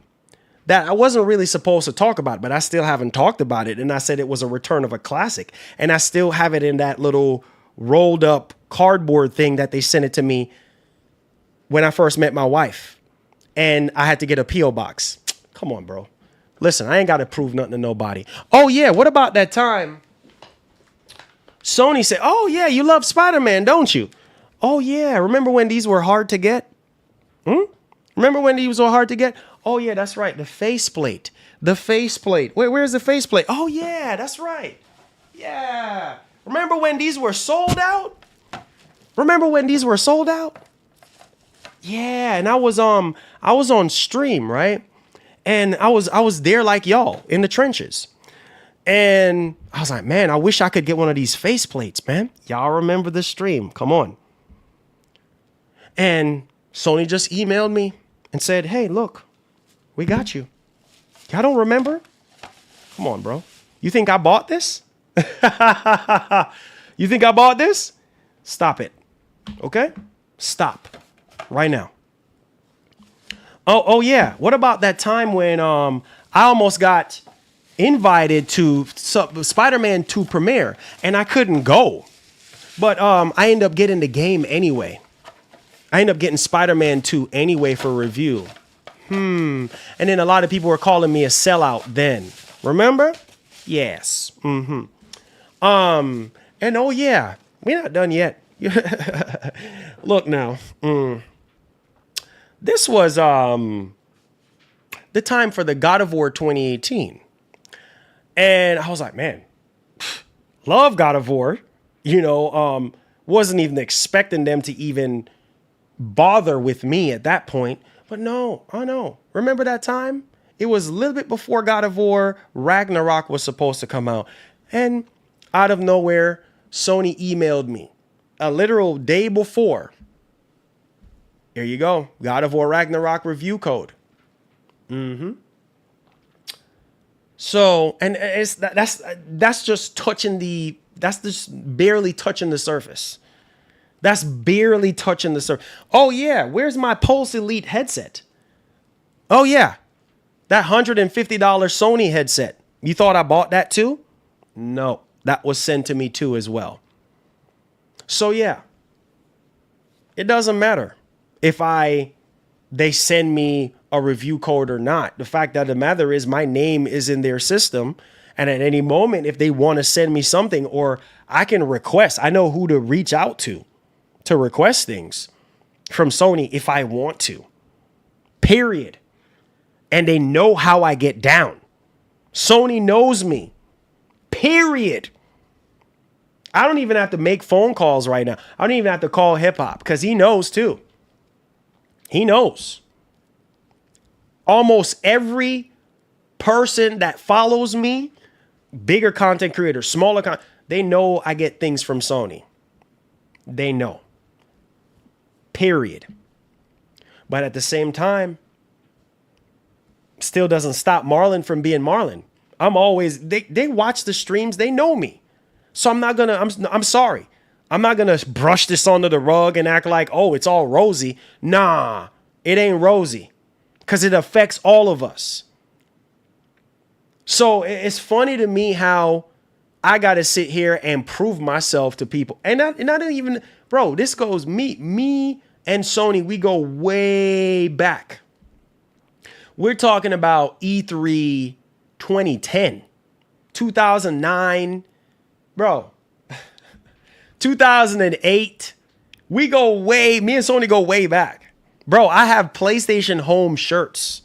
that I wasn't really supposed to talk about, but I still haven't talked about it. And I said it was a return of a classic. And I still have it in that little rolled up cardboard thing that they sent it to me when I first met my wife. And I had to get a P.O. box. Come on, bro. Listen, I ain't got to prove nothing to nobody. Oh yeah, what about that time Sony said, oh yeah, you love Spider-Man, don't you? Oh yeah, remember when these were hard to get? Remember when these were hard to get? Oh yeah, that's right. The faceplate. The faceplate. Where's the faceplate? Oh yeah, that's right. Yeah. Remember when these were sold out? Yeah, and I was on stream, right? And I was there like y'all in the trenches. And I was like, man, I wish I could get one of these faceplates, man. Y'all remember the stream. Come on. And Sony just emailed me and said, hey, look, we got you. Y'all don't remember? Come on, bro. You think I bought this? You think I bought this? Stop it. Okay? Stop. Right now. Oh yeah. What about that time when I almost got invited to Spider-Man 2 premiere and I couldn't go, but I ended up getting the game anyway. I ended up getting Spider-Man 2 anyway for review. And then a lot of people were calling me a sellout then. Remember? Yes. And oh yeah, we're not done yet. Look now. This was the time for the God of War 2018. And I was like, man, love God of War. Wasn't even expecting them to even bother with me at that point. But no, I know. Remember that time? It was a little bit before God of War Ragnarok was supposed to come out. And out of nowhere, Sony emailed me a literal day before. Here you go. God of War Ragnarok review code. So, and that's just barely touching the surface. That's barely touching the surface. Oh yeah, where's my Pulse Elite headset? Oh yeah, that $150 Sony headset. You thought I bought that too? No, that was sent to me too as well. So yeah, it doesn't matter if they send me a review code or not. The fact that the matter is my name is in their system. And at any moment, if they want to send me something, or I can request, I know who to reach out to request things from Sony if I want to. Period. And they know how I get down. Sony knows me. Period. I don't even have to make phone calls right now. I don't even have to call hip hop because he knows too. He knows. Almost every person that follows me, bigger content creators, smaller content, they know I get things from Sony. They know. Period. But at the same time, still doesn't stop Marlon from being Marlon. I'm always, they watch the streams, they know me. So I'm sorry. I'm not going to brush this under the rug and act like, oh, it's all rosy. Nah, it ain't rosy. Because it affects all of us. So it's funny to me how I got to sit here and prove myself to people. And I don't even, bro, this goes me and Sony, we go way back. We're talking about E3 2010, 2009, bro, 2008. Me and Sony go way back. Bro, I have PlayStation Home shirts.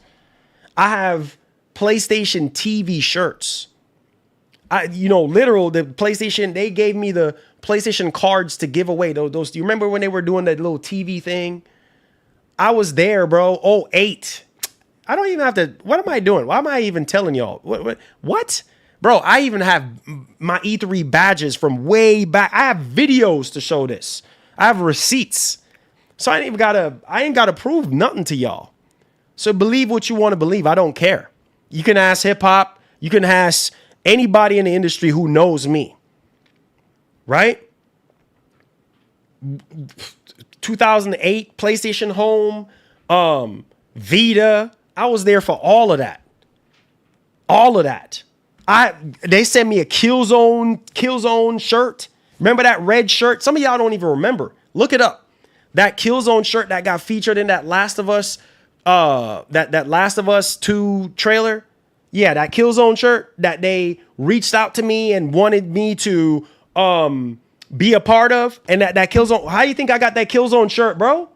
I have PlayStation TV shirts. The PlayStation, they gave me the PlayStation cards to give away. Those, do you remember when they were doing that little TV thing? I was there, bro. 08. I don't even have to, what am I doing? Why am I even telling y'all? What? Bro, I even have my E3 badges from way back. I have videos to show this. I have receipts. So I ain't gotta prove nothing to y'all. So believe what you want to believe. I don't care. You can ask hip hop. You can ask anybody in the industry who knows me. Right? 2008, PlayStation Home, Vita. I was there for all of that. All of that. They sent me a Killzone shirt. Remember that red shirt? Some of y'all don't even remember. Look it up. That Killzone shirt that got featured in that Last of Us, that Last of Us 2 trailer. Yeah, that Killzone shirt that they reached out to me and wanted me to be a part of. And that Killzone, how do you think I got that Killzone shirt, bro?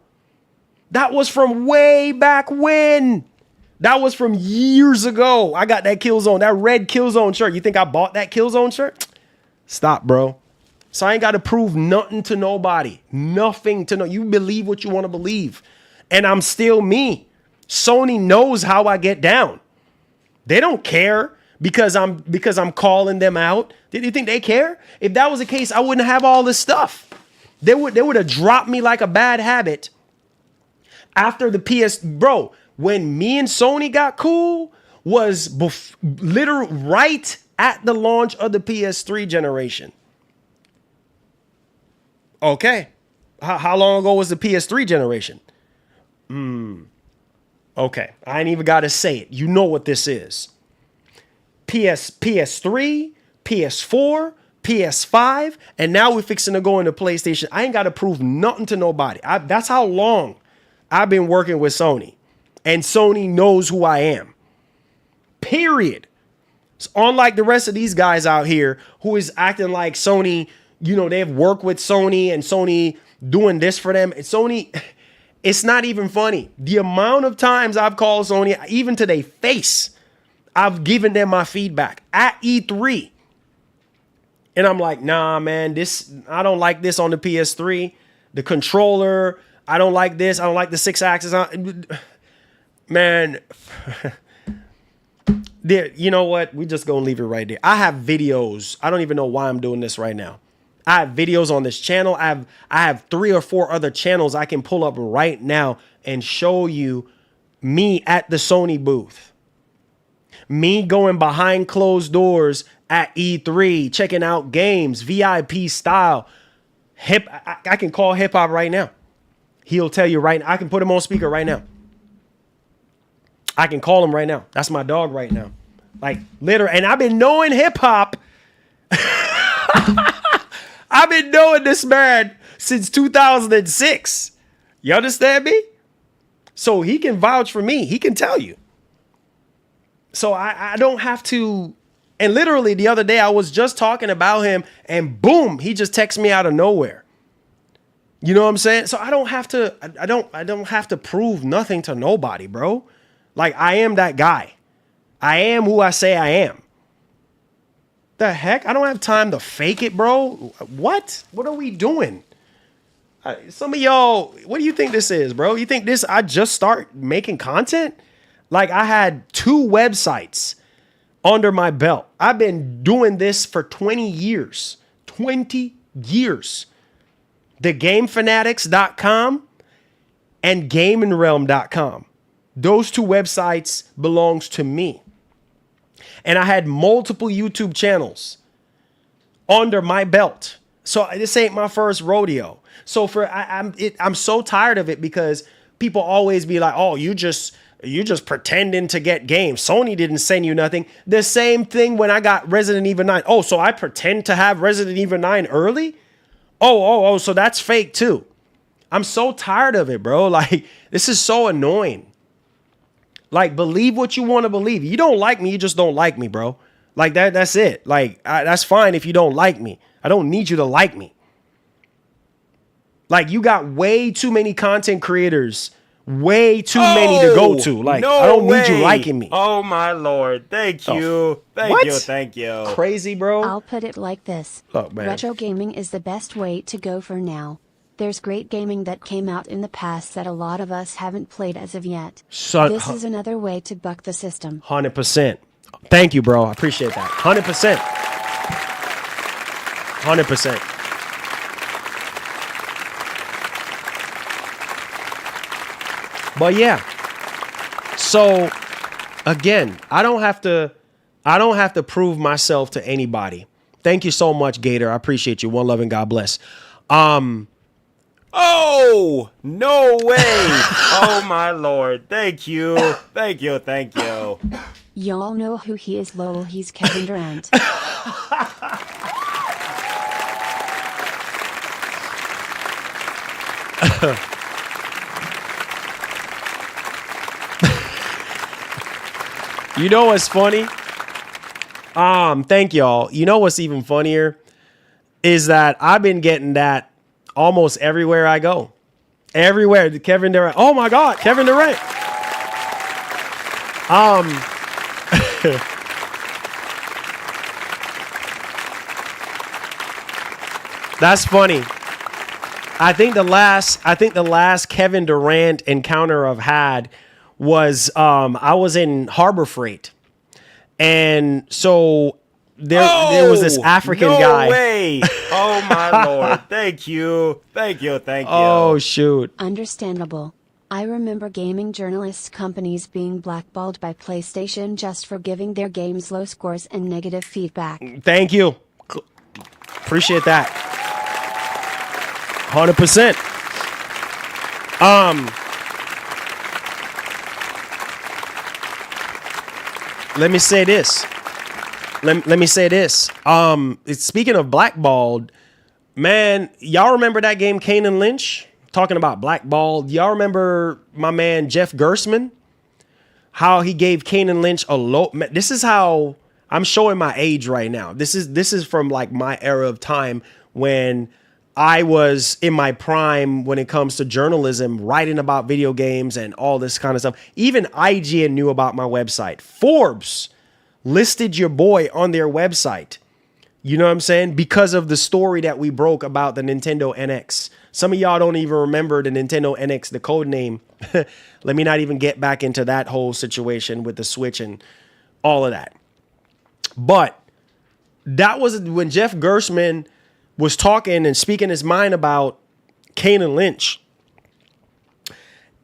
That was from way back when. That was from years ago. I got that Killzone, that red Killzone shirt. You think I bought that Killzone shirt? Stop, bro. So I ain't got to prove nothing to nobody. Nothing to no. You believe what you want to believe. And I'm still me. Sony knows how I get down. They don't care because I'm calling them out. Did you think they care? If that was the case, I wouldn't have all this stuff. They would have dropped me like a bad habit after the PS. Bro, when me and Sony got cool was literally right at the launch of the PS3 generation. Okay. How long ago was the PS3 generation? Okay. I ain't even got to say it. You know what this is. PS3, PS4, PS5, and now we're fixing to go into PlayStation. I ain't got to prove nothing to nobody. That's how long I've been working with Sony. And Sony knows who I am. Period. So unlike the rest of these guys out here who is acting like Sony, they've worked with Sony and Sony doing this for them. Sony, it's not even funny. The amount of times I've called Sony, even to their face, I've given them my feedback at E3. And I'm like, nah, man, I don't like this on the PS3. The controller, I don't like this. I don't like the 6-axis. Man, there. You know what? We just gonna leave it right there. I have videos. I don't even know why I'm doing this right now. I have videos on this channel. I have 3 or 4 other channels I can pull up right now and show you me at the Sony booth. Me going behind closed doors at E3, checking out games, VIP style. I can call hip hop right now. He'll tell you right now. I can put him on speaker right now. I can call him right now. That's my dog right now. Like, literally. And I've been knowing hip hop. I've been knowing this man since 2006. You understand me? So he can vouch for me. He can tell you. So I don't have to. And literally the other day I was just talking about him and boom, he just texts me out of nowhere. You know what I'm saying? So I don't have to. I don't have to prove nothing to nobody, bro. Like, I am that guy. I am who I say I am. The heck? I don't have time to fake it, bro. What? What are we doing? Some of y'all, what do you think this is, bro? You think I just start making content? Like, I had 2 websites under my belt. I've been doing this for 20 years. 20 years. TheGameFanatics.com and GamingRealm.com. Those 2 websites belongs to me. And I had multiple YouTube channels under my belt. So this ain't my first rodeo. So I'm so tired of it because people always be like, "Oh, you just pretending to get games. Sony didn't send you nothing." The same thing when I got Resident Evil 9. Oh, so I pretend to have Resident Evil 9 early? Oh, so that's fake too. I'm so tired of it, bro. Like, this is so annoying. Like, believe what you want to believe. You don't like me, you just don't like me, bro. Like, that's it. Like, that's fine if you don't like me. I don't need you to like me. Like, you got way too many content creators. Way too many to go to. Like, no I don't way. need you liking me. Oh, my Lord. Thank you. Thank you. Crazy, bro. I'll put it like this. Oh, man. Retro gaming is the best way to go for now. There's great gaming that came out in the past that a lot of us haven't played as of yet. This is another way to buck the system. 100%. Thank you, bro. I appreciate that. 100%. 100%. But yeah. So again, I don't have to prove myself to anybody. Thank you so much, Gator. I appreciate you. One love and God bless. Oh, no way. Oh, my Lord. Thank you. Y'all know who he is, lol. He's Kevin Durant. You know what's funny? Thank y'all. You know what's even funnier is that I've been getting that almost everywhere I go. Everywhere. Kevin Durant. Oh my God, Kevin Durant. That's funny. I think the last Kevin Durant encounter I've had was I was in Harbor Freight. And so there was this African guy. No way. Oh my Lord. Thank you. Oh shoot. Understandable. I remember gaming journalists companies being blackballed by PlayStation just for giving their games low scores and negative feedback. Thank you. Appreciate that. 100%. Let me say this. Let me say this. Speaking of blackballed, man, y'all remember that game Kane and Lynch? Talking about blackballed. Y'all remember my man Jeff Gerstmann? How he gave Kane and Lynch a low. This is how I'm showing my age right now. This is from like my era of time when I was in my prime when it comes to journalism, writing about video games and all this kind of stuff. Even IGN knew about my website. Forbes listed your boy on their website. You know what I'm saying? Because of the story that we broke about the Nintendo NX. Some of y'all don't even remember the Nintendo NX, the code name. Let me not even get back into that whole situation with the Switch and all of that. But that was when Jeff Gerstmann was talking and speaking his mind about Kane and Lynch.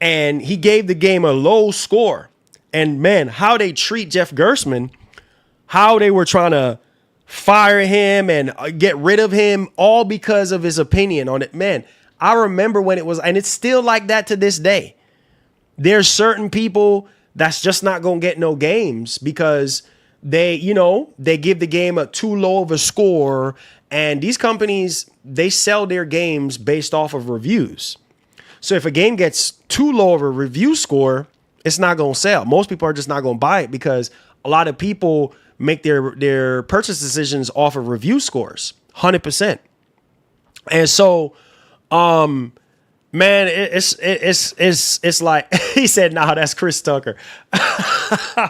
And he gave the game a low score. And man, how they treat Jeff Gerstmann, how they were trying to fire him and get rid of him, all because of his opinion on it. Man, I remember when it was, and it's still like that to this day. There's certain people that's just not going to get no games because they give the game a too low of a score. And these companies, they sell their games based off of reviews. So if a game gets too low of a review score, it's not going to sell. Most people are just not going to buy it because a lot of people make their purchase decisions off of review scores, 100%. And so, man, it's like he said, "Nah, that's Chris Tucker." Come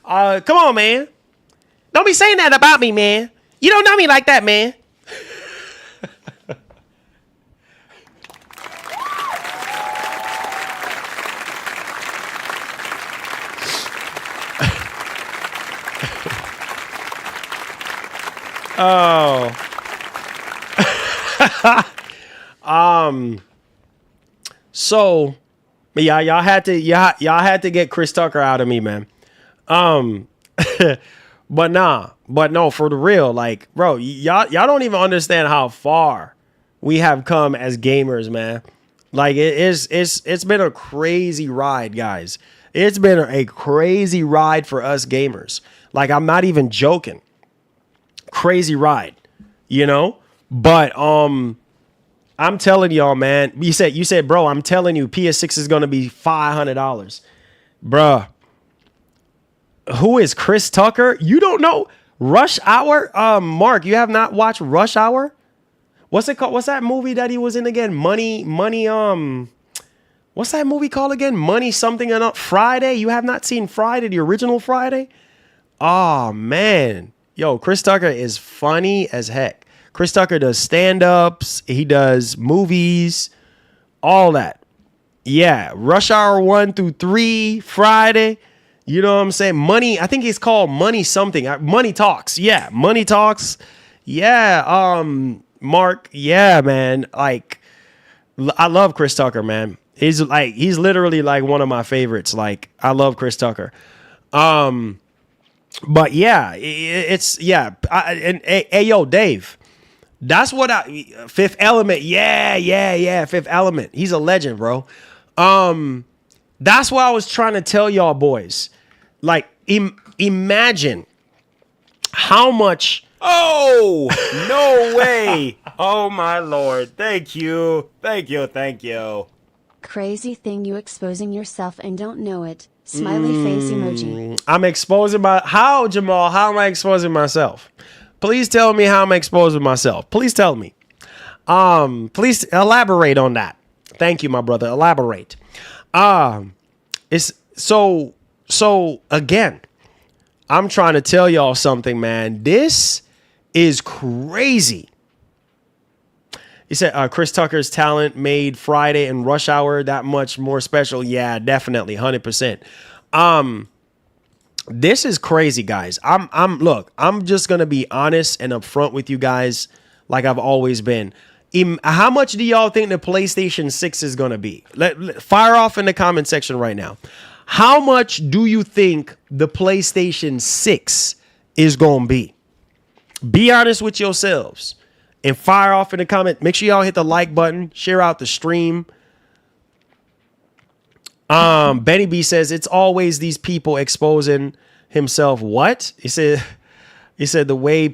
on, man. Don't be saying that about me, man. You don't know me like that, man. Oh. So yeah, y'all had to get Chris Tucker out of me, man. But no, for the real, like, bro, y'all don't even understand how far we have come as gamers, man. Like it's been a crazy ride, guys. It's been a crazy ride for us gamers. Like, I'm not even joking. Crazy ride, you know? But I'm telling y'all, man. You said, bro, I'm telling you, PS6 is gonna be $500. Bruh. Who is Chris Tucker? You don't know Rush Hour? Mark, you have not watched Rush Hour? What's it called? What's that movie that he was in again? Money, what's that movie called again? Money something or not? Friday? You have not seen Friday, the original Friday? Oh, man. Yo, Chris Tucker is funny as heck. Chris Tucker does stand-ups. He does movies. All that. Yeah. Rush Hour 1 through 3, Friday. You know what I'm saying? Money. I think it's called Money something. Money Talks. Yeah. Money Talks. Yeah. Mark. Yeah, man. Like, I love Chris Tucker, man. He's literally like one of my favorites. Like, I love Chris Tucker. But yeah, hey, yo, Dave, that's what Fifth Element. Yeah. Fifth Element. He's a legend, bro. That's what I was trying to tell y'all boys. Like, imagine how much. Oh, no way. Oh my Lord. Thank you. Crazy thing you exposing yourself and don't know it. Smiley face emoji. I'm exposing Jamal? How am I exposing myself? Please tell me how I'm exposing myself. Please tell me. Please elaborate on that. Thank you, my brother. Elaborate. It's so again, I'm trying to tell y'all something, man. This is crazy. He said Chris Tucker's talent made Friday and Rush Hour that much more special. Yeah, definitely, 100%. This is crazy, guys. I'm just gonna be honest and upfront with you guys, like I've always been. How much do y'all think the PlayStation 6 is gonna be? Fire off in the comment section right now. How much do you think the PlayStation 6 is gonna be? Be honest with yourselves and fire off in the comment. Make sure y'all hit the like button, share out the stream. Benny B says it's always these people exposing himself. What? He said the way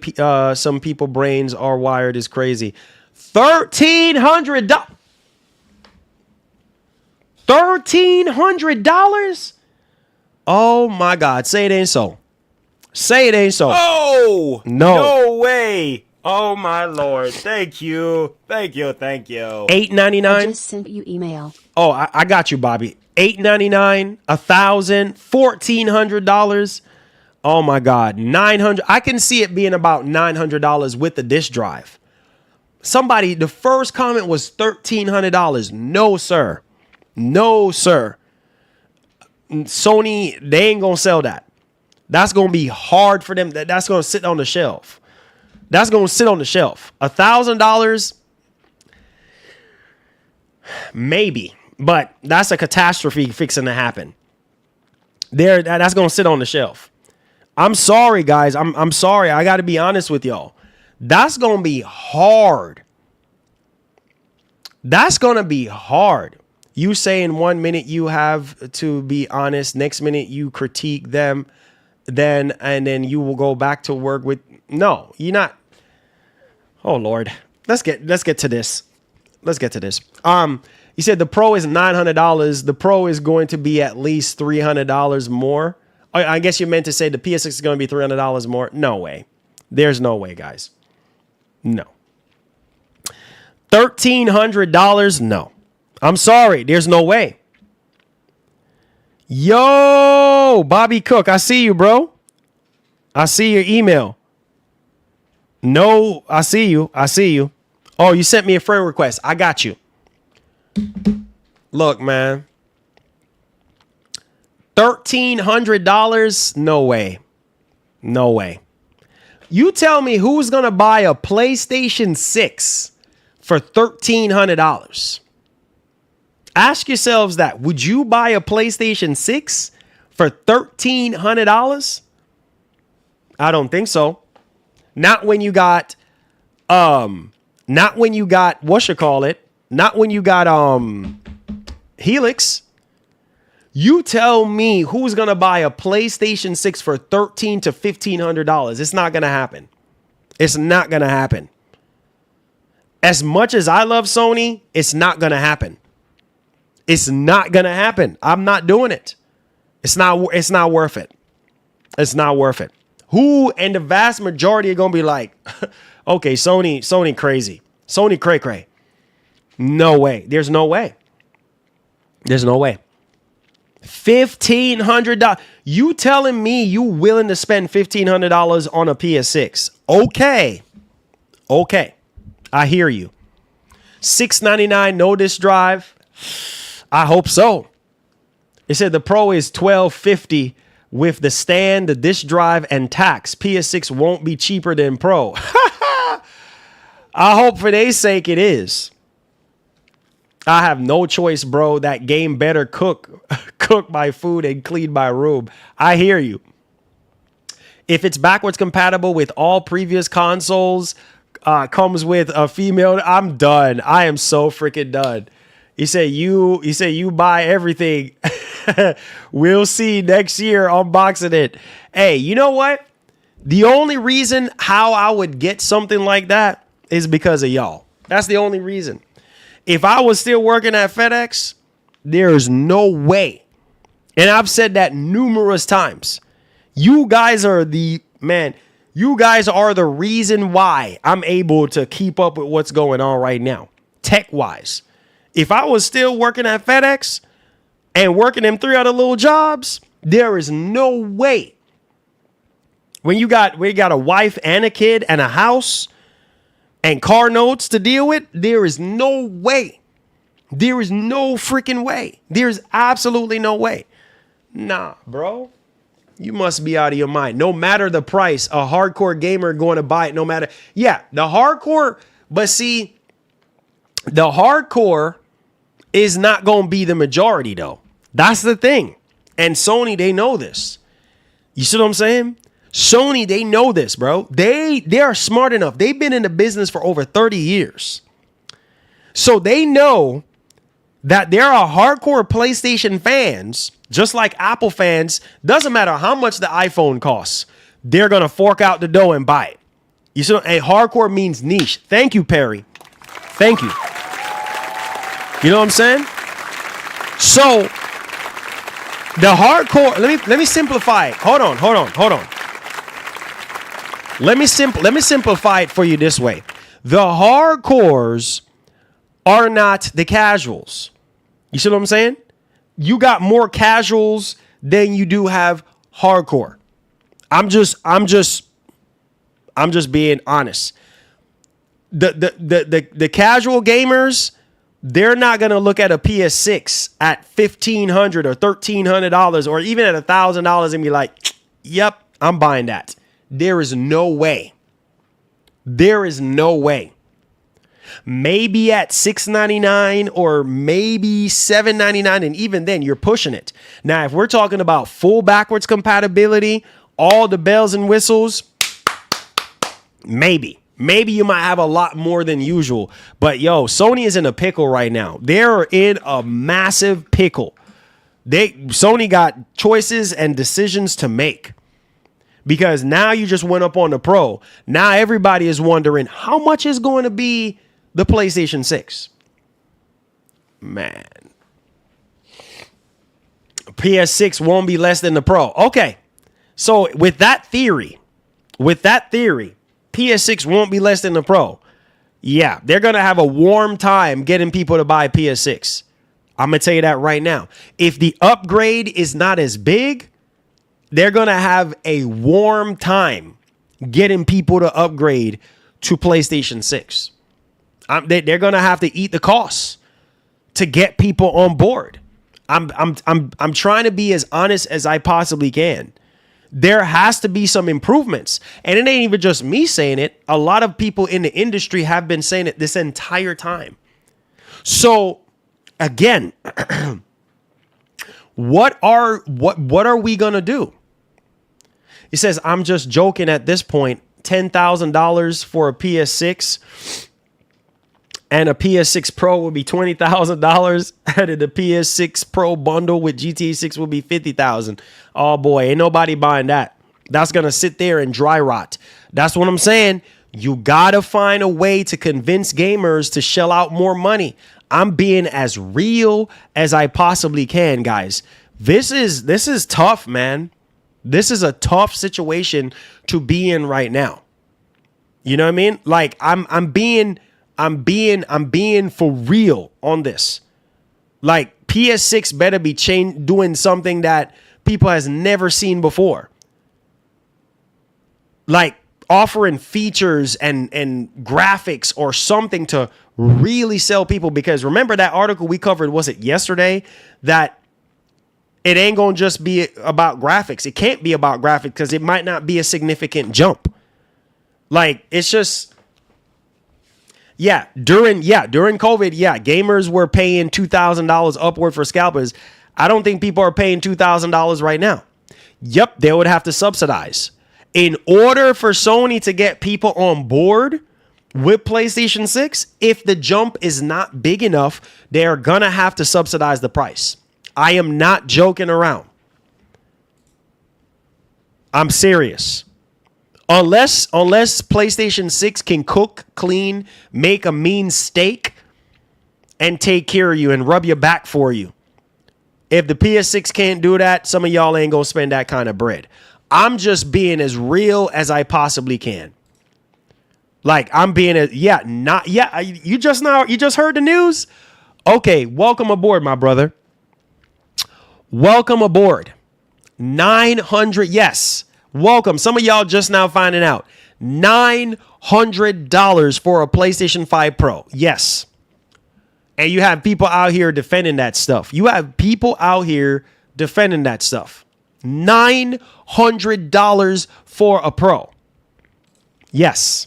some people brains are wired is crazy. $1,300. $1,300? Oh my God. Say it ain't so. Say it ain't so. Oh, No. No way. Oh my Lord. Thank you. $8.99. I just sent you email. Oh, I got you, Bobby. $8.99, $1,000, $1,400. Oh my God, $900. I can see it being about $900 with the disk drive. Somebody, the first comment was $1,300. No, sir. No, sir. Sony, they ain't gonna sell that. That's gonna be hard for them. That's gonna sit on the shelf. That's gonna sit on the shelf. $1,000, maybe. But that's a catastrophe fixing to happen. That's going to sit on the shelf. I'm sorry, guys. I'm sorry. I got to be honest with y'all. That's going to be hard. That's going to be hard. You say in 1 minute you have to be honest. Next minute you critique them. And then you will go back to work with. No, you're not. Oh, Lord. Let's get to this. He said the Pro is $900. The Pro is going to be at least $300 more. I guess you meant to say the PS6 is going to be $300 more. No way. There's no way, guys. No. $1,300? No. I'm sorry. There's no way. Yo, Bobby Cook, I see you, bro. I see your email. No, I see you. Oh, you sent me a friend request. I got you. Look, man. $1,300? No way. No way. You tell me who's going to buy a PlayStation 6 for $1,300. Ask yourselves that. Would you buy a PlayStation 6 for $1,300? I don't think so. Not when you got Helix. You tell me who's gonna buy a PlayStation 6 for $1,300 to $1,500. It's not gonna happen. It's not gonna happen. As much as I love Sony, it's not gonna happen. It's not gonna happen. I'm not doing it. It's not worth it. It's not worth it. Who and the vast majority are gonna be like, okay, Sony crazy. Sony cray cray. No way. There's no way. There's no way. $1,500. You telling me you willing to spend $1,500 on a PS6? Okay. I hear you. $699 no disk drive. I hope so. It said the Pro is $1,250 with the stand, the disk drive, and tax. PS6 won't be cheaper than Pro. I hope for their sake it is. I have no choice, bro. That game better cook my food and clean my room. I hear you. If it's backwards compatible with all previous consoles, comes with a female, I'm done. I am so freaking done. He said you buy everything. We'll see next year unboxing it. Hey, you know what? The only reason how I would get something like that is because of y'all. That's the only reason. If I was still working at FedEx, there's no way. And I've said that numerous times. You guys are the reason why I'm able to keep up with what's going on right now, tech-wise. If I was still working at FedEx and working them 3 other little jobs, there is no way. When you got a wife and a kid and a house and car notes to deal with, there is no way. There is no freaking way. There's absolutely no way. Nah, bro. You must be out of your mind. No matter the price, a hardcore gamer going to buy it no matter. Yeah, the hardcore, but see, the hardcore is not going to be the majority though. That's the thing. And Sony, they know this. You see what I'm saying? Sony, they know this, bro. They are smart enough. They've been in the business for over 30 years. So they know that there are hardcore PlayStation fans, just like Apple fans. Doesn't matter how much the iPhone costs. They're going to fork out the dough and buy it. You see, and hardcore means niche. Thank you, Perry. Thank you. You know what I'm saying? So the hardcore, let me simplify it. Hold on. Let me simplify it for you this way. The hardcores are not the casuals. You see what I'm saying? You got more casuals than you do have hardcore. I'm just being honest. The casual gamers, they're not gonna look at a PS6 at $1,500 or $1,300 or even at $1,000 and be like, "Yep, I'm buying that." There is no way. There is no way. Maybe at $699 or maybe $799, and even then you're pushing it. Now, if we're talking about full backwards compatibility, all the bells and whistles, maybe you might have a lot more than usual. But yo, Sony is in a pickle right now. They're in a massive pickle. Sony got choices and decisions to make. Because now you just went up on the Pro. Now everybody is wondering how much is going to be the PlayStation 6. Man. PS6 won't be less than the Pro. Okay. So with that theory, PS6 won't be less than the Pro. Yeah, they're going to have a warm time getting people to buy PS6. I'm going to tell you that right now. If the upgrade is not as big, they're going to have a warm time getting people to upgrade to PlayStation 6. They're going to have to eat the costs to get people on board. I'm trying to be as honest as I possibly can. There has to be some improvements. And it ain't even just me saying it. A lot of people in the industry have been saying it this entire time. So again, what are we going to do? It says, I'm just joking at this point. $10,000 for a PS6 and a PS6 Pro will be $20,000. And the PS6 Pro bundle with GTA 6 will be $50,000. Oh boy, ain't nobody buying that. That's going to sit there and dry rot. That's what I'm saying. You got to find a way to convince gamers to shell out more money. I'm being as real as I possibly can, guys. This is tough, man. This is a tough situation to be in right now. You know what I mean? Like I'm being for real on this. Like PS6 better be doing something that people has never seen before. Like offering features and graphics or something to really sell people. Because remember that article we covered, was it yesterday, that it ain't going to just be about graphics. It can't be about graphics because it might not be a significant jump. Like, it's just, during COVID, gamers were paying $2,000 upward for scalpers. I don't think people are paying $2,000 right now. Yep, they would have to subsidize. In order for Sony to get people on board with PlayStation 6, if the jump is not big enough, they're going to have to subsidize the price. I am not joking around. I'm serious. Unless PlayStation 6 can cook, clean, make a mean steak, and take care of you and rub your back for you. If the PS6 can't do that, some of y'all ain't gonna spend that kind of bread. I'm just being as real as I possibly can. Like I'm being you just heard the news? Okay, welcome aboard, my brother. Welcome aboard. 900, yes. Welcome. Some of y'all just now finding out. $900 for a PlayStation 5 Pro. Yes. And you have people out here defending that stuff. $900 for a Pro. Yes.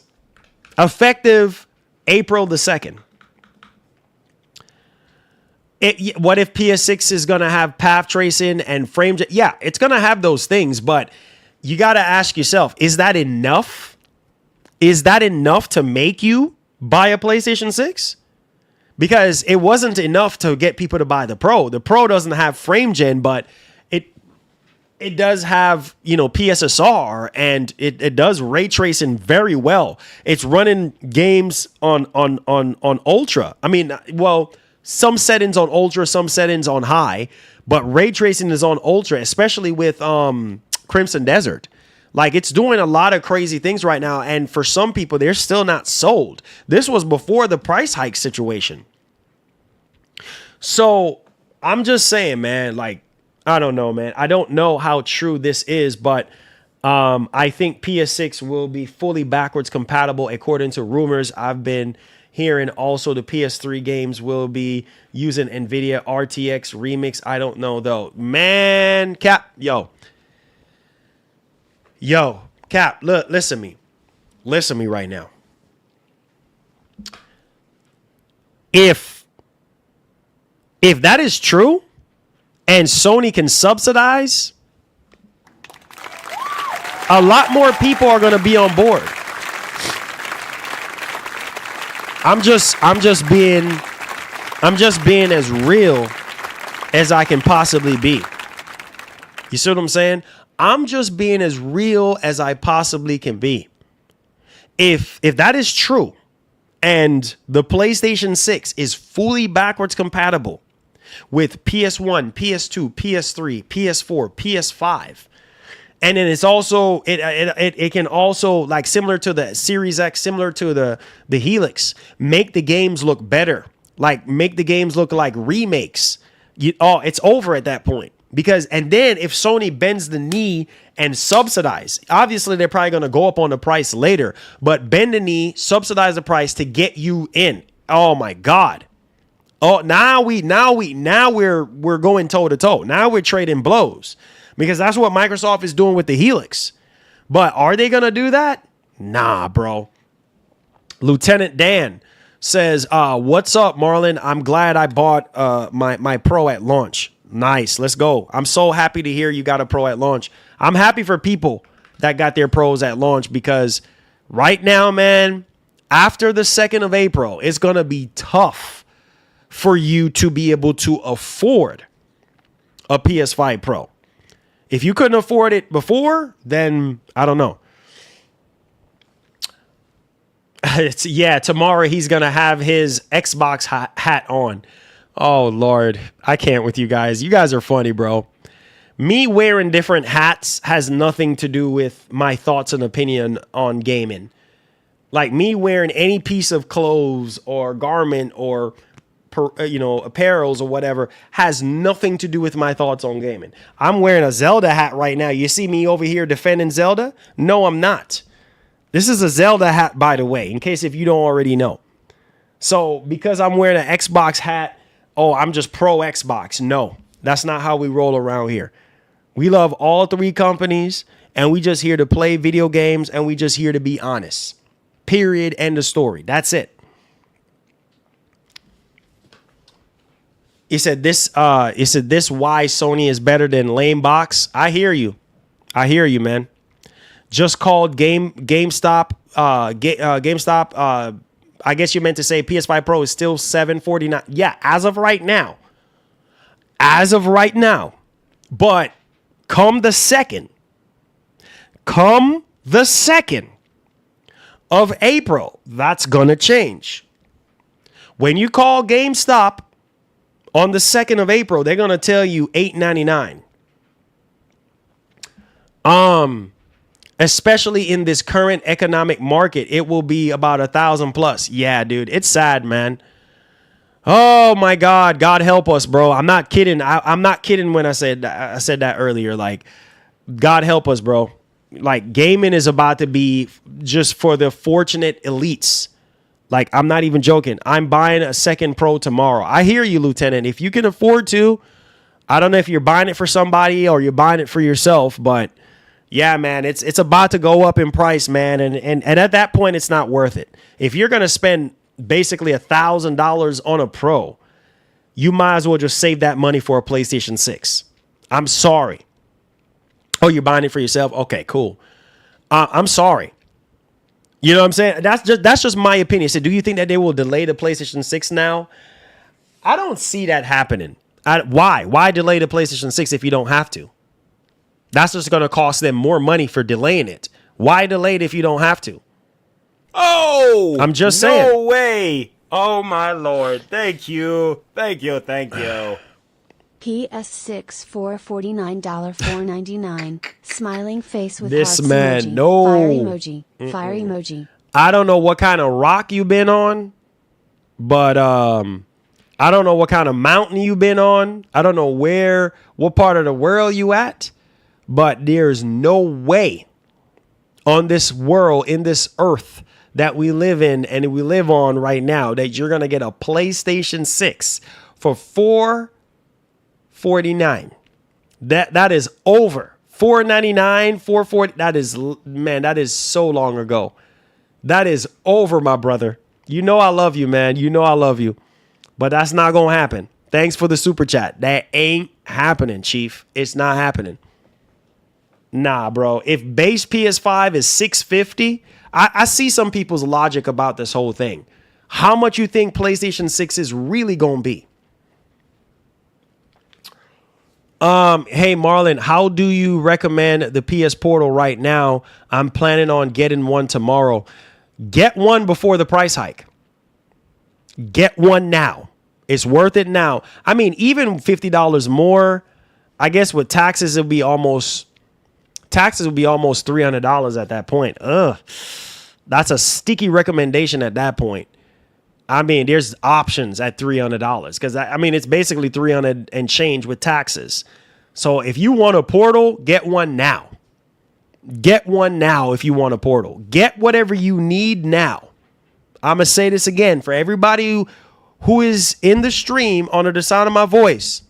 Effective April the 2nd. What if PS6 is going to have path tracing and frame? Yeah, it's going to have those things, but you got to ask yourself, is that enough? Is that enough to make you buy a PlayStation 6? Because it wasn't enough to get people to buy the Pro. The Pro doesn't have frame gen, but it does have, PSSR, and it does ray tracing very well. It's running games on Ultra. I mean, well, some settings on Ultra, some settings on high, but ray tracing is on Ultra, especially with Crimson Desert. Like, it's doing a lot of crazy things right now, and for some people, they're still not sold. This was before the price hike situation. So I'm just saying, man, like, I don't know, man. I don't know how true this is, but I think PS6 will be fully backwards compatible according to rumors I've been hearing. Also, the PS3 games will be using NVIDIA RTX Remix. I don't know, though. Man, Cap, Cap, look, listen to me. Listen to me right now. If that is true, and Sony can subsidize, a lot more people are going to be on board. I'm just being as real as I can possibly be. You see what I'm saying? I'm just being as real as I possibly can be. If that is true, and the PlayStation 6 is fully backwards compatible with PS1, PS2, PS3, PS4, PS5. And then it's also, it can also, like, similar to the Series X, similar to the Helix, make the games look better. Like, make the games look like remakes. It's over at that point. And then if Sony bends the knee and subsidize, obviously they're probably going to go up on the price later, but bend the knee, subsidize the price to get you in. Oh my God. Oh, now we're going toe to toe. Now we're trading blows, because that's what Microsoft is doing with the Helix. But are they going to do that? Nah, bro. Lieutenant Dan says, what's up, Marlon? I'm glad I bought my Pro at launch. Nice. Let's go. I'm so happy to hear you got a Pro at launch. I'm happy for people that got their Pros at launch, because right now, man, after the 2nd of April, it's going to be tough for you to be able to afford a PS5 Pro. If you couldn't afford it before, then I don't know. Tomorrow he's going to have his Xbox hat on. Oh, Lord. I can't with you guys. You guys are funny, bro. Me wearing different hats has nothing to do with my thoughts and opinion on gaming. Like, me wearing any piece of clothes or garment or apparels or whatever has nothing to do with my thoughts on gaming. I'm wearing a Zelda hat right now. You see me over here defending Zelda? No, I'm not. This is a Zelda hat, by the way, in case if you don't already know. So because I'm wearing an Xbox hat, I'm just pro Xbox. No, that's not how we roll around here. We love all three companies, and we just here to play video games, and we just here to be honest. Period. End of story. That's it. He said this why Sony is better than lame box. I hear you, man. Just called GameStop. GameStop. I guess you meant to say PS5 Pro is still $749. Yeah, as of right now. But come the 2nd of April, that's gonna change. When you call GameStop on the 2nd of April, they're going to tell you $899. Especially in this current economic market, it will be about $1,000 plus. Yeah, dude, it's sad, man. Oh my God. God help us, bro. I'm not kidding. I'm not kidding when I said that earlier. Like, God help us, bro. Like, gaming is about to be just for the fortunate elites. Like, I'm not even joking. I'm buying a second Pro tomorrow. I hear you, Lieutenant. If you can afford to, I don't know if you're buying it for somebody or you're buying it for yourself, but yeah, man, it's about to go up in price, man. And at that point, it's not worth it. If you're going to spend basically $1,000 on a Pro, you might as well just save that money for a PlayStation 6. I'm sorry. Oh, you're buying it for yourself? Okay, cool. I'm sorry. You know what I'm saying? That's just my opinion. So do you think that they will delay the PlayStation 6 now? I don't see that happening. Why? Why delay the PlayStation 6 if you don't have to? That's just going to cost them more money for delaying it. Why delay it if you don't have to? Oh, I'm just saying. No way. Oh, my Lord. Thank you. Thank you. Thank you. PS6 for $49.499. Smiling face with This hearts man, emoji. no. Fire emoji. Fire emoji. I don't know what kind of rock you've been on, but I don't know what kind of mountain you've been on. I don't know what part of the world you at, but there's no way on this world, in this earth that we live in and we live on right now, that you're going to get a PlayStation 6 for $449. That is over. $499, $440. That is so long ago. That is over, my brother. You know I love you, man. You know I love you. But that's not going to happen. Thanks for the super chat. That ain't happening, Chief. It's not happening. Nah, bro. If base PS5 is $650, I see some people's logic about this whole thing. How much you think PlayStation 6 is really going to be? Hey, Marlon, how do you recommend the PS Portal right now? I'm planning on getting one tomorrow. Get one before the price hike. Get one now. It's worth it now. I mean, even $50 more, I guess with taxes, it'll be almost $300 at that point. Ugh. That's a sticky recommendation at that point. I mean, there's options at $300 because I mean, it's basically 300 and change with taxes. So if you want a Portal, get one now. Get one now if you want a Portal. Get whatever you need now. I'm going to say this again for everybody who is in the stream under the sound of my voice.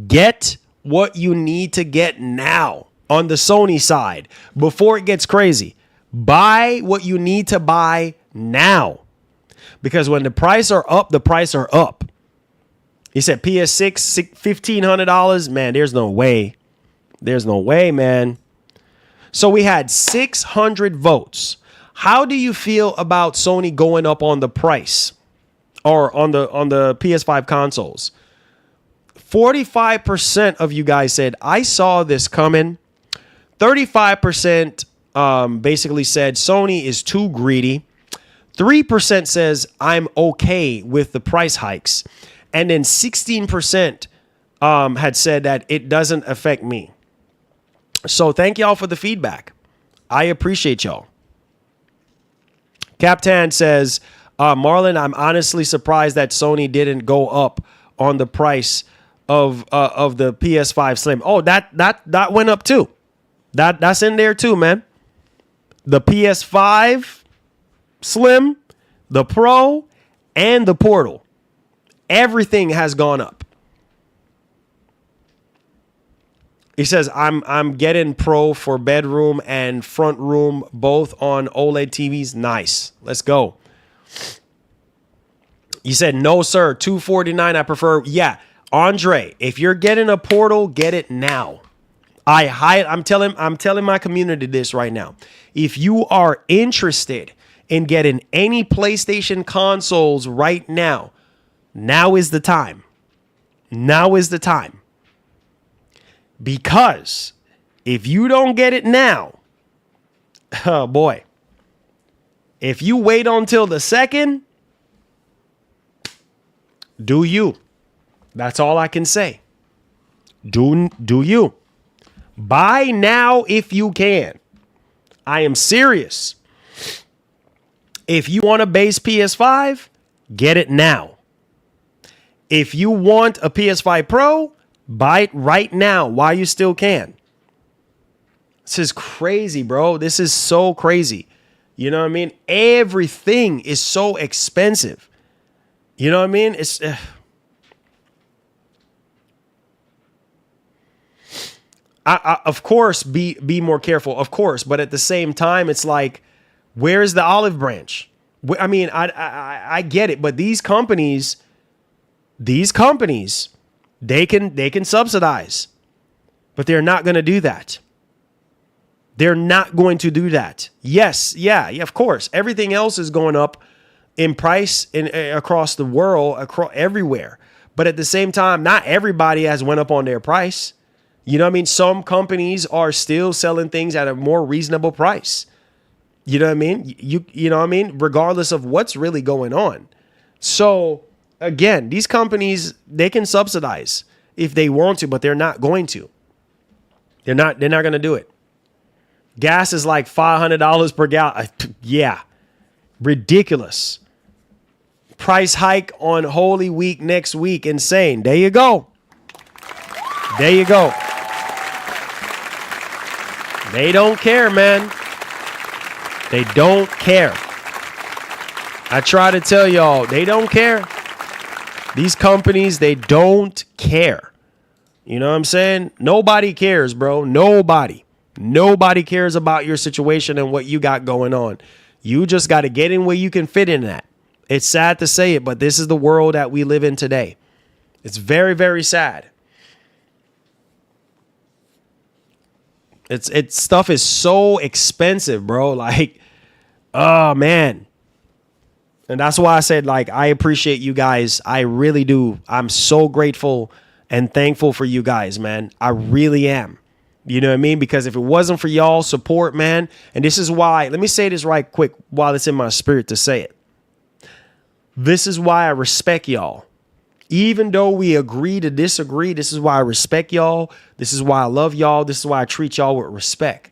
Get what you need to get now on the Sony side before it gets crazy. Buy what you need to buy now. Because when the prices are up, the prices are up. He said PS6, $1,500. Man, there's no way. There's no way, man. So we had 600 votes. How do you feel about Sony going up on the price or on the PS5 consoles? 45% of you guys said, I saw this coming. 35% basically said Sony is too greedy. 3% says I'm okay with the price hikes. And then 16% had said that it doesn't affect me. So thank y'all for the feedback. I appreciate y'all. Captain says, Marlon, I'm honestly surprised that Sony didn't go up on the price of the PS5 Slim. Oh, that went up too. That's in there too, man. The PS5 Slim, the Pro, and the Portal. Everything has gone up. He says, I'm getting Pro for bedroom and front room, both on OLED TVs. Nice. Let's go. You said, no, sir. $249. I prefer. Yeah. Andre, if you're getting a Portal, get it now. I'm telling my community this right now. If you are interested in getting any PlayStation consoles right now, now is the time. Now is the time. Because if you don't get it now, oh boy, if you wait until the second, do you? That's all I can say. Do you? Buy now if you can. I am serious. If you want a base PS5, get it now. If you want a PS5 Pro, buy it right now while you still can. This is crazy, bro. This is so crazy. You know what I mean? Everything is so expensive. You know what I mean? It's of course, be more careful, of course. But at the same time, it's like, where's the olive branch? I mean, I get it, but these companies, they can subsidize, but they're not going to do that. They're not going to do that. Yes, yeah, of course. Everything else is going up in price across the world, across everywhere. But at the same time, not everybody has went up on their price. You know what I mean? Some companies are still selling things at a more reasonable price. You know what I mean? You know what I mean? Regardless of what's really going on. So again, these companies, they can subsidize if they want to, but they're not going to. They're not going to do it. Gas is like $500 per gallon. Yeah. Ridiculous. Price hike on Holy Week next week. Insane. There you go. There you go. They don't care, man. They don't care. I try to tell y'all, they don't care. These companies, they don't care. You know what I'm saying? Nobody cares, bro. Nobody. Nobody cares about your situation and what you got going on. You just got to get in where you can fit in at. It's sad to say it, but this is the world that we live in today. It's very, very sad. It's stuff is so expensive, bro. Like, oh man. And that's why I said, like, I appreciate you guys. I really do. I'm so grateful and thankful for you guys, man. I really am. You know what I mean? Because if it wasn't for y'all support, man, and this is why, let me say this right quick while it's in my spirit to say it. This is why I respect y'all. Even though we agree to disagree, this is why I respect y'all. This is why I love y'all. This is why I treat y'all with respect.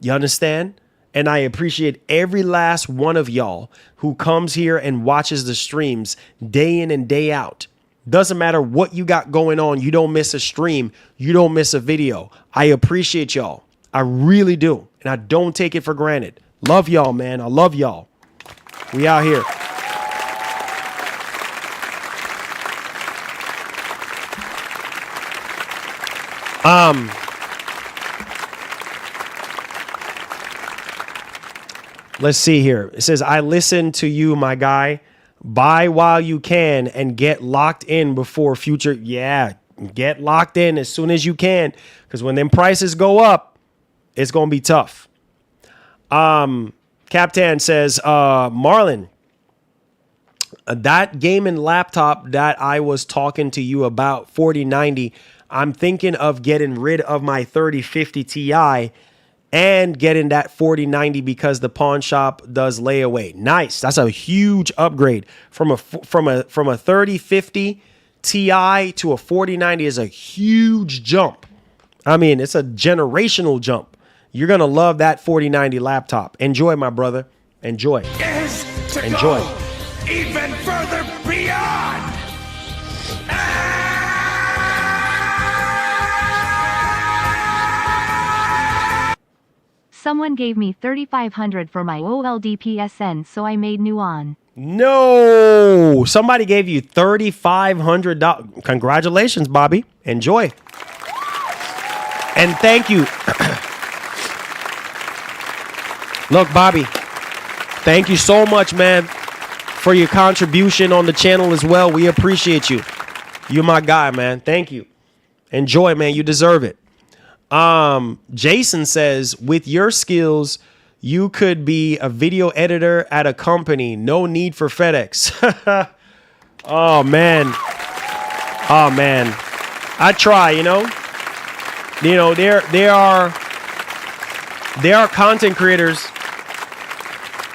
You understand? And I appreciate every last one of y'all who comes here and watches the streams day in and day out. Doesn't matter what you got going on. You don't miss a stream. You don't miss a video. I appreciate y'all. I really do. And I don't take it for granted. Love y'all, man. I love y'all. We out here. Let's see here. It says, I listen to you, my guy. Buy while you can and get locked in before future. Yeah, get locked in as soon as you can. Because when them prices go up, it's going to be tough. Captain says, Marlon, that gaming laptop that I was talking to you about, 4090, I'm thinking of getting rid of my 3050 Ti and getting that 4090 because the pawn shop does layaway. Nice. That's a huge upgrade from a 3050 Ti to a 4090 is a huge jump. I mean, it's a generational jump. You're going to love that 4090 laptop. Enjoy, my brother. Enjoy. Enjoy. Even further beyond. Someone gave me $3,500 for my old PSN, so I made new on. No, somebody gave you $3,500. Congratulations, Bobby. Enjoy. And thank you. Look, Bobby, thank you so much, man, for your contribution on the channel as well. We appreciate you. You're my guy, man. Thank you. Enjoy, man. You deserve it. Jason says, with your skills, you could be a video editor at a company. No need for FedEx. Oh, man. Oh, man. I try, you know. You know, there are content creators.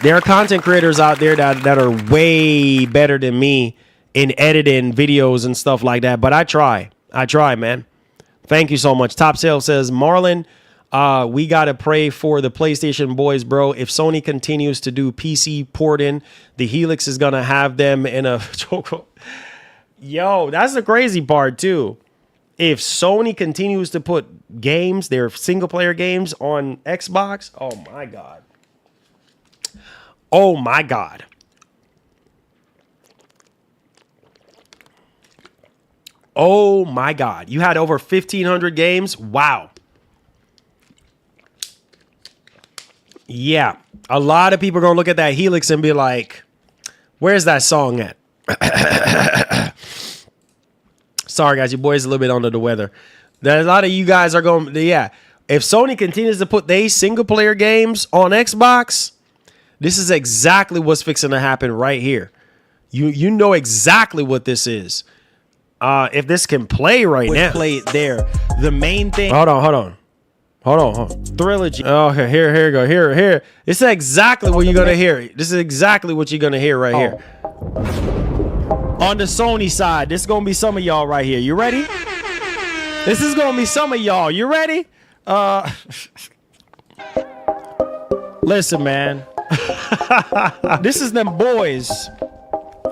There are content creators out there that are way better than me in editing videos and stuff like that. But I try, man. Thank you so much. Top Sale says, Marlon, we got to pray for the PlayStation boys, bro. If Sony continues to do PC porting, the Helix is going to have them in a chokehold. Yo, that's the crazy part too. If Sony continues to put games, their single player games on Xbox, oh my God. Oh my God. Oh my God. You had over 1,500 games? Wow. Yeah. A lot of people are going to look at that Helix and be like, where's that song at? Sorry, guys. Your boy's a little bit under the weather. There's a lot of you guys are going, yeah. If Sony continues to put their single player games on Xbox, this is exactly what's fixing to happen right here. You know exactly what this is. If this can play right now. Play it there. The main thing. Hold on. Trilogy. Oh, okay, here you go. Here. This is exactly what you're gonna hear. This is exactly what you're gonna hear right here. On the Sony side, this is gonna be some of y'all right here. You ready? This is gonna be some of y'all. You ready? Listen, man. This is them boys.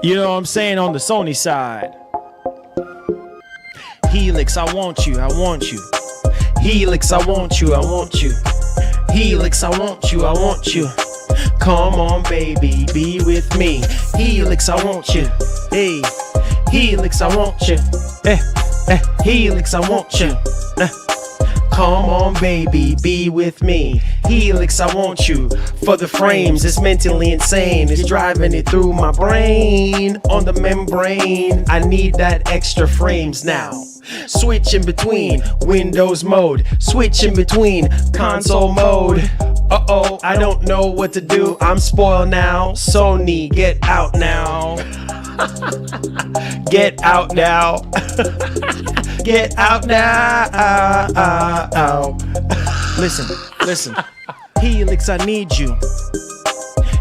You know what I'm saying, on the Sony side. Helix, I want you. Helix, I want you. Helix, I want you. Come on, baby, be with me. Helix, I want you. Hey, Helix, I want you. Helix, I want you. Come on, baby, be with me. Helix, I want you. For the frames, it's mentally insane. It's driving it through my brain. On the membrane, I need that extra frames now. Switch in between Windows mode. Switch in between console mode. Uh-oh, I don't know what to do. I'm spoiled now. Sony, get out now. Get out now. Get out now. Listen. Helix, I need you.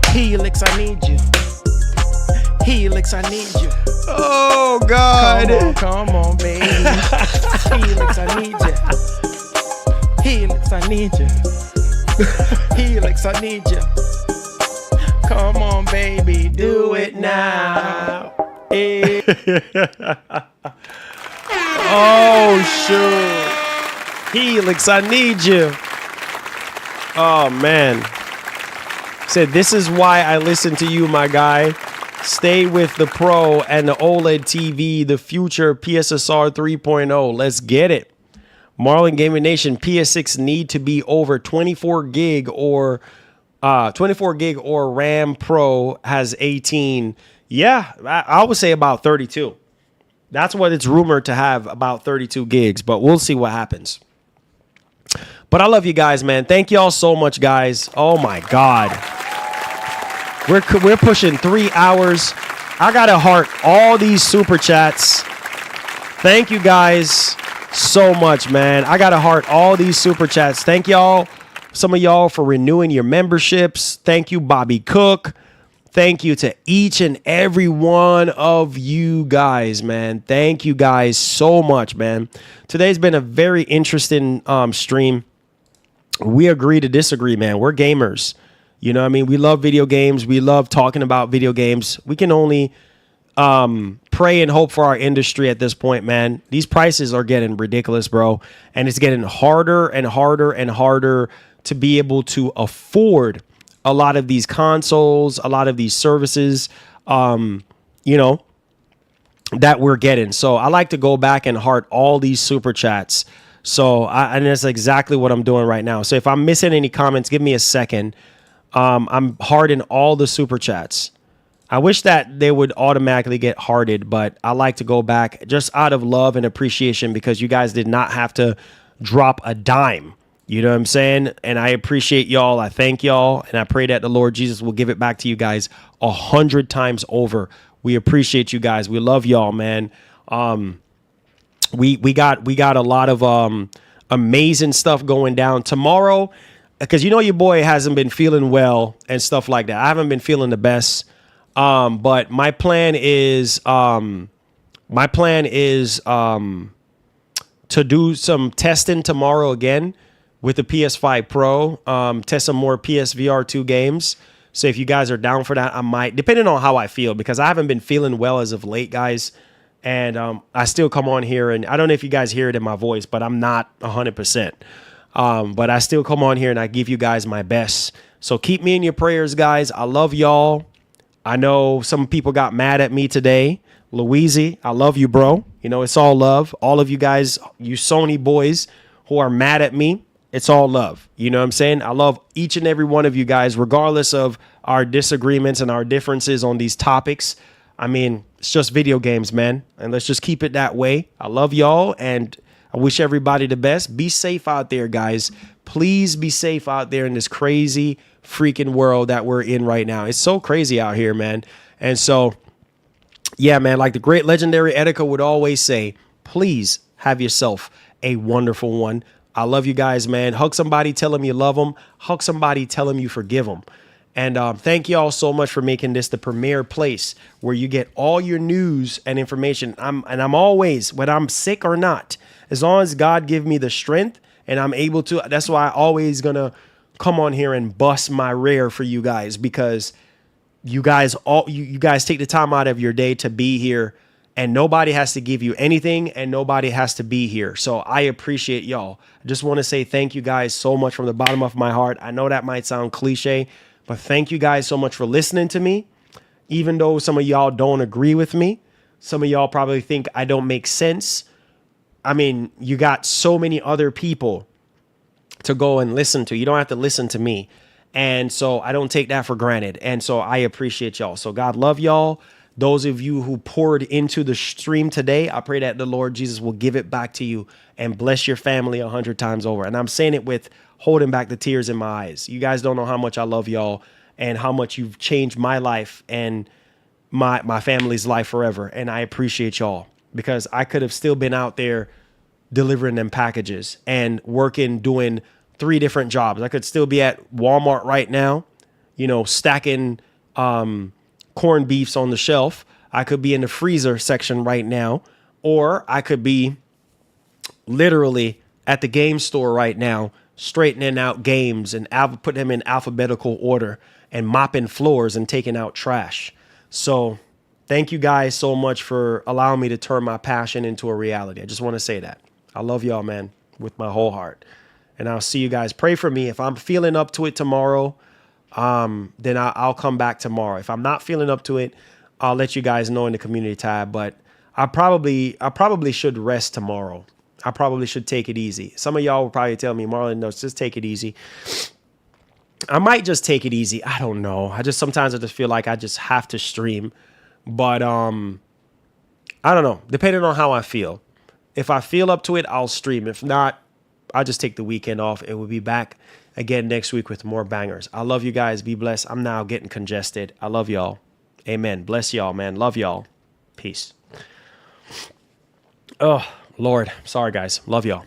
Helix, I need you. Helix, I need you. Oh, God. Come on, baby. Helix, I need you. Helix, I need you. Helix, I need you. Come on, baby, do it now. Hey. Oh, shoot. Helix, I need you. Oh, man. Said, this is why I listen to you, my guy. Stay with the Pro and the OLED TV, the future PSSR 3.0. Let's get it. Marlon Gaming Nation, PS6 need to be over 24 gig or RAM Pro has 18. Yeah, I would say about 32. That's what it's rumored to have, about 32 gigs, but we'll see what happens. But I love you guys, man. Thank y'all so much, guys. Oh my God. We're pushing 3 hours. I gotta heart all these super chats. Thank you guys so much, man. I gotta heart all these super chats. Thank y'all, some of y'all, for renewing your memberships. Thank you, Bobby Cook. Thank you to each and every one of you guys, man. Thank you guys so much, man. Today's been a very interesting stream. We agree to disagree, man. We're gamers. You know what I mean? We love video games. We love talking about video games. We can only pray and hope for our industry at this point, man. These prices are getting ridiculous, bro. And it's getting harder and harder and harder to be able to afford a lot of these consoles, a lot of these services, you know, that we're getting. So I like to go back and heart all these super chats. So and that's exactly what I'm doing right now. So if I'm missing any comments, give me a second. I'm hearting all the super chats. I wish that they would automatically get hearted, but I like to go back just out of love and appreciation because you guys did not have to drop a dime. You know what I'm saying? And I appreciate y'all. I thank y'all. And I pray that the Lord Jesus will give it back to you guys 100 times over. We appreciate you guys. We love y'all, man. We got a lot of amazing stuff going down tomorrow. Because you know your boy hasn't been feeling well and stuff like that. I haven't been feeling the best. But my plan is to do some testing tomorrow again with the PS5 Pro. Test some more PSVR 2 games. So if you guys are down for that, I might, depending on how I feel, because I haven't been feeling well as of late, guys. And I still come on here, and I don't know if you guys hear it in my voice, but I'm not 100%. But I still come on here and I give you guys my best. So keep me in your prayers, guys. I love y'all. I know some people got mad at me today. Louise, I love you, bro. You know, it's all love. All of you guys, you Sony boys who are mad at me, it's all love. You know what I'm saying? I love each and every one of you guys, regardless of our disagreements and our differences on these topics. I mean, it's just video games, man. And let's just keep it that way. I love y'all, and I wish everybody the best. Be safe out there, guys. Please be safe out there in this crazy freaking world that we're in right now. It's so crazy out here, man. And so, yeah, man, like the great legendary Etika would always say, please have yourself a wonderful one. I love you guys, man. Hug somebody, tell them you love them. Hug somebody, tell them you forgive them. And thank you all so much for making this the premier place where you get all your news and information. I'm always, whether I'm sick or not, as long as God give me the strength and I'm able to, that's why I always gonna come on here and bust my rear for you guys, because you guys you guys take the time out of your day to be here, and nobody has to give you anything and nobody has to be here. So I appreciate y'all. I just want to say thank you guys so much from the bottom of my heart. I know that might sound cliche, but thank you guys so much for listening to me. Even though some of y'all don't agree with me, some of y'all probably think I don't make sense. I mean, you got so many other people to go and listen to. You don't have to listen to me. And so I don't take that for granted. And so I appreciate y'all. So God love y'all. Those of you who poured into the stream today, I pray that the Lord Jesus will give it back to you and bless your family 100 times over. And I'm saying it with holding back the tears in my eyes. You guys don't know how much I love y'all and how much you've changed my life and my family's life forever. And I appreciate y'all, because I could have still been out there delivering them packages and working, doing 3 different jobs. I could still be at Walmart right now, you know, stacking corned beefs on the shelf. I could be in the freezer section right now, or I could be literally at the game store right now, straightening out games and putting them in alphabetical order and mopping floors and taking out trash. So thank you guys so much for allowing me to turn my passion into a reality. I just want to say that. I love y'all, man, with my whole heart. And I'll see you guys. Pray for me. If I'm feeling up to it tomorrow, then I'll come back tomorrow. If I'm not feeling up to it, I'll let you guys know in the community tab. But I probably should rest tomorrow. I probably should take it easy. Some of y'all will probably tell me, Marlon, no, just take it easy. I might just take it easy. I don't know. Sometimes I just feel like I just have to stream. But I don't know. Depending on how I feel. If I feel up to it, I'll stream. If not, I'll just take the weekend off and we'll be back again next week with more bangers. I love you guys. Be blessed. I'm now getting congested. I love y'all. Amen. Bless y'all, man. Love y'all. Peace. Oh, Lord. Sorry, guys. Love y'all.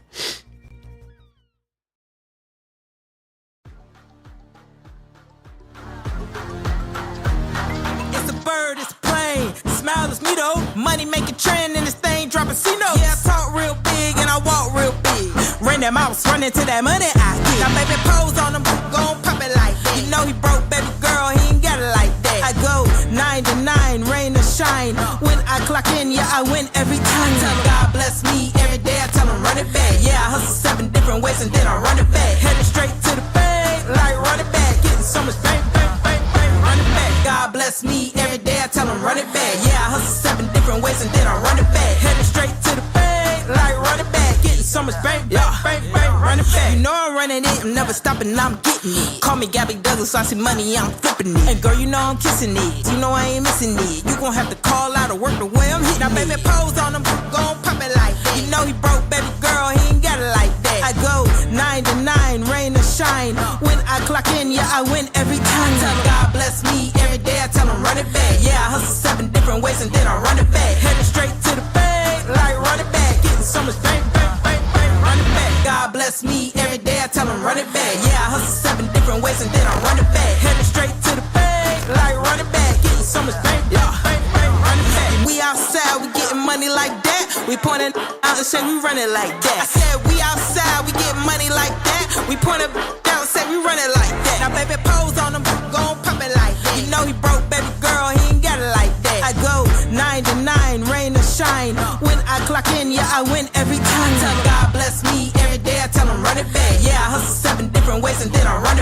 It's a bird, it's a plane. The smile is me though. Money make a trend and this thing dropping C-notes. Yeah, I talk real big and I walk real big. Rain that mouse, running to that money I get. Now baby pose on him, gon' pop it like that. You know he broke, baby girl, he ain't got it like that. I go 9 to 9, rain or shine. When I clock in, yeah, I win every time. I tell him God bless me every day, I tell him run it back. Yeah, I hustle 7 different ways and then I run it back. Headed straight to the bank, like run it back. Getting so much bang, bang, bang, bang, run it back. God bless me every day, I tell him run it back. Yeah, I hustle 7 different ways and then I run it back. Headed straight to the bank, like run it back. Getting so much bang, bang, bang, bang, run it back. You know I'm running it, I'm never stopping, I'm getting it. Call me Gabby Douglas, I see money, I'm flipping it. And girl, you know I'm kissing it, you know I ain't missing it. You gon' have to call out or work the way I'm hitting. Now baby pose on him, gon' pop it like that. You know he broke, baby girl, he ain't got it like that. I go 9 to 9, rain or shine. When I clock in, yeah, I win every time. I tell him God bless me every day, I tell him run it back. Yeah, I hustle 7 different ways and then I run it back. Headed straight to the bank, like run it back. Getting so much bang, bang, bang, bang, run it back. God bless me every day, I tell him run it back. Yeah, I hustle 7 different ways and then I run it back. Headed straight to the bank, like run it back. Getting so much bang, bang, bang, bang, run it back. We outside, we getting money like that. We pointing out and say we run it like that. I said we outside, we get money like that. We point it down and say we run it like that. Now baby pose on him, gon' pop it like that. You know he broke, baby girl, he ain't got it like that. I go 9 to 9, rain or shine. grind. When I clock in, yeah, I win every time. I tell God bless me every day, I tell him run it back. Yeah, I hustle 7 different ways and then I run